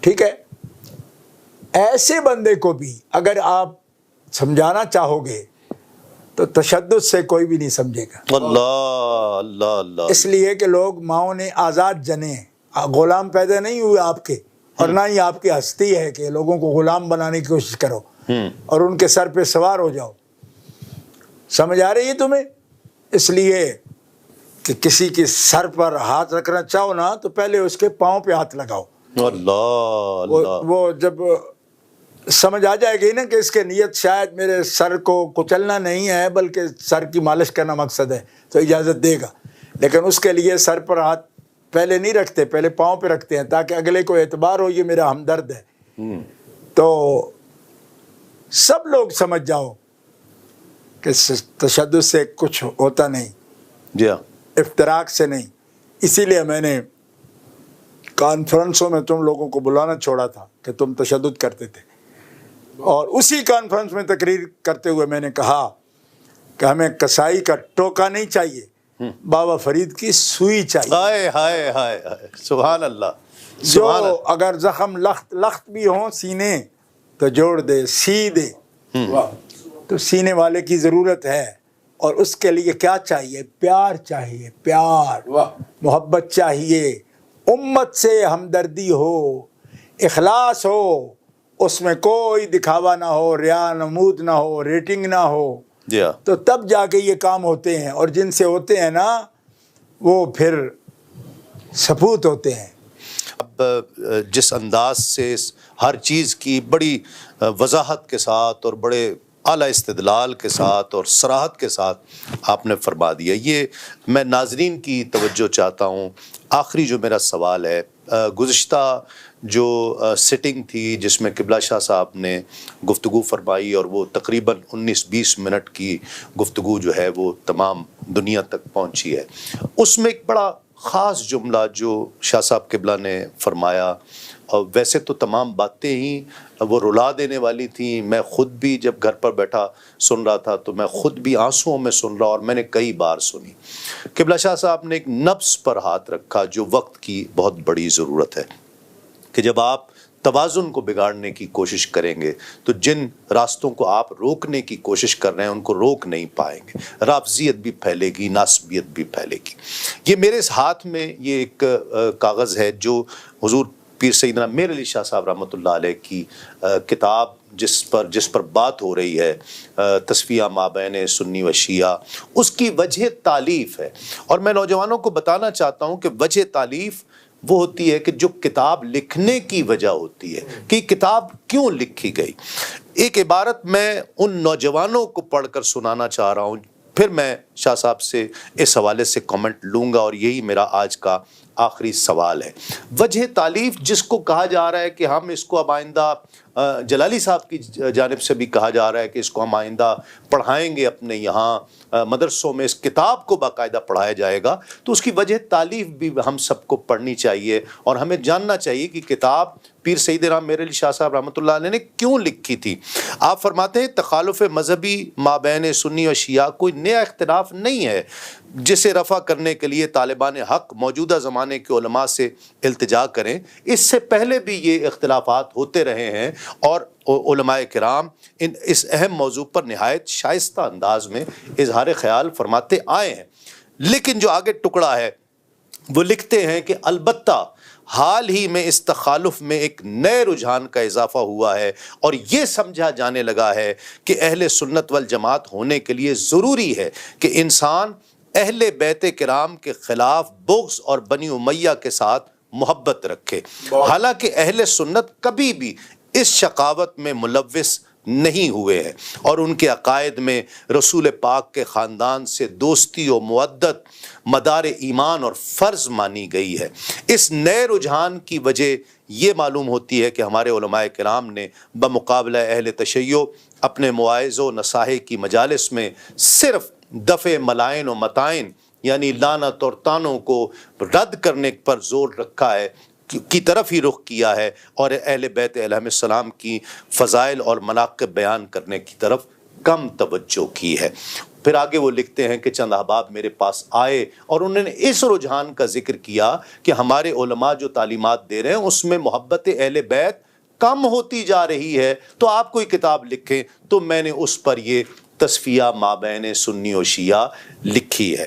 ٹھیک ہے، ایسے بندے کو بھی اگر آپ سمجھانا چاہو گے تو تشدد سے کوئی بھی نہیں سمجھے گا. اللہ اللہ اللہ. اس لیے کہ لوگ ماؤں نے آزاد جنے، غلام پیدا نہیں ہوئے آپ کے، اور نہ ہی آپ کی ہستی ہے کہ لوگوں کو غلام بنانے کی کوشش کرو اور ان کے سر پہ سوار ہو جاؤ. سمجھ آ رہی ہے تمہیں؟ اس لیے کہ کسی کے سر پر ہاتھ رکھنا چاہو نا تو پہلے اس کے پاؤں پہ ہاتھ لگاؤ. اللہ اللہ. وہ جب سمجھ آ جائے گی نا کہ اس کے نیت شاید میرے سر کو کچلنا نہیں ہے بلکہ سر کی مالش کرنا مقصد ہے تو اجازت دے گا، لیکن اس کے لیے سر پر ہاتھ پہلے نہیں رکھتے، پہلے پاؤں پہ رکھتے ہیں تاکہ اگلے کو اعتبار ہو یہ میرا ہمدرد ہے۔ تو سب لوگ سمجھ جاؤ کہ تشدد سے کچھ ہوتا نہیں، جی ہاں، افتراق سے نہیں۔ اسی لیے میں نے کانفرنسوں میں تم لوگوں کو بلانا چھوڑا تھا کہ تم تشدد کرتے تھے، اور اسی کانفرنس میں تقریر کرتے ہوئے میں نے کہا کہ ہمیں کسائی کا ٹوکا نہیں چاہیے، بابا فرید کی سوئی چاہیے، ہائے ہائے ہائے ہائے، سبحان اللہ، جو سبحان اللہ۔ اگر زخم لخت بھی ہوں سینے تو جوڑ دے، سی دے۔ تو سینے والے کی ضرورت ہے، اور اس کے لیے کیا چاہیے؟ پیار چاہیے، پیار، محبت چاہیے، امت سے ہمدردی ہو، اخلاص ہو، اس میں کوئی دکھاوا نہ ہو، ریا نمود نہ ہو، ریٹنگ نہ ہو، جی ہاں، تو تب جا کے یہ کام ہوتے ہیں، اور جن سے ہوتے ہیں نا وہ پھر سپوت ہوتے ہیں۔ اب جس انداز سے ہر چیز کی بڑی وضاحت کے ساتھ اور بڑے اعلیٰ استدلال کے ساتھ اور صراحت کے ساتھ آپ نے فرما دیا، یہ میں ناظرین کی توجہ چاہتا ہوں۔ آخری جو میرا سوال ہے، گزشتہ جو سٹنگ تھی جس میں قبلہ شاہ صاحب نے گفتگو فرمائی، اور وہ تقریباً 19-20 منٹ کی گفتگو جو ہے وہ تمام دنیا تک پہنچی ہے، اس میں ایک بڑا خاص جملہ جو شاہ صاحب قبلہ نے فرمایا، اور ویسے تو تمام باتیں ہی وہ رلا دینے والی تھیں، میں خود بھی جب گھر پر بیٹھا سن رہا تھا تو میں خود بھی آنسوؤں میں سن رہا، اور میں نے کئی بار سنی۔ قبلہ شاہ صاحب نے ایک نبض پر ہاتھ رکھا جو وقت کی بہت بڑی ضرورت ہے، کہ جب آپ توازن کو بگاڑنے کی کوشش کریں گے تو جن راستوں کو آپ روکنے کی کوشش کر رہے ہیں ان کو روک نہیں پائیں گے، رافضیت بھی پھیلے گی، ناسبیت بھی پھیلے گی۔ یہ میرے اس ہاتھ میں یہ ایک کاغذ ہے جو حضور پیر سیدنا میر علی شاہ صاحب رحمۃ اللہ علیہ کی کتاب جس پر بات ہو رہی ہے، تصفیہ مابین سنی و شیعہ، اس کی وجہ تالیف ہے، اور میں نوجوانوں کو بتانا چاہتا ہوں کہ وجہ تالیف وہ ہوتی ہے کہ جو کتاب لکھنے کی وجہ ہوتی ہے کہ کتاب کیوں لکھی گئی۔ ایک عبارت میں ان نوجوانوں کو پڑھ کر سنانا چاہ رہا ہوں، پھر میں شاہ صاحب سے اس حوالے سے کامنٹ لوں گا، اور یہی میرا آج کا آخری سوال ہے۔ وجہ تالیف جس کو کہا جا رہا ہے کہ ہم اس کو اب آئندہ، جلالی صاحب کی جانب سے بھی کہا جا رہا ہے کہ اس کو ہم آئندہ پڑھائیں گے، اپنے یہاں مدرسوں میں اس کتاب کو باقاعدہ پڑھایا جائے گا، تو اس کی وجہ تالیف بھی ہم سب کو پڑھنی چاہیے، اور ہمیں جاننا چاہیے کہ کتاب پیر سیدنا میر علی شاہ صاحب رحمۃ اللہ علیہ نے کیوں لکھی تھی۔ آپ فرماتے ہیں تخالف مذہبی مابین سنی و شیعہ کوئی نیا اختلاف نہیں ہے جسے رفع کرنے کے لیے طالبان حق موجودہ زمانے کے علماء سے التجا کریں، اس سے پہلے بھی یہ اختلافات ہوتے رہے ہیں، اور علماء کرام اس اہم موضوع پر نہایت شائستہ انداز میں اظہار خیال فرماتے آئے ہیں۔ لیکن جو آگے ٹکڑا ہے وہ لکھتے ہیں کہ البتہ حال ہی میں اس تخالف میں ایک نئے رجحان کا اضافہ ہوا ہے، اور یہ سمجھا جانے لگا ہے کہ اہل سنت والجماعت ہونے کے لیے ضروری ہے کہ انسان اہل بیت کرام کے خلاف بغض اور بنی امیہ کے ساتھ محبت رکھے، حالانکہ اہل سنت کبھی بھی اس شقاوت میں ملوث نہیں ہوئے ہیں، اور ان کے عقائد میں رسول پاک کے خاندان سے دوستی و مودت مدار ایمان اور فرض مانی گئی ہے۔ اس نئے رجحان کی وجہ یہ معلوم ہوتی ہے کہ ہمارے علماء کرام نے بمقابلہ اہل تشیع اپنے مواعظ و نصائح کی مجالس میں صرف دفع ملائن و متائن یعنی لعنت اور طعنوں کو رد کرنے پر زور رکھا ہے، کی طرف ہی رخ کیا ہے، اور اہل بیت علیہم السلام کی فضائل اور مناقب بیان کرنے کی طرف کم توجہ کی ہے۔ پھر آگے وہ لکھتے ہیں کہ چند احباب میرے پاس آئے اور انہوں نے اس رجحان کا ذکر کیا کہ ہمارے علماء جو تعلیمات دے رہے ہیں اس میں محبت اہل بیت کم ہوتی جا رہی ہے، تو آپ کوئی کتاب لکھیں، تو میں نے اس پر یہ تصفیہ مابین سنی و شیعہ لکھی ہے۔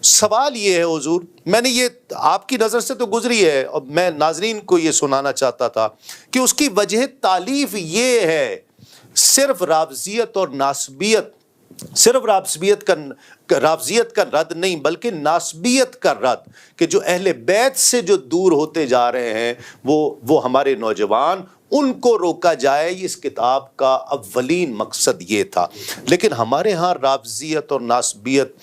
سوال یہ ہے حضور، میں نے یہ آپ کی نظر سے تو گزری ہے، اور میں ناظرین کو یہ سنانا چاہتا تھا کہ اس کی وجہ تالیف یہ ہے، صرف رافضیت اور ناسبیت، صرف رافضیت کا رد نہیں بلکہ ناسبیت کا رد، کہ جو اہل بیت سے جو دور ہوتے جا رہے ہیں وہ ہمارے نوجوان ان کو روکا جائے، اس کتاب کا اولین مقصد یہ تھا۔ لیکن ہمارے ہاں رافضیت اور ناسبیت،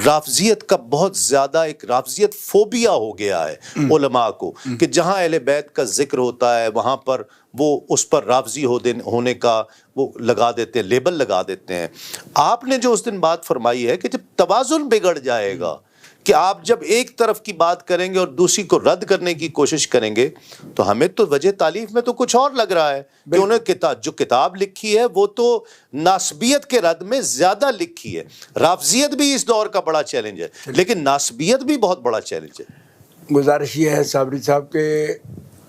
رافضیت کا بہت زیادہ ایک رافضیت فوبیا ہو گیا ہے علماء کو، کہ جہاں اہل بیت کا ذکر ہوتا ہے وہاں پر وہ اس پر رافضی ہونے کا وہ لگا دیتے ہیں، لیبل لگا دیتے ہیں۔ آپ نے جو اس دن بات فرمائی ہے کہ جب توازن بگڑ جائے گا، کہ آپ جب ایک طرف کی بات کریں گے اور دوسری کو رد کرنے کی کوشش کریں گے، تو ہمیں تو وجہ تالیف میں تو کچھ اور لگ رہا ہے کہ انہیں جو کتاب لکھی ہے وہ تو ناسبیت کے رد میں زیادہ لکھی ہے۔ رافضیت بھی اس دور کا بڑا چیلنج ہے، لیکن ناسبیت بھی بہت بڑا چیلنج ہے۔ گزارش یہ ہے صابری صاحب کے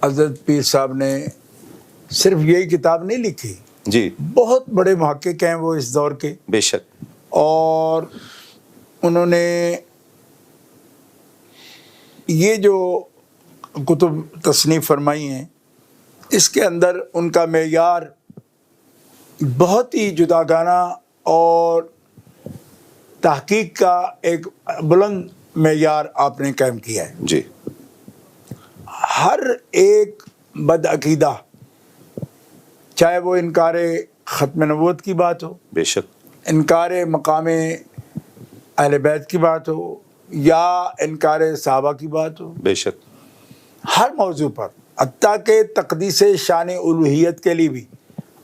حضرت پیر صاحب نے صرف یہی کتاب نہیں لکھی، جی بہت بڑے محقق ہیں وہ اس دور کے، بے شک، اور انہوں نے یہ جو کتب تصنیف فرمائی ہیں اس کے اندر ان کا معیار بہت ہی جداگانہ اور تحقیق کا ایک بلند معیار آپ نے قائم کیا ہے۔ جی ہر ایک بدعقیدہ، چاہے وہ انکار ختم نبوت کی بات ہو، بے شک، انکار مقام اہل بیت کی بات ہو، یا انکار صحابہ کی بات ہو، بے شک، ہر موضوع پر، حتیٰ کہ تقدیس شان الوہیت کے لیے بھی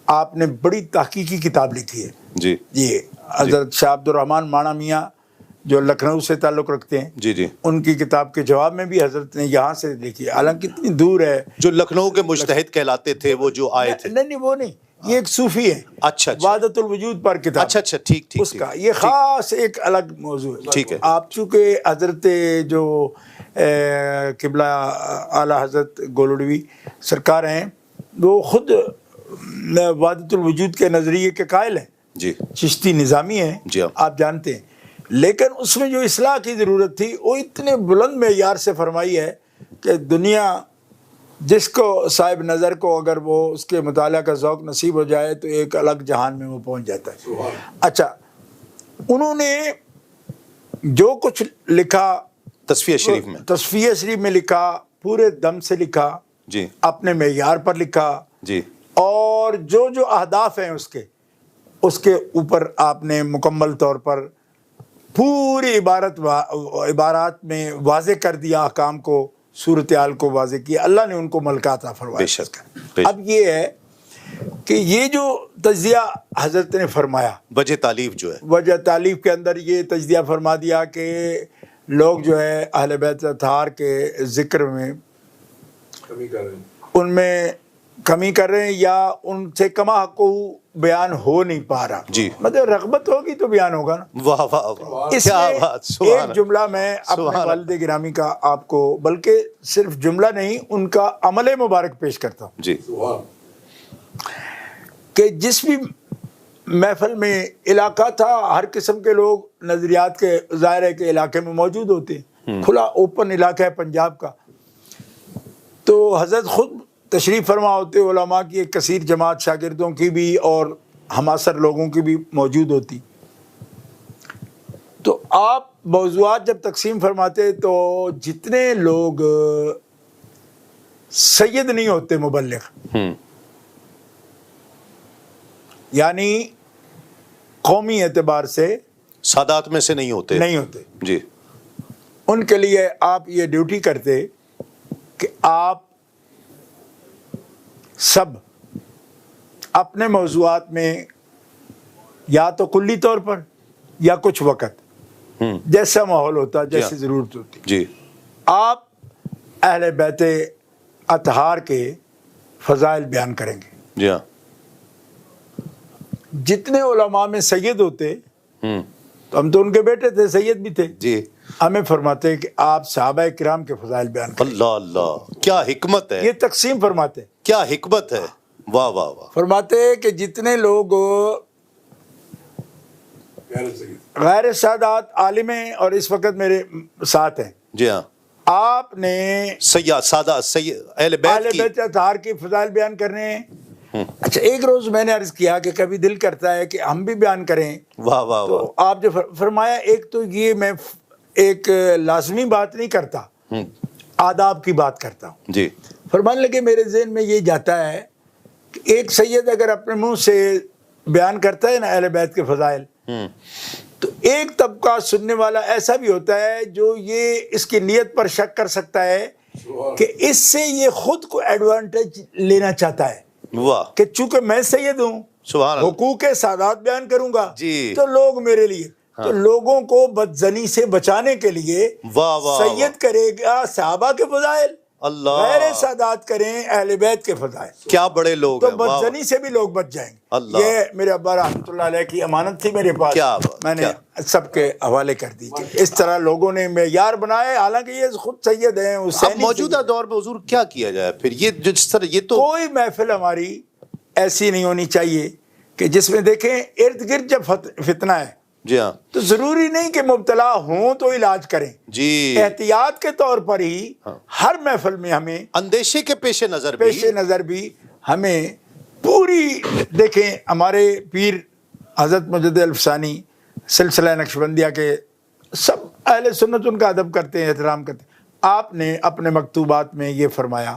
آپ نے بڑی تحقیقی کتاب لکھی ہے۔ جی جی حضرت شاہ عبد الرحمن مانا میاں جو لکھنؤ سے تعلق رکھتے ہیں، جی جی، ان کی کتاب کے جواب میں بھی حضرت نے یہاں سے لکھی ہے، حالانکہ اتنی دور ہے۔ جو لکھنؤ کے مجتہد کہلاتے تھے وہ جو آئے تھے، نہیں وہ نہیں، یہ ایک صوفی ہے، اچھا اچھا وحدت الوجود پر کتاب، اچھا اچھا، ٹھیک ٹھیک اس کا یہ خاص ایک الگ موضوع ہے۔ ٹھیک ہے۔ آپ چونکہ حضرت جو قبلہ اعلیٰ حضرت گولڑوی سرکار ہیں، وہ خود وحدت الوجود کے نظریے کے قائل ہیں، جی چشتی نظامی ہیں، جی ہاں، آپ جانتے ہیں، لیکن اس میں جو اصلاح کی ضرورت تھی وہ اتنے بلند معیار سے فرمائی ہے کہ دنیا جس کو صاحب نظر کو اگر وہ اس کے مطالعہ کا ذوق نصیب ہو جائے تو ایک الگ جہان میں وہ پہنچ جاتا ہے۔ اچھا، انہوں نے جو کچھ لکھا تصفیہ شریف میں، تصفیہ شریف میں لکھا، پورے دم سے لکھا، جی اپنے معیار پر لکھا، جی، اور جو اہداف ہیں اس کے اوپر آپ نے مکمل طور پر پوری عبارات میں واضح کر دیا، احکام کو، صورتحال کو واضح کیا، اللہ نے ان کو ملکہ عطا فرمایا۔ بے شک۔ اب یہ ہے کہ یہ جو تجزیہ حضرت نے فرمایا، وجہ تالیف جو ہے، وجہ تالیف کے اندر یہ تجزیہ فرما دیا کہ لوگ جو ہے اہل بیت اطہار کے ذکر میں ان میں کمی کر رہے ہیں، یا ان سے کما حق بیان ہو نہیں پا رہا۔ جی، مطلب رغبت ہوگی تو بیان ہوگا نا۔ واہ واہ واہ، اس کیا میں بات، سبحان ایک جملہ میں اپنے والد گرامی کا آپ کو، بلکہ صرف جملہ نہیں، ان کا عمل مبارک پیش کرتا ہوں، جی، کہ جس بھی محفل میں علاقہ تھا، ہر قسم کے لوگ نظریات کے ظاہر ہے کہ علاقے میں موجود ہوتے ہیں، کھلا اوپن علاقہ ہے پنجاب کا، تو حضرت خود تشریف فرما ہوتے، علماء کی ایک کثیر جماعت، شاگردوں کی بھی اور ہماسر لوگوں کی بھی موجود ہوتی، تو آپ موضوعات جب تقسیم فرماتے تو جتنے لوگ سید نہیں ہوتے مبلغ، یعنی قومی اعتبار سے سادات میں سے نہیں ہوتے، جی، ان کے لیے آپ یہ ڈیوٹی کرتے کہ آپ سب اپنے موضوعات میں یا تو کلی طور پر یا کچھ وقت جیسا ماحول ہوتا، جیسی ضرورت ہوتی، جی، آپ اہل بیت اطہار کے فضائل بیان کریں گے۔ جی ہاں، جتنے علماء میں سید ہوتے، تو ہم تو ان کے بیٹے تھے، سید بھی تھے، جی، ہمیں فرماتے کہ آپ صحابہ کرام کے فضائل بیان کریں۔ اللہ اللہ، کیا حکمت ہے، یہ تقسیم فرماتے، کیا حکمت ہے، واہ واہ واہ، فرماتے کہ جتنے لوگ غیر سادات عالم ہیں اور اس وقت میرے ساتھ ہیں، جی ہاں، آپ نے سیاد سادہ سید اہل بیت اطہار کی فضائل بیان کرنے ہیں۔ اچھا، ایک روز میں نے عرض کیا کہ کبھی دل کرتا ہے کہ ہم بھی بیان کریں، واہ واہ تو آپ جو فرمایا، ایک تو یہ میں ایک لازمی بات نہیں کرتا، آداب کی بات کرتا ہوں۔ جی، فرمانے لگے میرے ذہن میں یہ جاتا ہے ایک سید اگر اپنے منہ سے بیان کرتا ہے نا اہل بیت کے فضائل، تو ایک طبقہ سننے والا ایسا بھی ہوتا ہے جو یہ اس کی نیت پر شک کر سکتا ہے کہ اس سے یہ خود کو ایڈوانٹیج لینا چاہتا ہے، واہ کہ چونکہ میں سید ہوں، سبحان اللہ، حقوق سادات بیان کروں گا جی، تو لوگ میرے لیے، تو لوگوں کو بدزنی سے بچانے کے لیے واہ واہ سید کرے گا صحابہ کے فضائل، اللہ، غیر سادات کریں اہل بیت کے فضائل، کیا بڑے لوگ تو ہیں، واہ بدزنی سے بھی لوگ بچ جائیں گے۔ اللہ، یہ میرے ابا رحمۃ اللہ علیہ کی امانت تھی میرے پاس، کیا بات، میں نے کیا سب کے حوالے کر دی کہ اس طرح لوگوں نے معیار بنائے، حالانکہ یہ خود سید ہیں، اب حسینی موجودہ سید۔ دور میں حضور کیا کیا جائے پھر؟ یہ جس طرح یہ تو کوئی محفل ہماری ایسی نہیں ہونی چاہیے کہ جس میں دیکھیں ارد گرد جب فتنہ ہے جی ہاں تو ضروری نہیں کہ مبتلا ہوں تو علاج کریں، جی، احتیاط کے طور پر ہی ہر محفل میں ہمیں اندیشے کے پیش نظر بھی پیش نظر بھی ہمیں پوری، دیکھیں ہمارے پیر حضرت مجد الفسانی سلسلہ نقشبندیہ کے سب اہل سنت ان کا ادب کرتے ہیں، احترام کرتے ہیں۔ آپ نے اپنے مکتوبات میں یہ فرمایا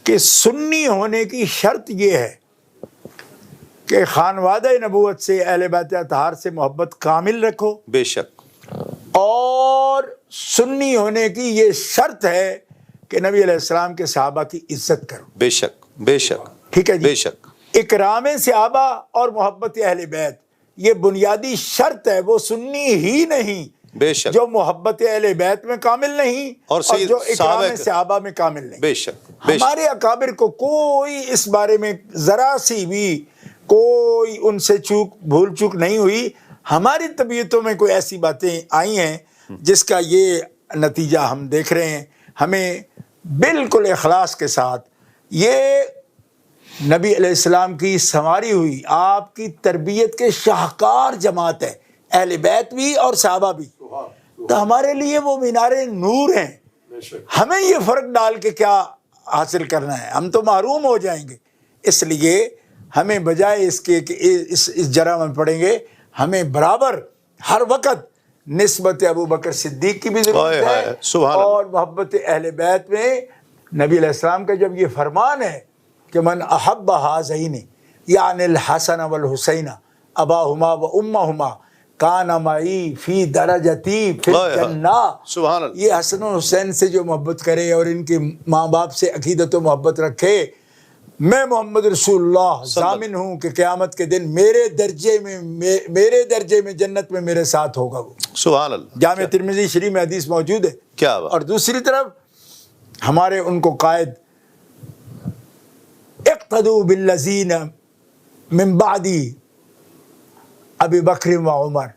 کہ سنی ہونے کی شرط یہ ہے کہ خانوادہ نبوت سے اہل بیت اطہار سے محبت کامل رکھو، بے شک، اور سنی ہونے کی یہ شرط ہے کہ نبی علیہ السلام کے صحابہ کی عزت کرو۔ بے شک، بے شک، ٹھیک ہے جی، بے شک، اکرام صحابہ اور محبت اہل بیت یہ بنیادی شرط ہے، وہ سنی ہی نہیں بے شک، جو محبت اہل بیت میں کامل نہیں اور جو اکرام صحابہ میں کامل نہیں۔ بے شک، بے شک، ہمارے اکابر کو کوئی اس بارے میں ذرا سی بھی کوئی ان سے بھول چوک نہیں ہوئی۔ ہماری طبیعتوں میں کوئی ایسی باتیں آئی ہیں جس کا یہ نتیجہ ہم دیکھ رہے ہیں۔ ہمیں بالکل اخلاص کے ساتھ، یہ نبی علیہ السلام کی سنواری ہوئی آپ کی تربیت کے شاہکار جماعت ہے، اہل بیت بھی اور صحابہ بھی، تو ہمارے لیے وہ مینار نور ہیں۔ ہمیں یہ فرق ڈال کے کیا حاصل کرنا ہے؟ ہم تو محروم ہو جائیں گے۔ اس لیے ہمیں بجائے اس کے کہ اس جرہ میں پڑیں گے، ہمیں برابر ہر وقت نسبت ابو بکر صدیق کی بھی ضرورت ہے، سبحان اللہ، اور محبت اہل بیت میں نبی علیہ السلام کا جب یہ فرمان ہے کہ من احب ہذین یعنی الحسن والحسین اباہما و امہما کان معی فی درجتی فی الجنہ، سبحان اللہ، یہ حسن و حسین سے جو محبت کرے اور ان کے ماں باپ سے عقیدت و محبت رکھے، میں محمد رسول اللہ ضامن ہوں کہ قیامت کے دن میرے درجے میں جنت میں میرے ساتھ ہوگا وہ۔ سبحان اللہ، جامع ترمذی شریف میں حدیث موجود ہے۔ کیا بات، اور دوسری طرف ہمارے ان کو قائد اقتدوا بالذین من بعدی ابی بکر و عمر،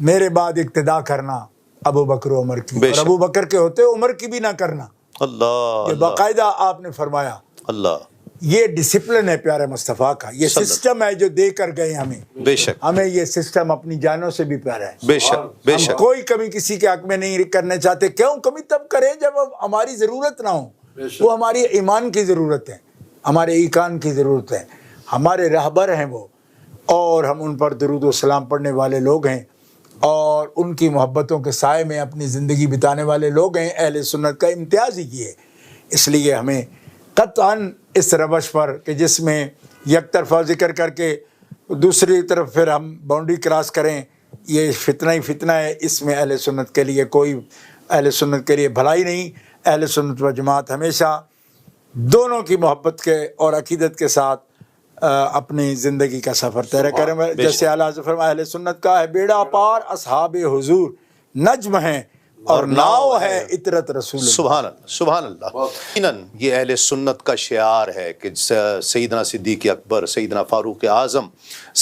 میرے بعد اقتدا کرنا ابو بکر و عمر کی، اور ابو بکر کے ہوتے عمر کی بھی نہ کرنا۔ اللہ، یہ باقاعدہ آپ نے فرمایا۔ اللہ، یہ ڈسپلن ہے پیارے مصطفیٰ کا، یہ سسٹم ہے جو دے کر گئے ہمیں۔ بے شک، ہمیں یہ سسٹم اپنی جانوں سے بھی پیارا ہے۔ بے شک، بے ہم شک، کوئی کمی کسی کے حق میں نہیں کرنے چاہتے۔ کیوں کمی تب کریں جب ہماری ضرورت نہ ہو، وہ ہماری ایمان کی ضرورت ہے، ہمارے ایقان کی ضرورت ہے، ہمارے رہبر ہیں وہ، اور ہم ان پر درود و سلام پڑھنے والے لوگ ہیں، اور ان کی محبتوں کے سائے میں اپنی زندگی بتانے والے لوگ ہیں۔ اہل سنت کا امتیاز ہی یہ ہے۔ اس لیے ہمیں قطعاً اس روش پر کہ جس میں یک طرفہ ذکر کر کے دوسری طرف پھر ہم باؤنڈری کراس کریں، یہ فتنہ ہی فتنہ ہے، اس میں اہل سنت کے لیے کوئی، اہل سنت کے لیے بھلائی نہیں۔ اہل سنت و جماعت ہمیشہ دونوں کی محبت کے اور عقیدت کے ساتھ اپنی زندگی کا سفر طے کریں۔ جیسے اعلیٰ حضرت فرمایا اہل سنت کا ہے بیڑا پار اصحاب حضور، نجم ہیں اور ناؤ ہے اطرت رسول اللہ۔ سبحان اللہ، سبحان اللہ۔ یقیناً یہ اہل سنت کا شعار ہے کہ سیدنا صدیق اکبر، سیدنا فاروق اعظم،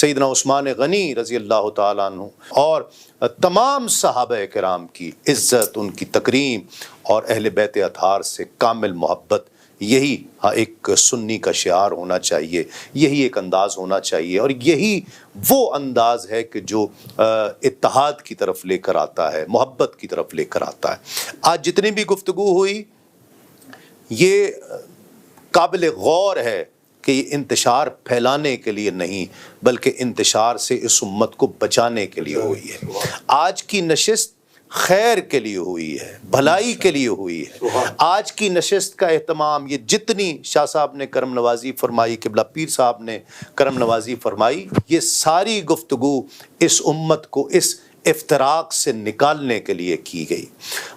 سیدنا عثمان غنی رضی اللہ تعالیٰ عنہ اور تمام صحابہ کرام کی عزت، ان کی تکریم اور اہل بیت اطہار سے کامل محبت، یہی ایک سنی کا شعار ہونا چاہیے، یہی ایک انداز ہونا چاہیے، اور یہی وہ انداز ہے کہ جو اتحاد کی طرف لے کر آتا ہے، محبت کی طرف لے کر آتا ہے۔ آج جتنی بھی گفتگو ہوئی یہ قابل غور ہے کہ یہ انتشار پھیلانے کے لیے نہیں بلکہ انتشار سے اس امت کو بچانے کے لیے ہوئی ہے۔ آج کی نشست خیر کے لیے ہوئی ہے، بھلائی کے لیے ہوئی ہے۔ آج کی نشست کا اہتمام، یہ جتنی شاہ صاحب نے کرم نوازی فرمائی، قبلہ پیر صاحب نے کرم نوازی فرمائی، یہ ساری گفتگو اس امت کو اس افتراق سے نکالنے کے لیے کی گئی۔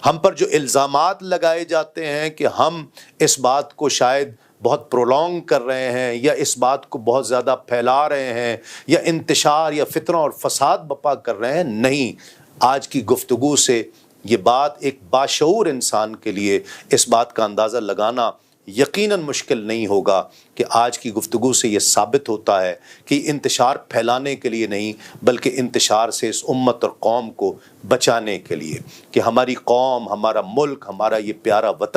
ہم پر جو الزامات لگائے جاتے ہیں کہ ہم اس بات کو شاید بہت پرولونگ کر رہے ہیں یا اس بات کو بہت زیادہ پھیلا رہے ہیں یا انتشار یا فتنہ اور فساد بپا کر رہے ہیں، نہیں، آج کی گفتگو سے یہ بات ایک باشعور انسان کے لیے اس بات کا اندازہ لگانا یقیناً مشکل نہیں ہوگا کہ آج کی گفتگو سے یہ ثابت ہوتا ہے کہ انتشار پھیلانے کے لیے نہیں بلکہ انتشار سے اس امت اور قوم کو بچانے کے لیے، کہ ہماری قوم، ہمارا ملک، ہمارا یہ پیارا وطن